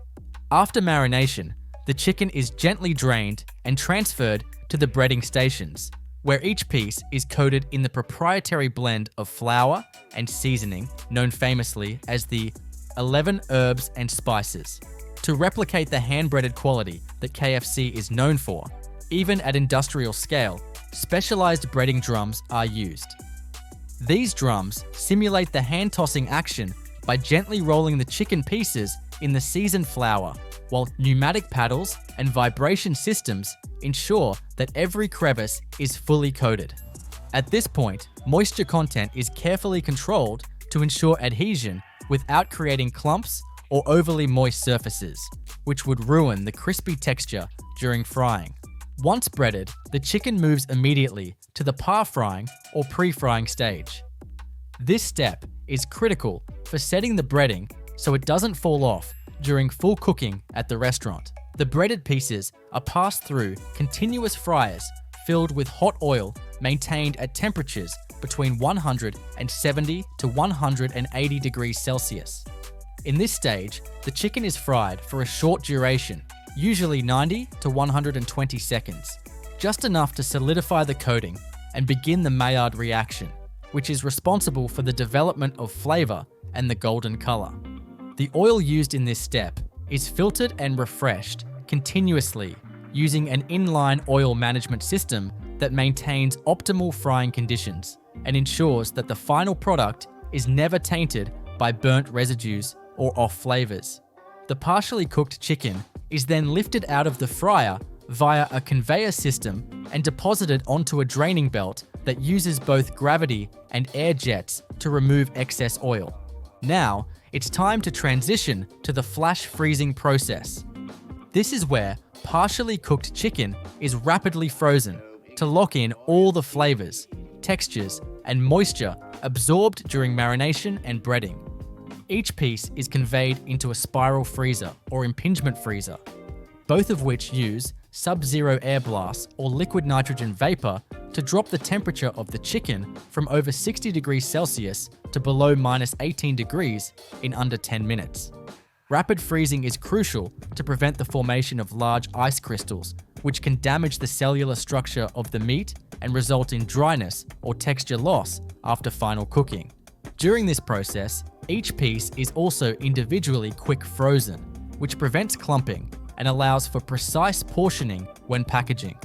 After marination, the chicken is gently drained and transferred to the breading stations, where each piece is coated in the proprietary blend of flour and seasoning known famously as the 11 herbs and spices. To replicate the hand-breaded quality that KFC is known for, even at industrial scale, specialized breading drums are used. These drums simulate the hand-tossing action by gently rolling the chicken pieces in the seasoned flour, while pneumatic paddles and vibration systems ensure that every crevice is fully coated. At this point, moisture content is carefully controlled to ensure adhesion without creating clumps or overly moist surfaces, which would ruin the crispy texture during frying. Once breaded, the chicken moves immediately to the par frying or pre-frying stage. This step is critical for setting the breading so it doesn't fall off during full cooking at the restaurant. The breaded pieces are passed through continuous fryers filled with hot oil maintained at temperatures between 170 to 180 degrees Celsius. In this stage, the chicken is fried for a short duration, usually 90 to 120 seconds, just enough to solidify the coating and begin the Maillard reaction, which is responsible for the development of flavor and the golden color. The oil used in this step is filtered and refreshed continuously using an inline oil management system that maintains optimal frying conditions and ensures that the final product is never tainted by burnt residues or off flavors. The partially cooked chicken is then lifted out of the fryer via a conveyor system and deposited onto a draining belt that uses both gravity and air jets to remove excess oil. Now, it's time to transition to the flash freezing process. This is where partially cooked chicken is rapidly frozen to lock in all the flavors, textures, and moisture absorbed during marination and breading. Each piece is conveyed into a spiral freezer or impingement freezer, both of which use sub-zero air blasts or liquid nitrogen vapor to drop the temperature of the chicken from over 60 degrees Celsius to below -18 degrees in under 10 minutes. Rapid freezing is crucial to prevent the formation of large ice crystals, which can damage the cellular structure of the meat and result in dryness or texture loss after final cooking. During this process, each piece is also individually quick frozen, which prevents clumping and allows for precise portioning when packaging.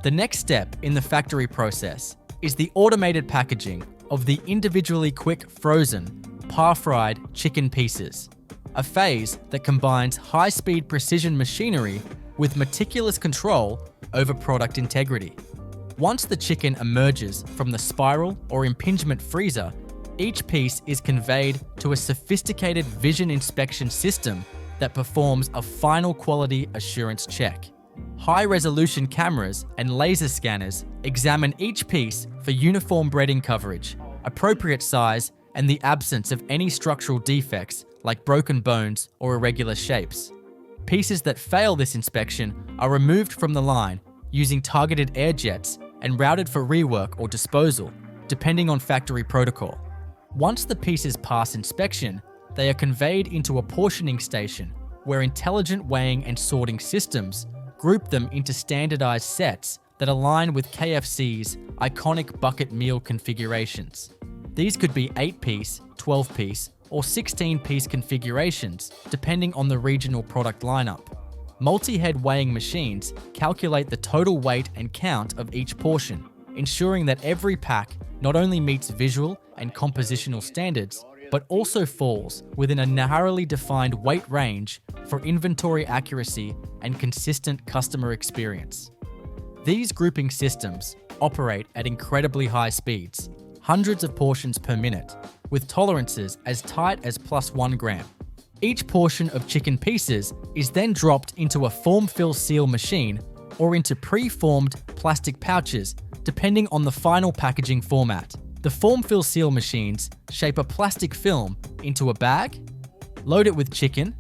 The next step in the factory process is the automated packaging of the individually quick frozen, par-fried chicken pieces, a phase that combines high-speed precision machinery with meticulous control over product integrity. Once the chicken emerges from the spiral or impingement freezer, each piece is conveyed to a sophisticated vision inspection system that performs a final quality assurance check. High-resolution cameras and laser scanners examine each piece for uniform breading coverage, appropriate size, and the absence of any structural defects like broken bones or irregular shapes. Pieces that fail this inspection are removed from the line using targeted air jets and routed for rework or disposal, depending on factory protocol. Once the pieces pass inspection, they are conveyed into a portioning station where intelligent weighing and sorting systems group them into standardized sets that align with KFC's iconic bucket meal configurations. These could be 8-piece, 12-piece, or 16-piece configurations, depending on the regional product lineup. Multi-head weighing machines calculate the total weight and count of each portion, ensuring that every pack not only meets visual and compositional standards, but also falls within a narrowly defined weight range for inventory accuracy and consistent customer experience. These grouping systems operate at incredibly high speeds, hundreds of portions per minute, with tolerances as tight as +1 gram. Each portion of chicken pieces is then dropped into a form-fill seal machine or into pre-formed plastic pouches, depending on the final packaging format. The form-fill seal machines shape a plastic film into a bag, load it with chicken,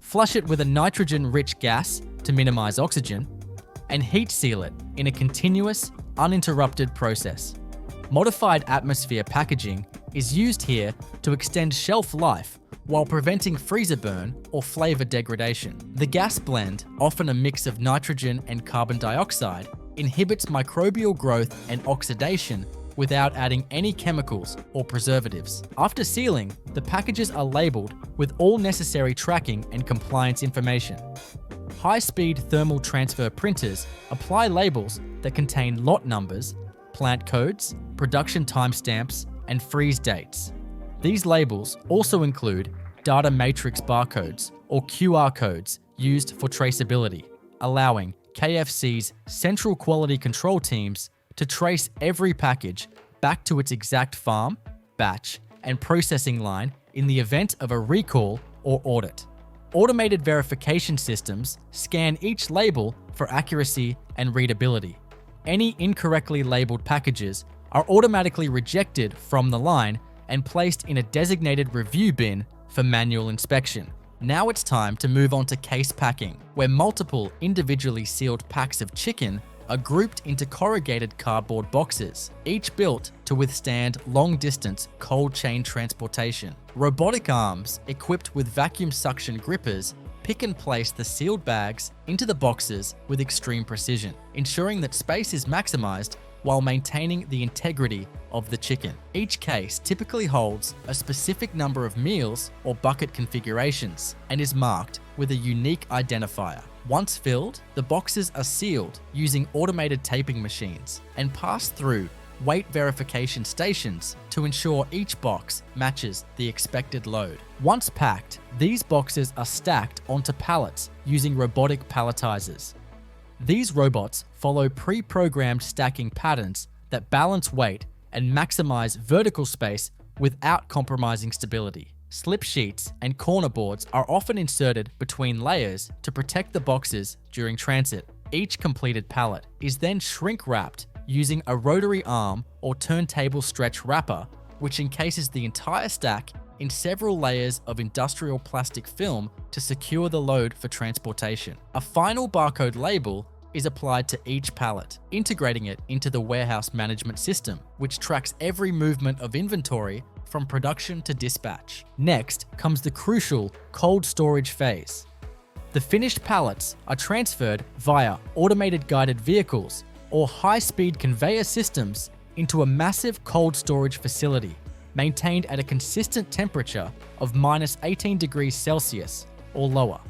flush it with a nitrogen-rich gas to minimize oxygen, and heat seal it in a continuous, uninterrupted process. Modified atmosphere packaging is used here to extend shelf life while preventing freezer burn or flavor degradation. The gas blend, often a mix of nitrogen and carbon dioxide, inhibits microbial growth and oxidation without adding any chemicals or preservatives. After sealing, the packages are labeled with all necessary tracking and compliance information. High-speed thermal transfer printers apply labels that contain lot numbers, plant codes, production timestamps, and freeze dates. These labels also include data matrix barcodes or QR codes used for traceability, allowing KFC's central quality control teams to trace every package back to its exact farm, batch, and processing line in the event of a recall or audit. Automated verification systems scan each label for accuracy and readability. Any incorrectly labeled packages are automatically rejected from the line and placed in a designated review bin for manual inspection. Now it's time to move on to case packing, where multiple individually sealed packs of chicken are grouped into corrugated cardboard boxes, each built to withstand long-distance cold chain transportation. Robotic arms equipped with vacuum suction grippers pick and place the sealed bags into the boxes with extreme precision, ensuring that space is maximized while maintaining the integrity of the chicken. Each case typically holds a specific number of meals or bucket configurations and is marked with a unique identifier. Once filled, the boxes are sealed using automated taping machines and pass through weight verification stations to ensure each box matches the expected load. Once packed, these boxes are stacked onto pallets using robotic palletizers. These robots follow pre-programmed stacking patterns that balance weight and maximize vertical space without compromising stability. Slip sheets and corner boards are often inserted between layers to protect the boxes during transit. Each completed pallet is then shrink wrapped using a rotary arm or turntable stretch wrapper, which encases the entire stack in several layers of industrial plastic film to secure the load for transportation. A final barcode label is applied to each pallet, integrating it into the warehouse management system, which tracks every movement of inventory from production to dispatch. Next comes the crucial cold storage phase. The finished pallets are transferred via automated guided vehicles or high-speed conveyor systems into a massive cold storage facility, maintained at a consistent temperature of -18 degrees Celsius or lower.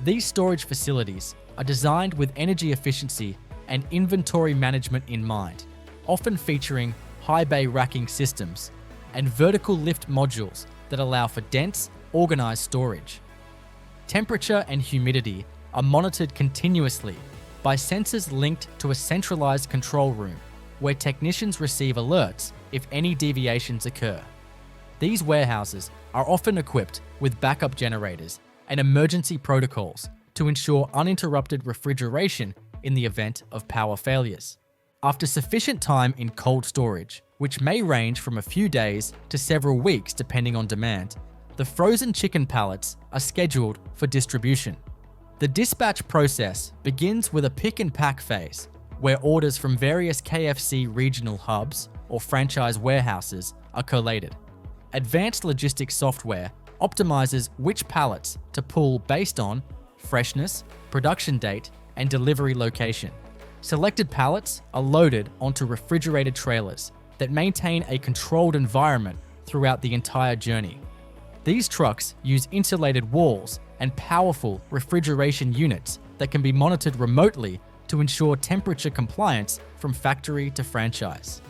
These storage facilities are designed with energy efficiency and inventory management in mind, often featuring high bay racking systems and vertical lift modules that allow for dense, organized storage. Temperature and humidity are monitored continuously by sensors linked to a centralized control room where technicians receive alerts if any deviations occur. These warehouses are often equipped with backup generators and emergency protocols to ensure uninterrupted refrigeration in the event of power failures. After sufficient time in cold storage, which may range from a few days to several weeks depending on demand, the frozen chicken pallets are scheduled for distribution. The dispatch process begins with a pick and pack phase, where orders from various KFC regional hubs or franchise warehouses are collated. Advanced logistics software optimizes which pallets to pull based on freshness, production date, and delivery location. Selected pallets are loaded onto refrigerated trailers that maintain a controlled environment throughout the entire journey. These trucks use insulated walls and powerful refrigeration units that can be monitored remotely to ensure temperature compliance from factory to franchise.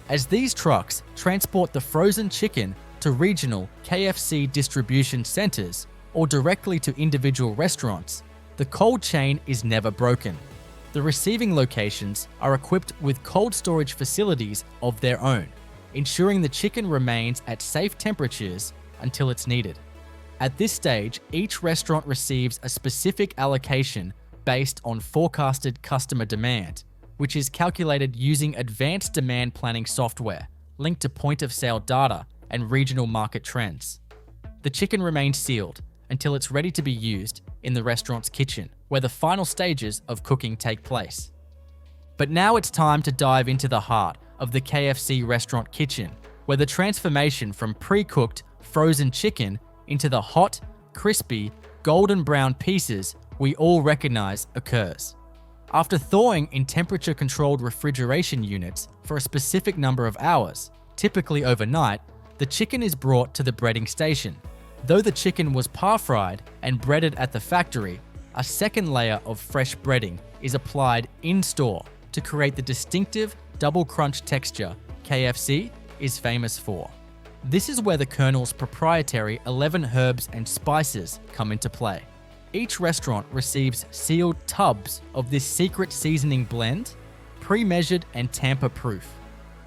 As these trucks transport the frozen chicken to regional KFC distribution centers or directly to individual restaurants, the cold chain is never broken. The receiving locations are equipped with cold storage facilities of their own, ensuring the chicken remains at safe temperatures until it's needed. At this stage, each restaurant receives a specific allocation based on forecasted customer demand, which is calculated using advanced demand planning software linked to point-of-sale data and regional market trends. The chicken remains sealed until it's ready to be used in the restaurant's kitchen, where the final stages of cooking take place. But now it's time to dive into the heart of the KFC restaurant kitchen, where the transformation from pre-cooked frozen chicken into the hot, crispy, golden brown pieces we all recognize occurs. After thawing in temperature-controlled refrigeration units for a specific number of hours, typically overnight, the chicken is brought to the breading station. Though the chicken was par-fried and breaded at the factory, a second layer of fresh breading is applied in-store to create the distinctive double crunch texture KFC is famous for. This is where the Colonel's proprietary 11 herbs and spices come into play. Each restaurant receives sealed tubs of this secret seasoning blend, pre-measured and tamper-proof.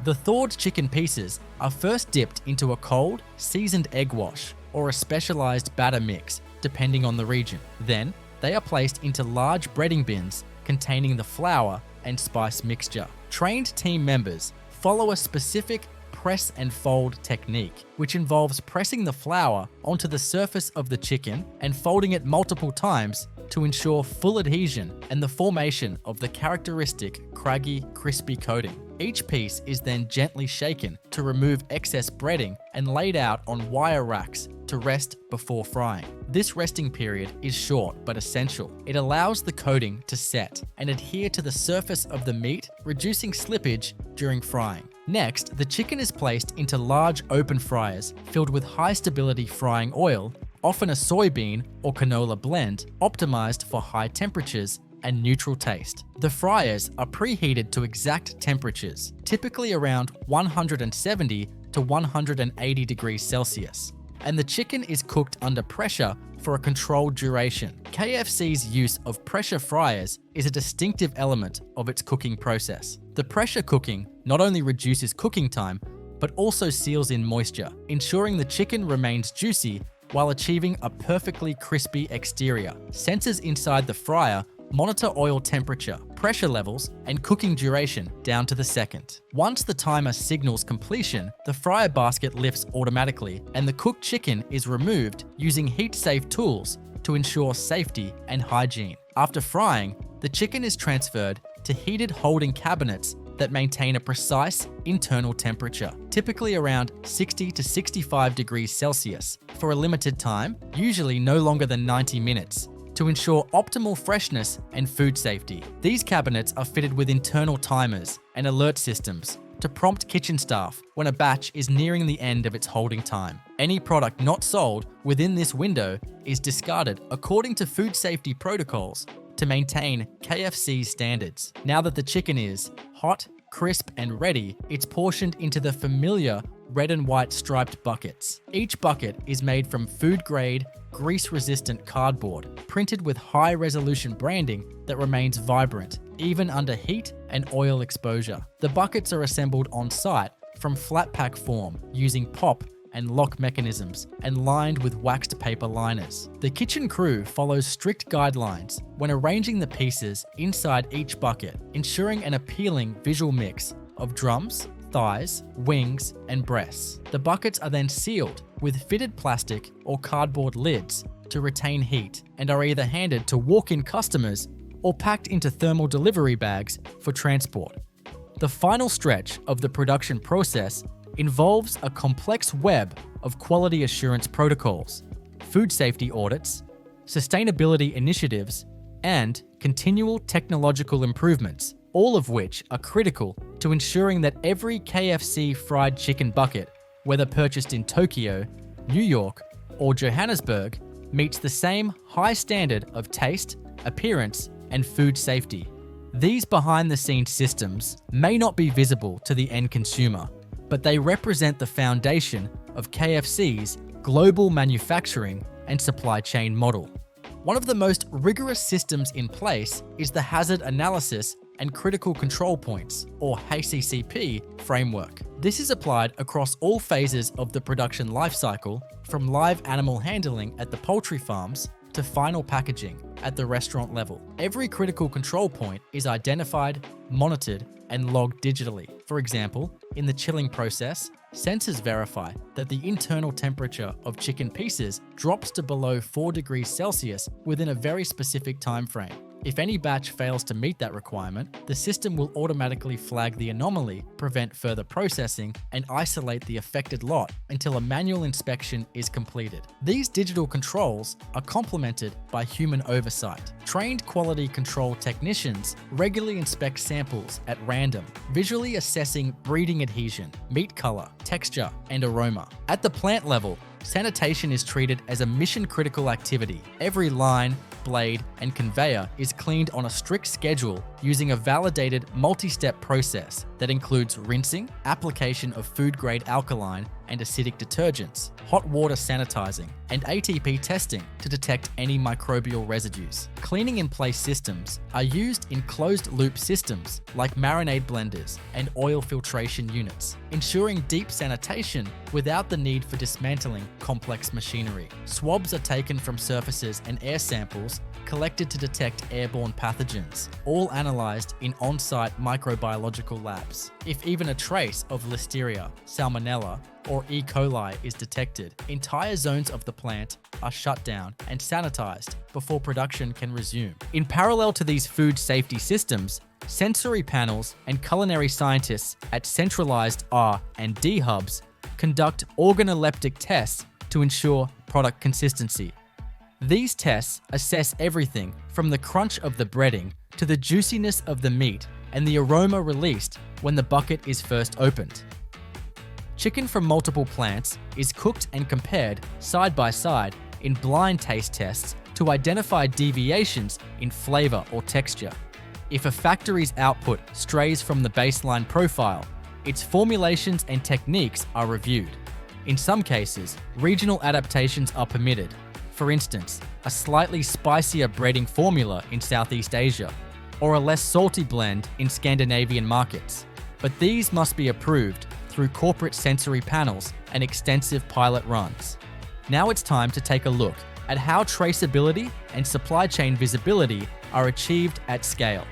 The thawed chicken pieces are first dipped into a cold, seasoned egg wash or a specialized batter mix, depending on the region. Then, they are placed into large breading bins containing the flour and spice mixture. Trained team members follow a specific press and fold technique, which involves pressing the flour onto the surface of the chicken and folding it multiple times to ensure full adhesion and the formation of the characteristic craggy, crispy coating. Each piece is then gently shaken to remove excess breading and laid out on wire racks to rest before frying. This resting period is short but essential. It allows the coating to set and adhere to the surface of the meat, reducing slippage during frying. Next, the chicken is placed into large open fryers filled with high stability frying oil, often a soybean or canola blend, optimized for high temperatures and neutral taste. The fryers are preheated to exact temperatures, typically around 170 to 180 degrees Celsius, and the chicken is cooked under pressure for a controlled duration. KFC's use of pressure fryers is a distinctive element of its cooking process. The pressure cooking not only reduces cooking time, but also seals in moisture, ensuring the chicken remains juicy while achieving a perfectly crispy exterior. Sensors inside the fryer monitor oil temperature, pressure levels, and cooking duration down to the second. Once the timer signals completion, the fryer basket lifts automatically and the cooked chicken is removed using heat-safe tools to ensure safety and hygiene. After frying, the chicken is transferred to heated holding cabinets that maintain a precise internal temperature, typically around 60 to 65 degrees Celsius, for a limited time, usually no longer than 90 minutes, to ensure optimal freshness and food safety. These cabinets are fitted with internal timers and alert systems to prompt kitchen staff when a batch is nearing the end of its holding time. Any product not sold within this window is discarded according to food safety protocols to maintain KFC standards. Now that the chicken is hot, crisp, and ready, it's portioned into the familiar red and white striped buckets. Each bucket is made from food-grade, grease-resistant cardboard, printed with high-resolution branding that remains vibrant, even under heat and oil exposure. The buckets are assembled on-site from flat-pack form using pop and lock mechanisms and lined with waxed paper liners. The kitchen crew follows strict guidelines when arranging the pieces inside each bucket, ensuring an appealing visual mix of drums, thighs, wings, and breasts. The buckets are then sealed with fitted plastic or cardboard lids to retain heat and are either handed to walk-in customers or packed into thermal delivery bags for transport. The final stretch of the production process involves a complex web of quality assurance protocols, food safety audits, sustainability initiatives, and continual technological improvements, all of which are critical to ensuring that every KFC fried chicken bucket, whether purchased in Tokyo, New York, or Johannesburg, meets the same high standard of taste, appearance, and food safety. These behind-the-scenes systems may not be visible to the end consumer, but they represent the foundation of KFC's global manufacturing and supply chain model. One of the most rigorous systems in place is the Hazard Analysis and Critical Control Points, or HACCP, framework. This is applied across all phases of the production lifecycle, from live animal handling at the poultry farms to final packaging at the restaurant level. Every critical control point is identified, monitored, and logged digitally. For example, in the chilling process, sensors verify that the internal temperature of chicken pieces drops to below 4 degrees Celsius within a very specific time frame. If any batch fails to meet that requirement, the system will automatically flag the anomaly, prevent further processing, and isolate the affected lot until a manual inspection is completed. These digital controls are complemented by human oversight. Trained quality control technicians regularly inspect samples at random, visually assessing breeding adhesion, meat color, texture, and aroma. At the plant level, sanitation is treated as a mission-critical activity. Every line, blade, and conveyor is cleaned on a strict schedule using a validated multi-step process that includes rinsing, application of food-grade alkaline and acidic detergents, hot water sanitizing, and ATP testing to detect any microbial residues. Cleaning in place systems are used in closed-loop systems like marinade blenders and oil filtration units, ensuring deep sanitation without the need for dismantling complex machinery. Swabs are taken from surfaces and air samples collected to detect airborne pathogens, all analyzed in on-site microbiological labs. If even a trace of Listeria, Salmonella, or E. coli is detected, entire zones of the plant are shut down and sanitized before production can resume. In parallel to these food safety systems, sensory panels and culinary scientists at centralized R&D hubs conduct organoleptic tests to ensure product consistency. These tests assess everything from the crunch of the breading to the juiciness of the meat and the aroma released when the bucket is first opened. Chicken from multiple plants is cooked and compared side by side in blind taste tests to identify deviations in flavor or texture. If a factory's output strays from the baseline profile, its formulations and techniques are reviewed. In some cases, regional adaptations are permitted. For instance, a slightly spicier breading formula in Southeast Asia, or a less salty blend in Scandinavian markets. But these must be approved through corporate sensory panels and extensive pilot runs. Now it's time to take a look at how traceability and supply chain visibility are achieved at scale.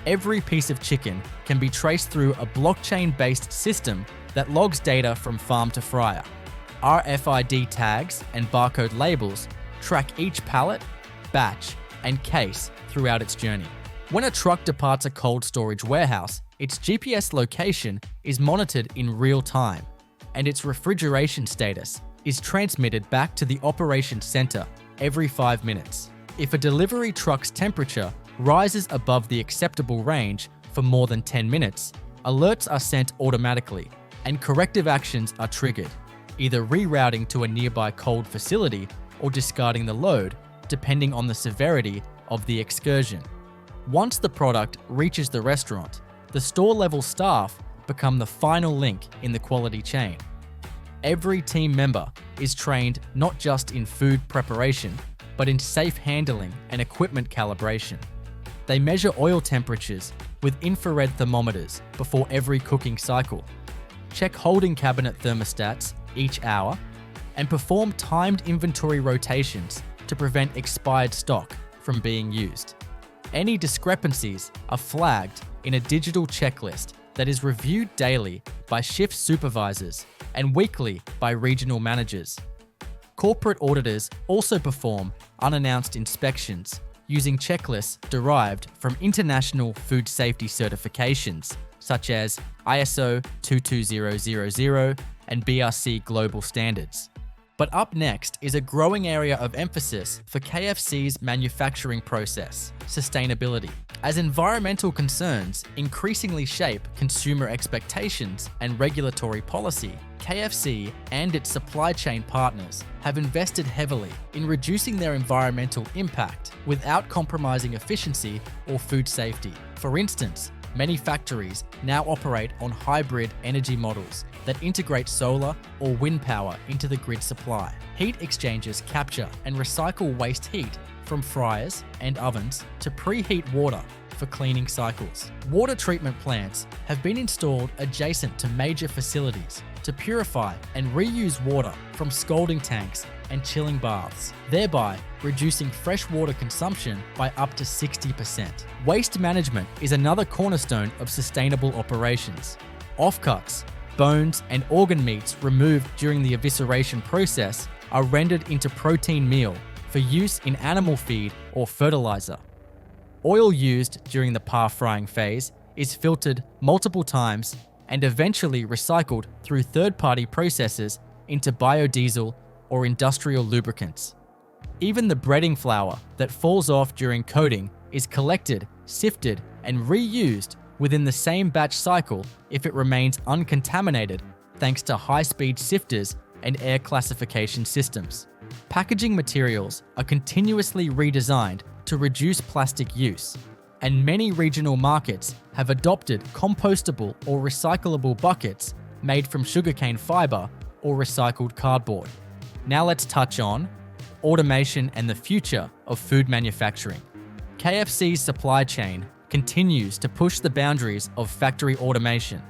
Every piece of chicken can be traced through a blockchain-based system that logs data from farm to fryer. RFID tags and barcode labels track each pallet, batch, and case throughout its journey. When a truck departs a cold storage warehouse, its GPS location is monitored in real time, and its refrigeration status is transmitted back to the operations center every 5 minutes. If a delivery truck's temperature rises above the acceptable range for more than 10 minutes, Alerts are sent automatically, and corrective actions are triggered, either rerouting to a nearby cold facility or discarding the load, depending on the severity of the excursion. Once the product reaches the restaurant, the store-level staff become the final link in the quality chain. Every team member is trained not just in food preparation, but in safe handling and equipment calibration. They measure oil temperatures with infrared thermometers before every cooking cycle, check holding cabinet thermostats each hour, and perform timed inventory rotations to prevent expired stock from being used. Any discrepancies are flagged in a digital checklist that is reviewed daily by shift supervisors and weekly by regional managers. Corporate auditors also perform unannounced inspections using checklists derived from international food safety certifications such as ISO 22000 and BRC Global Standards. But up next is a growing area of emphasis for KFC's manufacturing process, sustainability. As environmental concerns increasingly shape consumer expectations and regulatory policy, KFC and its supply chain partners have invested heavily in reducing their environmental impact without compromising efficiency or food safety. For instance, many factories now operate on hybrid energy models that integrate solar or wind power into the grid supply. Heat exchangers capture and recycle waste heat from fryers and ovens to preheat water for cleaning cycles. Water treatment plants have been installed adjacent to major facilities to purify and reuse water from scalding tanks and chilling baths, thereby reducing freshwater consumption by up to 60%. Waste management is another cornerstone of sustainable operations. Offcuts, bones, and organ meats removed during the evisceration process are rendered into protein meal for use in animal feed or fertilizer. Oil used during the par frying phase is filtered multiple times and eventually recycled through third-party processes into biodiesel or industrial lubricants. Even the breading flour that falls off during coating is collected, sifted, and reused within the same batch cycle if it remains uncontaminated thanks to high-speed sifters and air classification systems. Packaging materials are continuously redesigned to reduce plastic use, and many regional markets have adopted compostable or recyclable buckets made from sugarcane fiber or recycled cardboard. Now let's touch on automation and the future of food manufacturing. KFC's supply chain continues to push the boundaries of factory automation.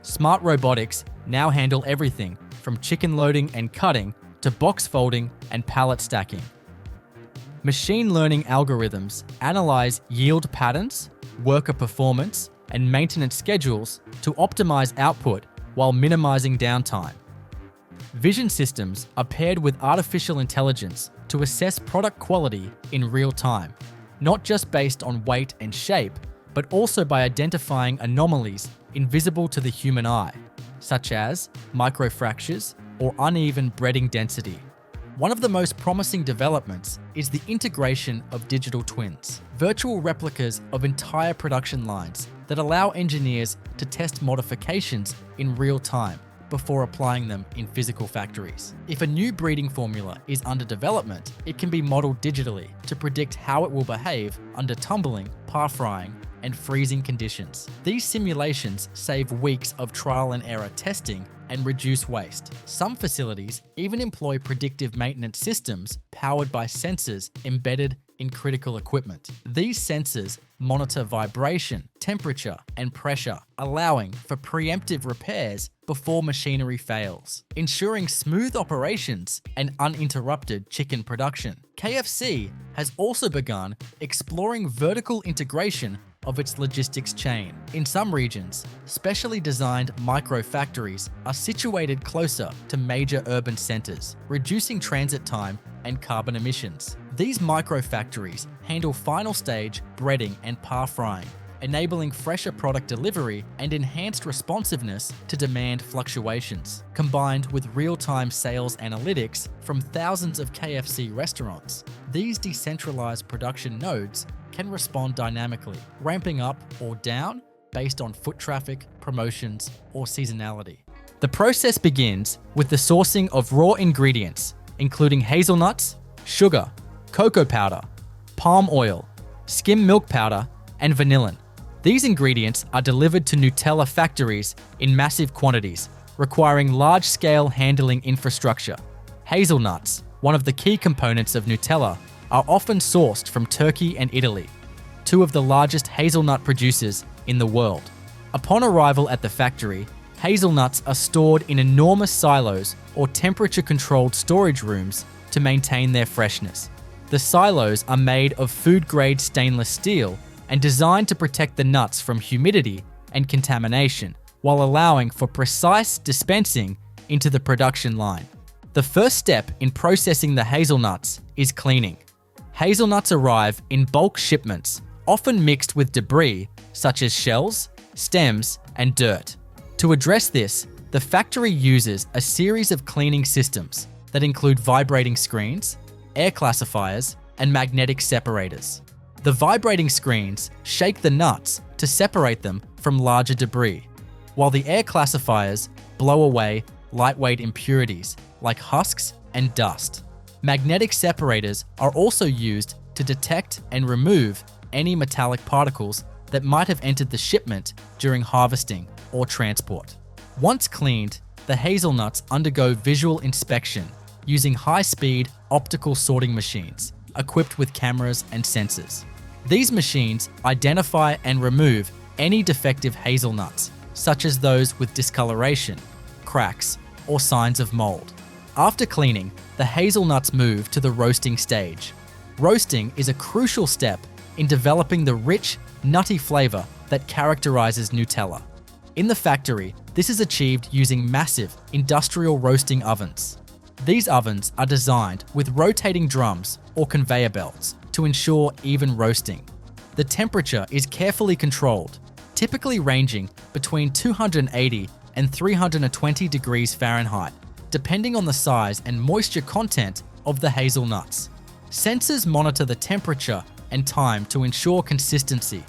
Smart robotics now handle everything from chicken loading and cutting to box folding and pallet stacking. Machine learning algorithms analyze yield patterns, worker performance, and maintenance schedules to optimize output while minimizing downtime. Vision systems are paired with artificial intelligence to assess product quality in real time, not just based on weight and shape, but also by identifying anomalies invisible to the human eye, such as microfractures or uneven breading density. One of the most promising developments is the integration of digital twins, virtual replicas of entire production lines that allow engineers to test modifications in real time before applying them in physical factories. If a new breeding formula is under development, it can be modeled digitally to predict how it will behave under tumbling, par frying, and freezing conditions. These simulations save weeks of trial and error testing and reduce waste. Some facilities even employ predictive maintenance systems powered by sensors embedded in critical equipment. These sensors monitor vibration, temperature, and pressure, allowing for preemptive repairs before machinery fails, ensuring smooth operations and uninterrupted chicken production. KFC has also begun exploring vertical integration of its logistics chain. In some regions, specially designed micro-factories are situated closer to major urban centers, reducing transit time and carbon emissions. These micro-factories handle final stage breading and par frying, enabling fresher product delivery and enhanced responsiveness to demand fluctuations. Combined with real-time sales analytics from thousands of KFC restaurants, these decentralized production nodes can respond dynamically, ramping up or down based on foot traffic, promotions, or seasonality. The process begins with the sourcing of raw ingredients, including hazelnuts, sugar, cocoa powder, palm oil, skim milk powder, and vanillin. These ingredients are delivered to Nutella factories in massive quantities, requiring large-scale handling infrastructure. Hazelnuts, one of the key components of Nutella, are often sourced from Turkey and Italy, two of the largest hazelnut producers in the world. Upon arrival at the factory, hazelnuts are stored in enormous silos or temperature-controlled storage rooms to maintain their freshness. The silos are made of food-grade stainless steel and designed to protect the nuts from humidity and contamination, while allowing for precise dispensing into the production line. The first step in processing the hazelnuts is cleaning. Hazelnuts arrive in bulk shipments, often mixed with debris such as shells, stems, and dirt. To address this, the factory uses a series of cleaning systems that include vibrating screens, air classifiers, and magnetic separators. The vibrating screens shake the nuts to separate them from larger debris, while the air classifiers blow away lightweight impurities like husks and dust. Magnetic separators are also used to detect and remove any metallic particles that might have entered the shipment during harvesting or transport. Once cleaned, the hazelnuts undergo visual inspection using high-speed optical sorting machines equipped with cameras and sensors. These machines identify and remove any defective hazelnuts, such as those with discoloration, cracks, or signs of mold. After cleaning, the hazelnuts move to the roasting stage. Roasting is a crucial step in developing the rich, nutty flavor that characterizes Nutella. In the factory, this is achieved using massive industrial roasting ovens. These ovens are designed with rotating drums or conveyor belts to ensure even roasting. The temperature is carefully controlled, typically ranging between 280 and 320 degrees Fahrenheit, depending on the size and moisture content of the hazelnuts. Sensors monitor the temperature and time to ensure consistency,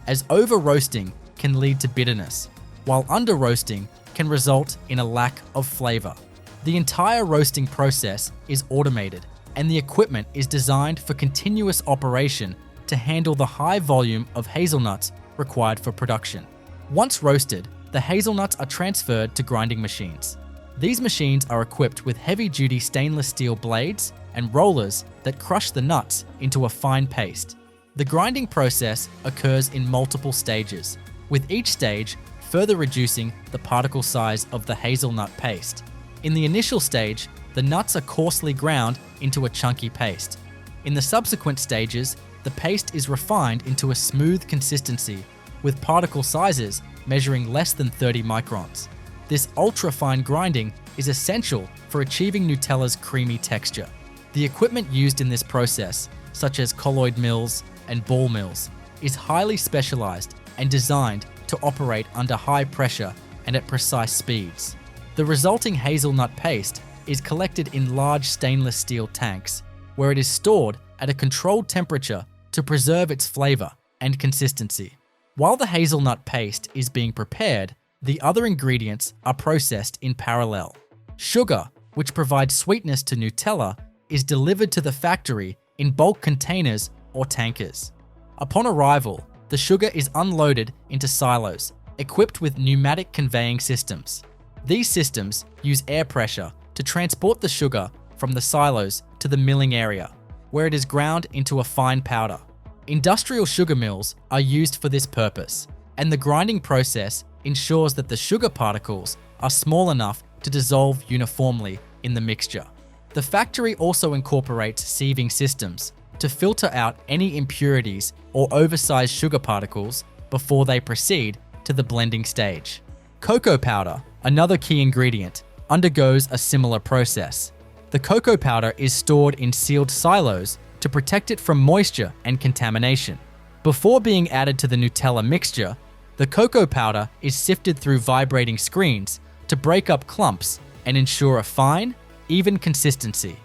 as over-roasting can lead to bitterness, while under-roasting can result in a lack of flavor. The entire roasting process is automated, and the equipment is designed for continuous operation to handle the high volume of hazelnuts required for production. Once roasted, the hazelnuts are transferred to grinding machines. These machines are equipped with heavy-duty stainless steel blades and rollers that crush the nuts into a fine paste. The grinding process occurs in multiple stages, with each stage further reducing the particle size of the hazelnut paste. In the initial stage, the nuts are coarsely ground into a chunky paste. In the subsequent stages, the paste is refined into a smooth consistency, with particle sizes measuring less than 30 microns. This ultra-fine grinding is essential for achieving Nutella's creamy texture. The equipment used in this process, such as colloid mills and ball mills, is highly specialized and designed to operate under high pressure and at precise speeds. The resulting hazelnut paste is collected in large stainless steel tanks, where it is stored at a controlled temperature to preserve its flavor and consistency. While the hazelnut paste is being prepared, the other ingredients are processed in parallel. Sugar, which provides sweetness to Nutella, is delivered to the factory in bulk containers or tankers. Upon arrival, the sugar is unloaded into silos, equipped with pneumatic conveying systems. These systems use air pressure to transport the sugar from the silos to the milling area, where it is ground into a fine powder. Industrial sugar mills are used for this purpose, and the grinding process ensures that the sugar particles are small enough to dissolve uniformly in the mixture. The factory also incorporates sieving systems to filter out any impurities or oversized sugar particles before they proceed to the blending stage. Cocoa powder, another key ingredient, undergoes a similar process. The cocoa powder is stored in sealed silos to protect it from moisture and contamination. Before being added to the Nutella mixture, the cocoa powder is sifted through vibrating screens to break up clumps and ensure a fine, even consistency.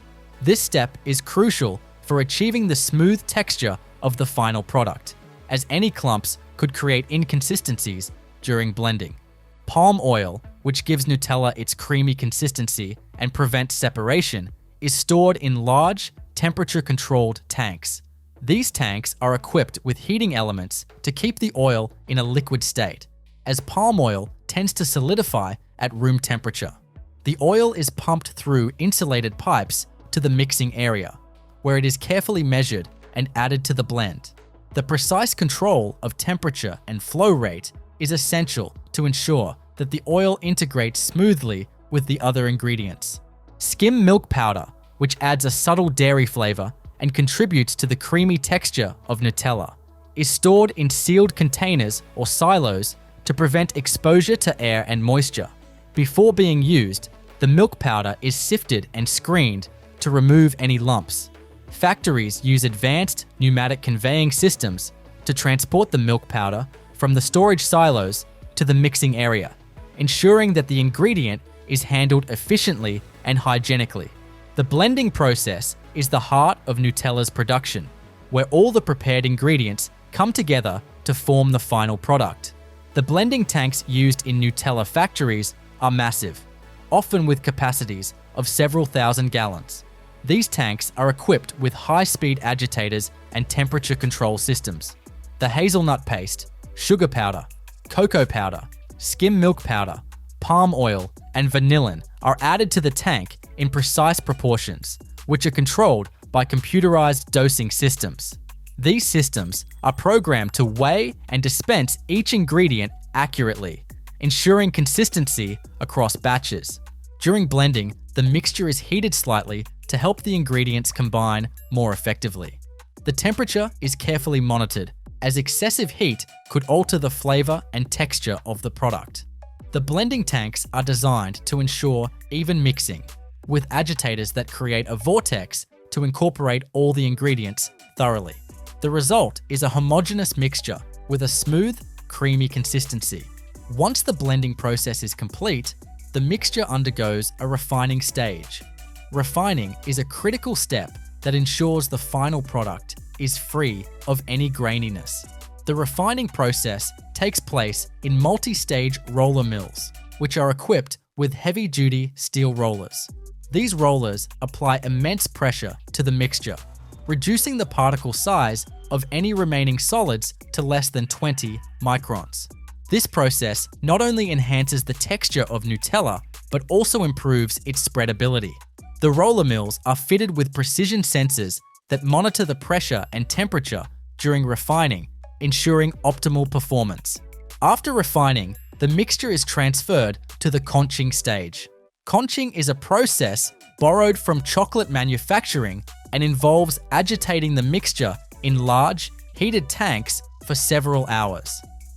This step is crucial for achieving the smooth texture of the final product. as any clumps could create inconsistencies during blending. Palm oil, which gives Nutella its creamy consistency and prevents separation, is stored in large, temperature-controlled tanks. These tanks are equipped with heating elements to keep the oil in a liquid state, as palm oil tends to solidify at room temperature. The oil is pumped through insulated pipes to the mixing area, where it is carefully measured and added to the blend. The precise control of temperature and flow rate is essential to ensure that the oil integrates smoothly with the other ingredients. Skim milk powder, which adds a subtle dairy flavor and contributes to the creamy texture of Nutella, is stored in sealed containers or silos to prevent exposure to air and moisture. Before being used, the milk powder is sifted and screened to remove any lumps. Factories use advanced pneumatic conveying systems to transport the milk powder from the storage silos to the mixing area, ensuring that the ingredient is handled efficiently and hygienically. The blending process is the heart of Nutella's production, where all the prepared ingredients come together to form the final product. The blending tanks used in Nutella factories are massive, often with capacities of several thousand gallons. These tanks are equipped with high-speed agitators and temperature control systems. The hazelnut paste, sugar powder, cocoa powder, skim milk powder, palm oil, and vanillin are added to the tank in precise proportions, which are controlled by computerized dosing systems. These systems are programmed to weigh and dispense each ingredient accurately, ensuring consistency across batches. During blending, the mixture is heated slightly to help the ingredients combine more effectively. The temperature is carefully monitored, as excessive heat could alter the flavor and texture of the product. The blending tanks are designed to ensure even mixing, with agitators that create a vortex to incorporate all the ingredients thoroughly. The result is a homogeneous mixture with a smooth, creamy consistency. Once the blending process is complete, the mixture undergoes a refining stage. Refining is a critical step that ensures the final product is free of any graininess. The refining process takes place in multi-stage roller mills, which are equipped with heavy-duty steel rollers. These rollers apply immense pressure to the mixture, reducing the particle size of any remaining solids to less than 20 microns. This process not only enhances the texture of Nutella, but also improves its spreadability. The roller mills are fitted with precision sensors that monitor the pressure and temperature during refining, ensuring optimal performance. After refining, the mixture is transferred to the conching stage. Conching is a process borrowed from chocolate manufacturing and involves agitating the mixture in large, heated tanks for several hours.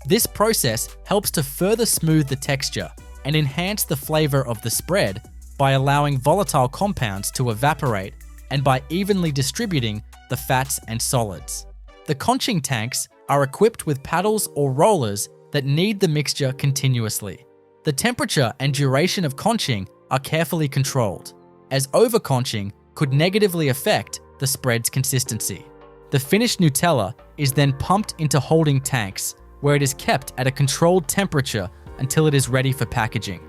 This process helps to further smooth the texture and enhance the flavor of the spread by allowing volatile compounds to evaporate and by evenly distributing the fats and solids. The conching tanks are equipped with paddles or rollers that knead the mixture continuously. The temperature and duration of conching are carefully controlled, as over-conching could negatively affect the spread's consistency. The finished Nutella is then pumped into holding tanks, where it is kept at a controlled temperature until it is ready for packaging.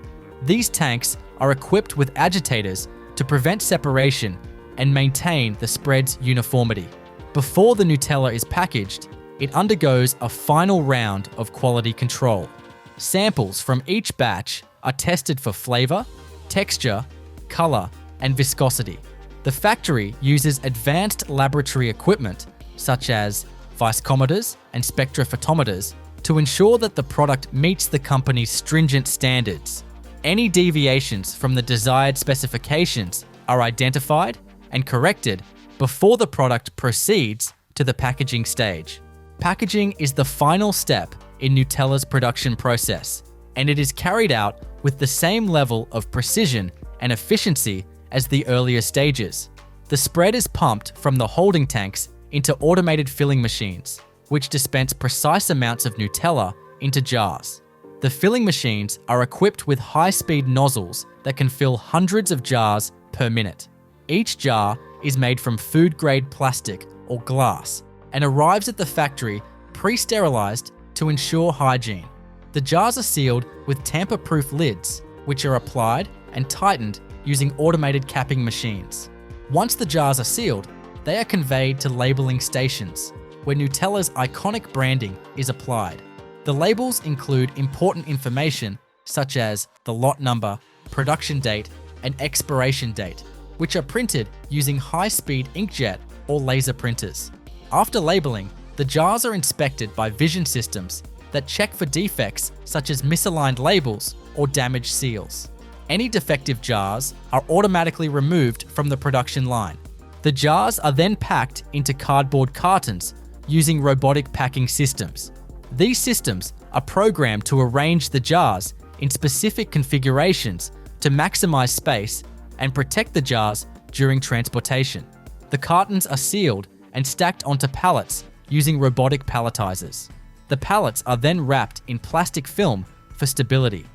These tanks are equipped with agitators to prevent separation and maintain the spread's uniformity. Before the Nutella is packaged, it undergoes a final round of quality control. Samples from each batch are tested for flavor, texture, color, and viscosity. The factory uses advanced laboratory equipment such as viscometers and spectrophotometers to ensure that the product meets the company's stringent standards. Any deviations from the desired specifications are identified and corrected before the product proceeds to the packaging stage. Packaging is the final step in Nutella's production process, and it is carried out with the same level of precision and efficiency as the earlier stages. The spread is pumped from the holding tanks into automated filling machines, which dispense precise amounts of Nutella into jars. The filling machines are equipped with high-speed nozzles that can fill hundreds of jars per minute. Each jar is made from food-grade plastic or glass and arrives at the factory pre-sterilized to ensure hygiene. The jars are sealed with tamper-proof lids, which are applied and tightened using automated capping machines. Once the jars are sealed, they are conveyed to labeling stations, where Nutella's iconic branding is applied. The labels include important information such as the lot number, production date, and expiration date, which are printed using high-speed inkjet or laser printers. After labeling, the jars are inspected by vision systems that check for defects such as misaligned labels or damaged seals. Any defective jars are automatically removed from the production line. The jars are then packed into cardboard cartons using robotic packing systems. These systems are programmed to arrange the jars in specific configurations to maximize space and protect the jars during transportation. The cartons are sealed and stacked onto pallets using robotic palletizers. The pallets are then wrapped in plastic film for stability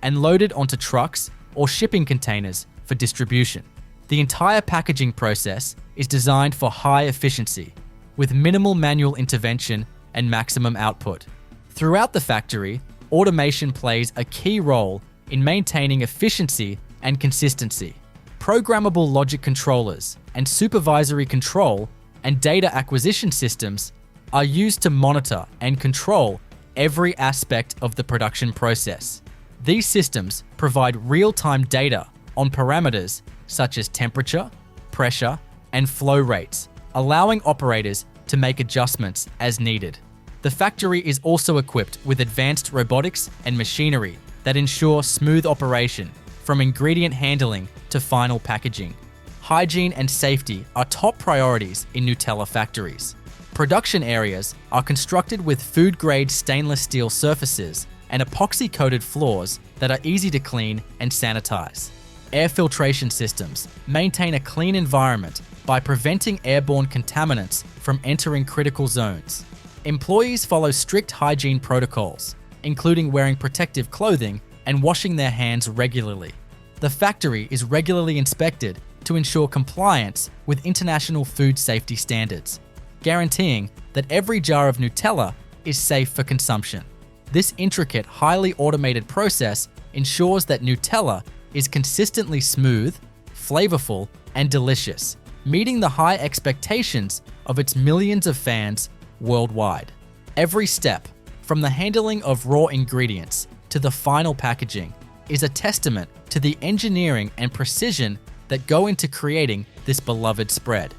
and loaded onto trucks or shipping containers for distribution. The entire packaging process is designed for high efficiency, with minimal manual intervention and maximum output. Throughout the factory, automation plays a key role in maintaining efficiency and consistency. Programmable logic controllers and supervisory control and data acquisition systems are used to monitor and control every aspect of the production process. These systems provide real-time data on parameters such as temperature, pressure, and flow rates, allowing operators to make adjustments as needed. The factory is also equipped with advanced robotics and machinery that ensure smooth operation, from ingredient handling to final packaging. Hygiene and safety are top priorities in Nutella factories. Production areas are constructed with food-grade stainless steel surfaces and epoxy-coated floors that are easy to clean and sanitize. Air filtration systems maintain a clean environment by preventing airborne contaminants from entering critical zones. Employees follow strict hygiene protocols, including wearing protective clothing and washing their hands regularly. The factory is regularly inspected to ensure compliance with international food safety standards, guaranteeing that every jar of Nutella is safe for consumption. This intricate, highly automated process ensures that Nutella is consistently smooth, flavorful, and delicious, meeting the high expectations of its millions of fans worldwide. Every step, from the handling of raw ingredients to the final packaging, is a testament to the engineering and precision that go into creating this beloved spread.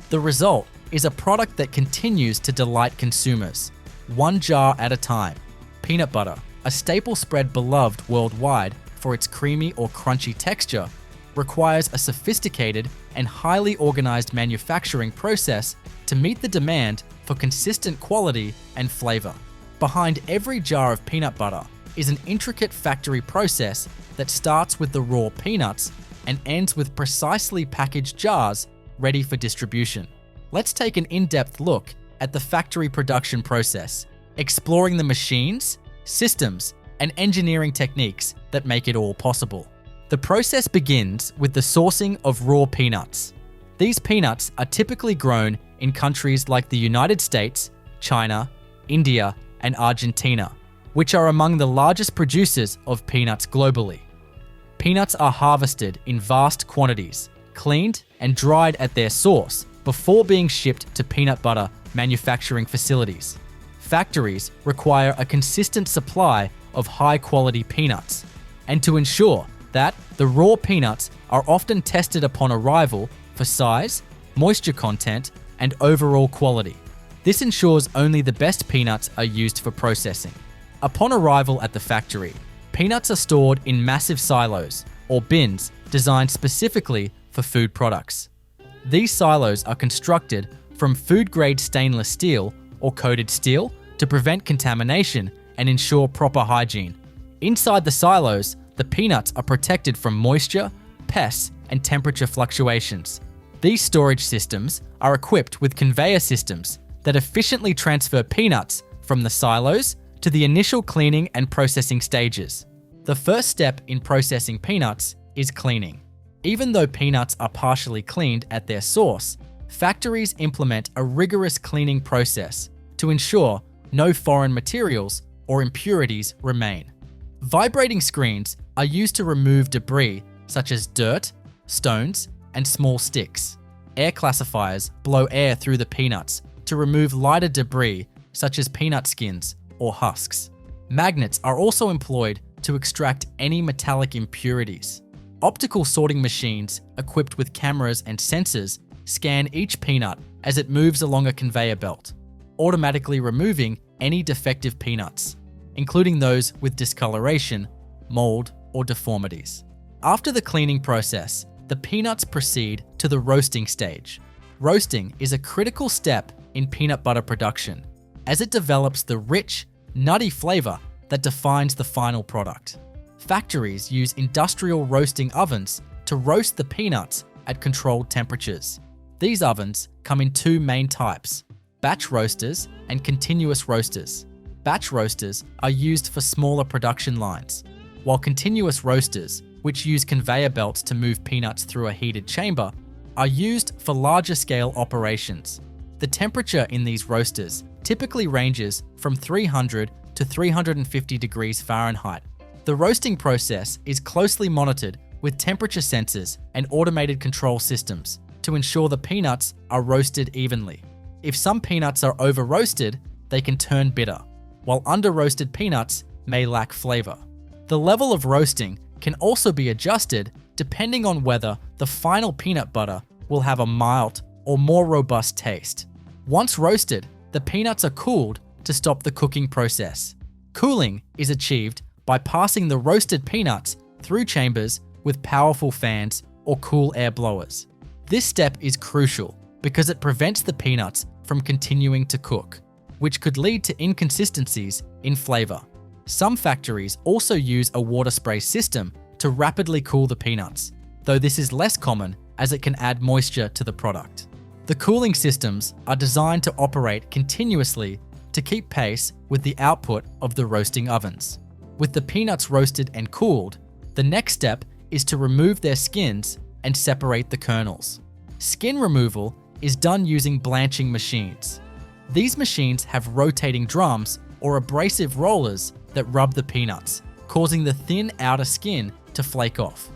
The result is a product that continues to delight consumers, one jar at a time. Peanut butter, a staple spread beloved worldwide for its creamy or crunchy texture, requires a sophisticated and highly organized manufacturing process to meet the demand for consistent quality and flavor. Behind every jar of peanut butter is an intricate factory process that starts with the raw peanuts and ends with precisely packaged jars ready for distribution. Let's take an in-depth look at the factory production process, exploring the machines, systems, and engineering techniques that make it all possible. The process begins with the sourcing of raw peanuts. These peanuts are typically grown in countries like the United States, China, India, and Argentina, which are among the largest producers of peanuts globally. Peanuts are harvested in vast quantities, cleaned and dried at their source before being shipped to peanut butter manufacturing facilities. Factories require a consistent supply of high-quality peanuts, and to ensure that the raw peanuts are often tested upon arrival for size, moisture content, and overall quality. This ensures only the best peanuts are used for processing. Upon arrival at the factory, peanuts are stored in massive silos or bins designed specifically for food products. These silos are constructed from food-grade stainless steel or coated steel to prevent contamination and ensure proper hygiene. Inside the silos, the peanuts are protected from moisture, pests, and temperature fluctuations. These storage systems are equipped with conveyor systems that efficiently transfer peanuts from the silos to the initial cleaning and processing stages. The first step in processing peanuts is cleaning. Even though peanuts are partially cleaned at their source, factories implement a rigorous cleaning process to ensure no foreign materials or impurities remain. Vibrating screens are used to remove debris such as dirt, stones, and small sticks. Air classifiers blow air through the peanuts to remove lighter debris such as peanut skins or husks. Magnets are also employed to extract any metallic impurities. Optical sorting machines equipped with cameras and sensors scan each peanut as it moves along a conveyor belt, automatically removing any defective peanuts, including those with discoloration, mold, or deformities. After the cleaning process, the peanuts proceed to the roasting stage. Roasting is a critical step in peanut butter production, as it develops the rich, nutty flavor that defines the final product. Factories use industrial roasting ovens to roast the peanuts at controlled temperatures. These ovens come in two main types: batch roasters and continuous roasters. Batch roasters are used for smaller production lines, while continuous roasters, which use conveyor belts to move peanuts through a heated chamber, are used for larger scale operations. The temperature in these roasters typically ranges from 300 to 350 degrees Fahrenheit. The roasting process is closely monitored with temperature sensors and automated control systems to ensure the peanuts are roasted evenly. If some peanuts are over-roasted, they can turn bitter, while under-roasted peanuts may lack flavor. The level of roasting can also be adjusted depending on whether the final peanut butter will have a mild or more robust taste. Once roasted, the peanuts are cooled to stop the cooking process. Cooling is achieved by passing the roasted peanuts through chambers with powerful fans or cool air blowers. This step is crucial because it prevents the peanuts from continuing to cook, which could lead to inconsistencies in flavor. Some factories also use a water spray system to rapidly cool the peanuts, though this is less common as it can add moisture to the product. The cooling systems are designed to operate continuously to keep pace with the output of the roasting ovens. With the peanuts roasted and cooled, the next step is to remove their skins and separate the kernels. Skin removal is done using blanching machines. These machines have rotating drums or abrasive rollers that rub the peanuts, causing the thin outer skin to flake off.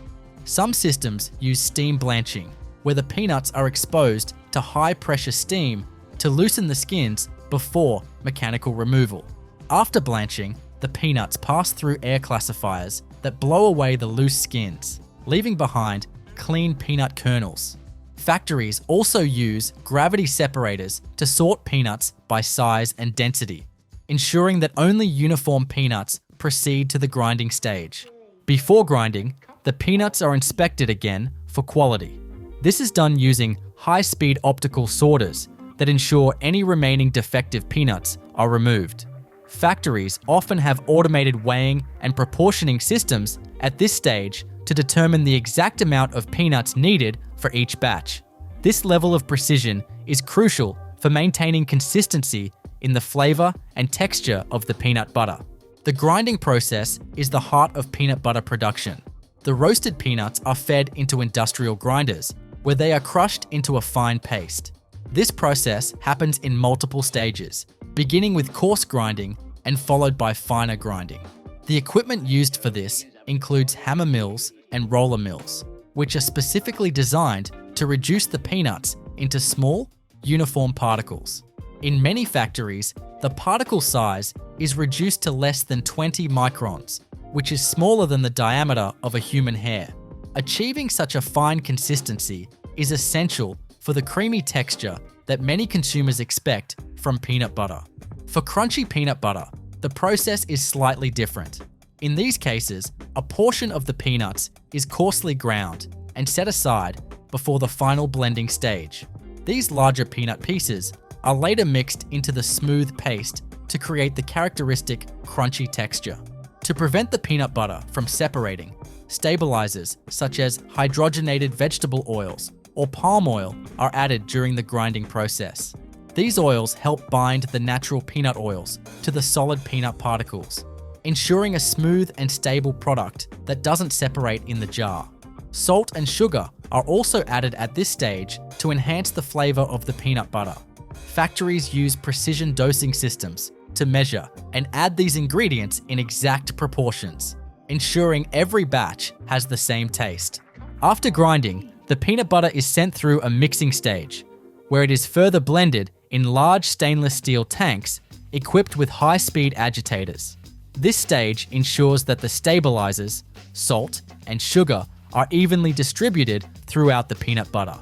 Some systems use steam blanching, where the peanuts are exposed to high-pressure steam to loosen the skins before mechanical removal. After blanching, the peanuts pass through air classifiers that blow away the loose skins, leaving behind clean peanut kernels. Factories also use gravity separators to sort peanuts by size and density, ensuring that only uniform peanuts proceed to the grinding stage. Before grinding, the peanuts are inspected again for quality. This is done using high-speed optical sorters that ensure any remaining defective peanuts are removed. Factories often have automated weighing and proportioning systems at this stage to determine the exact amount of peanuts needed for each batch. This level of precision is crucial for maintaining consistency in the flavor and texture of the peanut butter. The grinding process is the heart of peanut butter production. The roasted peanuts are fed into industrial grinders, where they are crushed into a fine paste. This process happens in multiple stages, beginning with coarse grinding and followed by finer grinding. The equipment used for this includes hammer mills and roller mills, which are specifically designed to reduce the peanuts into small, uniform particles. In many factories, the particle size is reduced to less than 20 microns, which is smaller than the diameter of a human hair. Achieving such a fine consistency is essential for the creamy texture that many consumers expect from peanut butter. For crunchy peanut butter, the process is slightly different. In these cases, a portion of the peanuts is coarsely ground and set aside before the final blending stage. These larger peanut pieces are later mixed into the smooth paste to create the characteristic crunchy texture. To prevent the peanut butter from separating, stabilizers such as hydrogenated vegetable oils or palm oil are added during the grinding process. These oils help bind the natural peanut oils to the solid peanut particles, ensuring a smooth and stable product that doesn't separate in the jar. Salt and sugar are also added at this stage to enhance the flavor of the peanut butter. Factories use precision dosing systems to measure and add these ingredients in exact proportions, ensuring every batch has the same taste. After grinding, the peanut butter is sent through a mixing stage, where it is further blended in large stainless steel tanks equipped with high-speed agitators. This stage ensures that the stabilizers, salt, and sugar are evenly distributed throughout the peanut butter.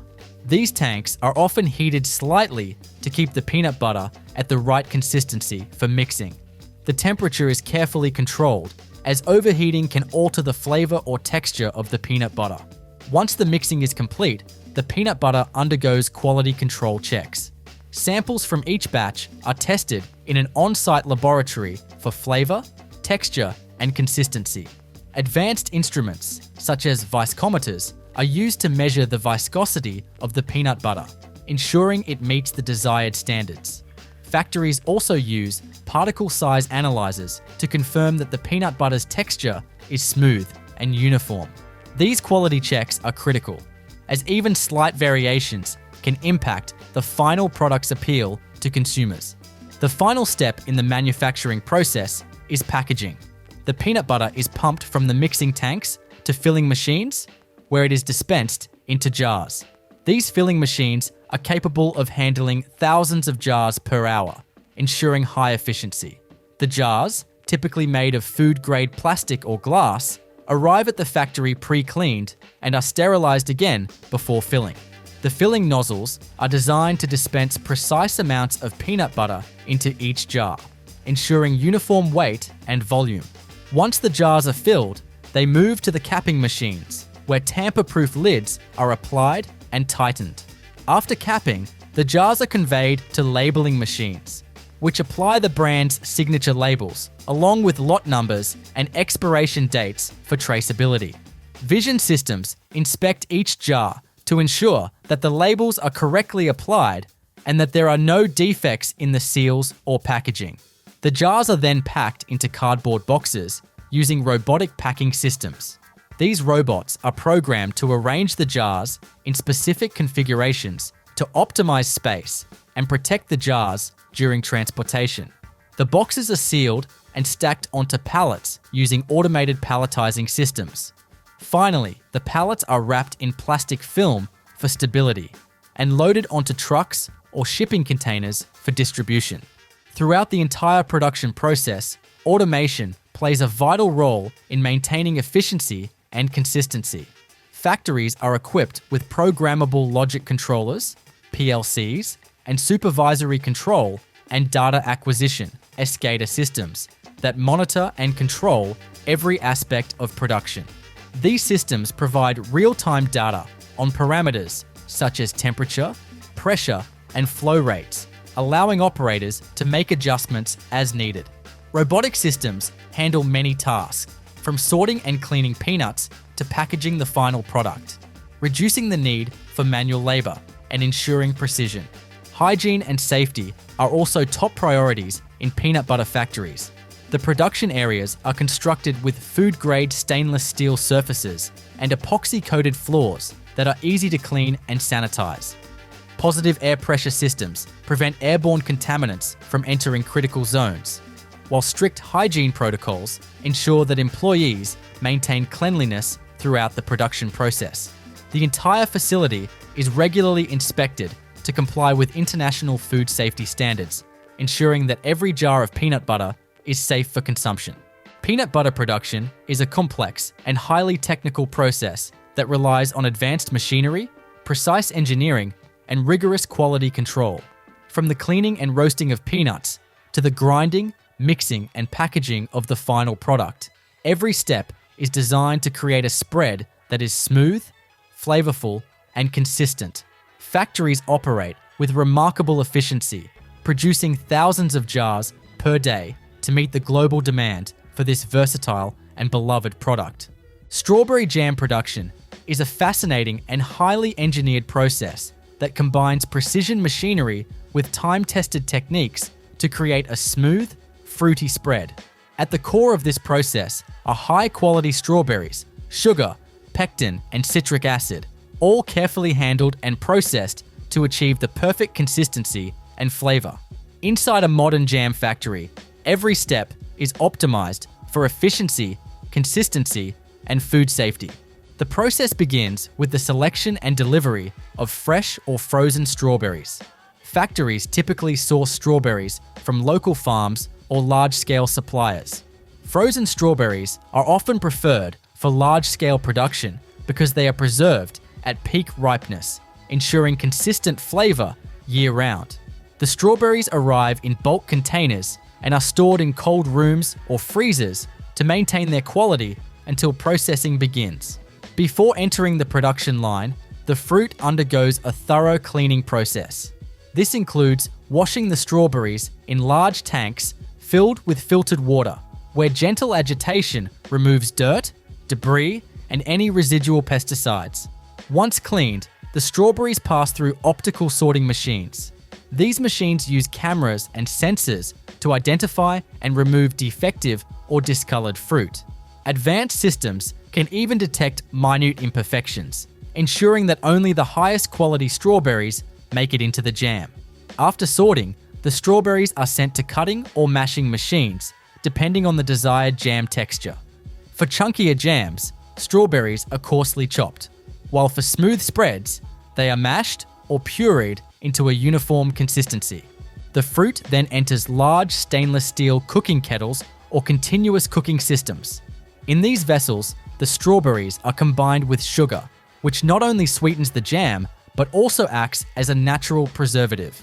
These tanks are often heated slightly to keep the peanut butter at the right consistency for mixing. The temperature is carefully controlled, as overheating can alter the flavor or texture of the peanut butter. Once the mixing is complete, the peanut butter undergoes quality control checks. Samples from each batch are tested in an on-site laboratory for flavor, texture, and consistency. Advanced instruments, such as viscometers, are used to measure the viscosity of the peanut butter, ensuring it meets the desired standards. Factories also use particle size analyzers to confirm that the peanut butter's texture is smooth and uniform. These quality checks are critical, as even slight variations can impact the final product's appeal to consumers. The final step in the manufacturing process is packaging. The peanut butter is pumped from the mixing tanks to filling machines, where it is dispensed into jars. These filling machines are capable of handling thousands of jars per hour, ensuring high efficiency. The jars, typically made of food-grade plastic or glass, arrive at the factory pre-cleaned and are sterilized again before filling. The filling nozzles are designed to dispense precise amounts of peanut butter into each jar, ensuring uniform weight and volume. Once the jars are filled, they move to the capping machines, where tamper-proof lids are applied and tightened. After capping, the jars are conveyed to labeling machines, which apply the brand's signature labels, along with lot numbers and expiration dates for traceability. Vision systems inspect each jar to ensure that the labels are correctly applied and that there are no defects in the seals or packaging. The jars are then packed into cardboard boxes using robotic packing systems. These robots are programmed to arrange the jars in specific configurations to optimize space and protect the jars during transportation. The boxes are sealed and stacked onto pallets using automated palletizing systems. Finally, the pallets are wrapped in plastic film for stability and loaded onto trucks or shipping containers for distribution. Throughout the entire production process, automation plays a vital role in maintaining efficiency and consistency. Factories are equipped with programmable logic controllers, PLCs, and supervisory control and data acquisition, SCADA systems, that monitor and control every aspect of production. These systems provide real-time data on parameters such as temperature, pressure, and flow rates, allowing operators to make adjustments as needed. Robotic systems handle many tasks, from sorting and cleaning peanuts to packaging the final product, reducing the need for manual labor and ensuring precision. Hygiene and safety are also top priorities in peanut butter factories. The production areas are constructed with food-grade stainless steel surfaces and epoxy-coated floors that are easy to clean and sanitize. Positive air pressure systems prevent airborne contaminants from entering critical zones, while strict hygiene protocols ensure that employees maintain cleanliness throughout the production process. The entire facility is regularly inspected to comply with international food safety standards, ensuring that every jar of peanut butter is safe for consumption. Peanut butter production is a complex and highly technical process that relies on advanced machinery, precise engineering, and rigorous quality control. From the cleaning and roasting of peanuts to the grinding, mixing, and packaging of the final product, every step is designed to create a spread that is smooth, flavorful, and consistent. Factories operate with remarkable efficiency, producing thousands of jars per day to meet the global demand for this versatile and beloved product. Strawberry jam production is a fascinating and highly engineered process that combines precision machinery with time-tested techniques to create a smooth, fruity spread. At the core of this process are high-quality strawberries, sugar, pectin, and citric acid, all carefully handled and processed to achieve the perfect consistency and flavor. Inside a modern jam factory, every step is optimized for efficiency, consistency, and food safety. The process begins with the selection and delivery of fresh or frozen strawberries. Factories typically source strawberries from local farms or large-scale suppliers. Frozen strawberries are often preferred for large-scale production because they are preserved at peak ripeness, ensuring consistent flavor year-round. The strawberries arrive in bulk containers and are stored in cold rooms or freezers to maintain their quality until processing begins. Before entering the production line, the fruit undergoes a thorough cleaning process. This includes washing the strawberries in large tanks filled with filtered water, where gentle agitation removes dirt, debris, and any residual pesticides. Once cleaned, the strawberries pass through optical sorting machines. These machines use cameras and sensors to identify and remove defective or discolored fruit. Advanced systems can even detect minute imperfections, ensuring that only the highest quality strawberries make it into the jam. After sorting, the strawberries are sent to cutting or mashing machines, depending on the desired jam texture. For chunkier jams, strawberries are coarsely chopped, while for smooth spreads, they are mashed or pureed into a uniform consistency. The fruit then enters large stainless steel cooking kettles or continuous cooking systems. In these vessels, the strawberries are combined with sugar, which not only sweetens the jam, but also acts as a natural preservative.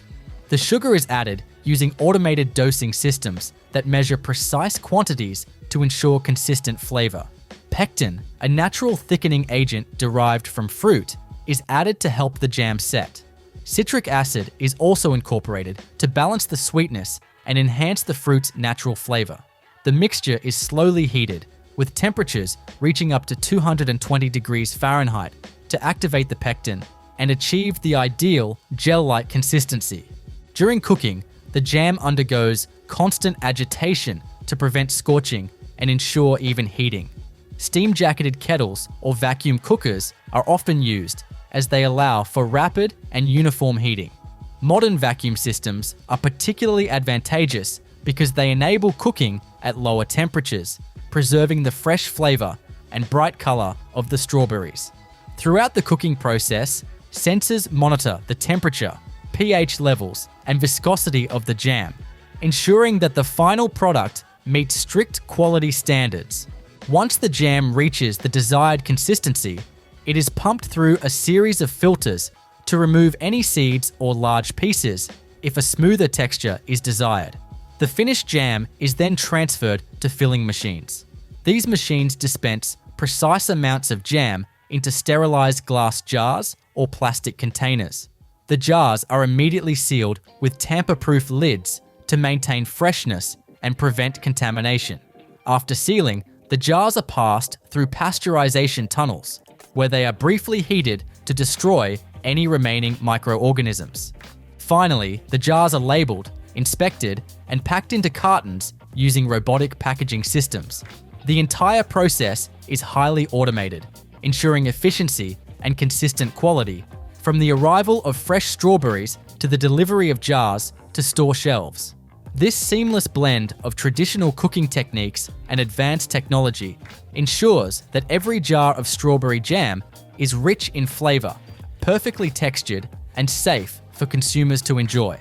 The sugar is added using automated dosing systems that measure precise quantities to ensure consistent flavor. Pectin, a natural thickening agent derived from fruit, is added to help the jam set. Citric acid is also incorporated to balance the sweetness and enhance the fruit's natural flavor. The mixture is slowly heated, with temperatures reaching up to 220 degrees Fahrenheit to activate the pectin and achieve the ideal gel-like consistency. During cooking, the jam undergoes constant agitation to prevent scorching and ensure even heating. Steam-jacketed kettles or vacuum cookers are often used, as they allow for rapid and uniform heating. Modern vacuum systems are particularly advantageous because they enable cooking at lower temperatures, preserving the fresh flavor and bright color of the strawberries. Throughout the cooking process, sensors monitor the temperature, pH levels, and viscosity of the jam, ensuring that the final product meets strict quality standards. Once the jam reaches the desired consistency, it is pumped through a series of filters to remove any seeds or large pieces if a smoother texture is desired. The finished jam is then transferred to filling machines. These machines dispense precise amounts of jam into sterilized glass jars or plastic containers. The jars are immediately sealed with tamper-proof lids to maintain freshness and prevent contamination. After sealing, the jars are passed through pasteurization tunnels, where they are briefly heated to destroy any remaining microorganisms. Finally, the jars are labeled, inspected, and packed into cartons using robotic packaging systems. The entire process is highly automated, ensuring efficiency and consistent quality, from the arrival of fresh strawberries to the delivery of jars to store shelves. This seamless blend of traditional cooking techniques and advanced technology ensures that every jar of strawberry jam is rich in flavor, perfectly textured, and safe for consumers to enjoy.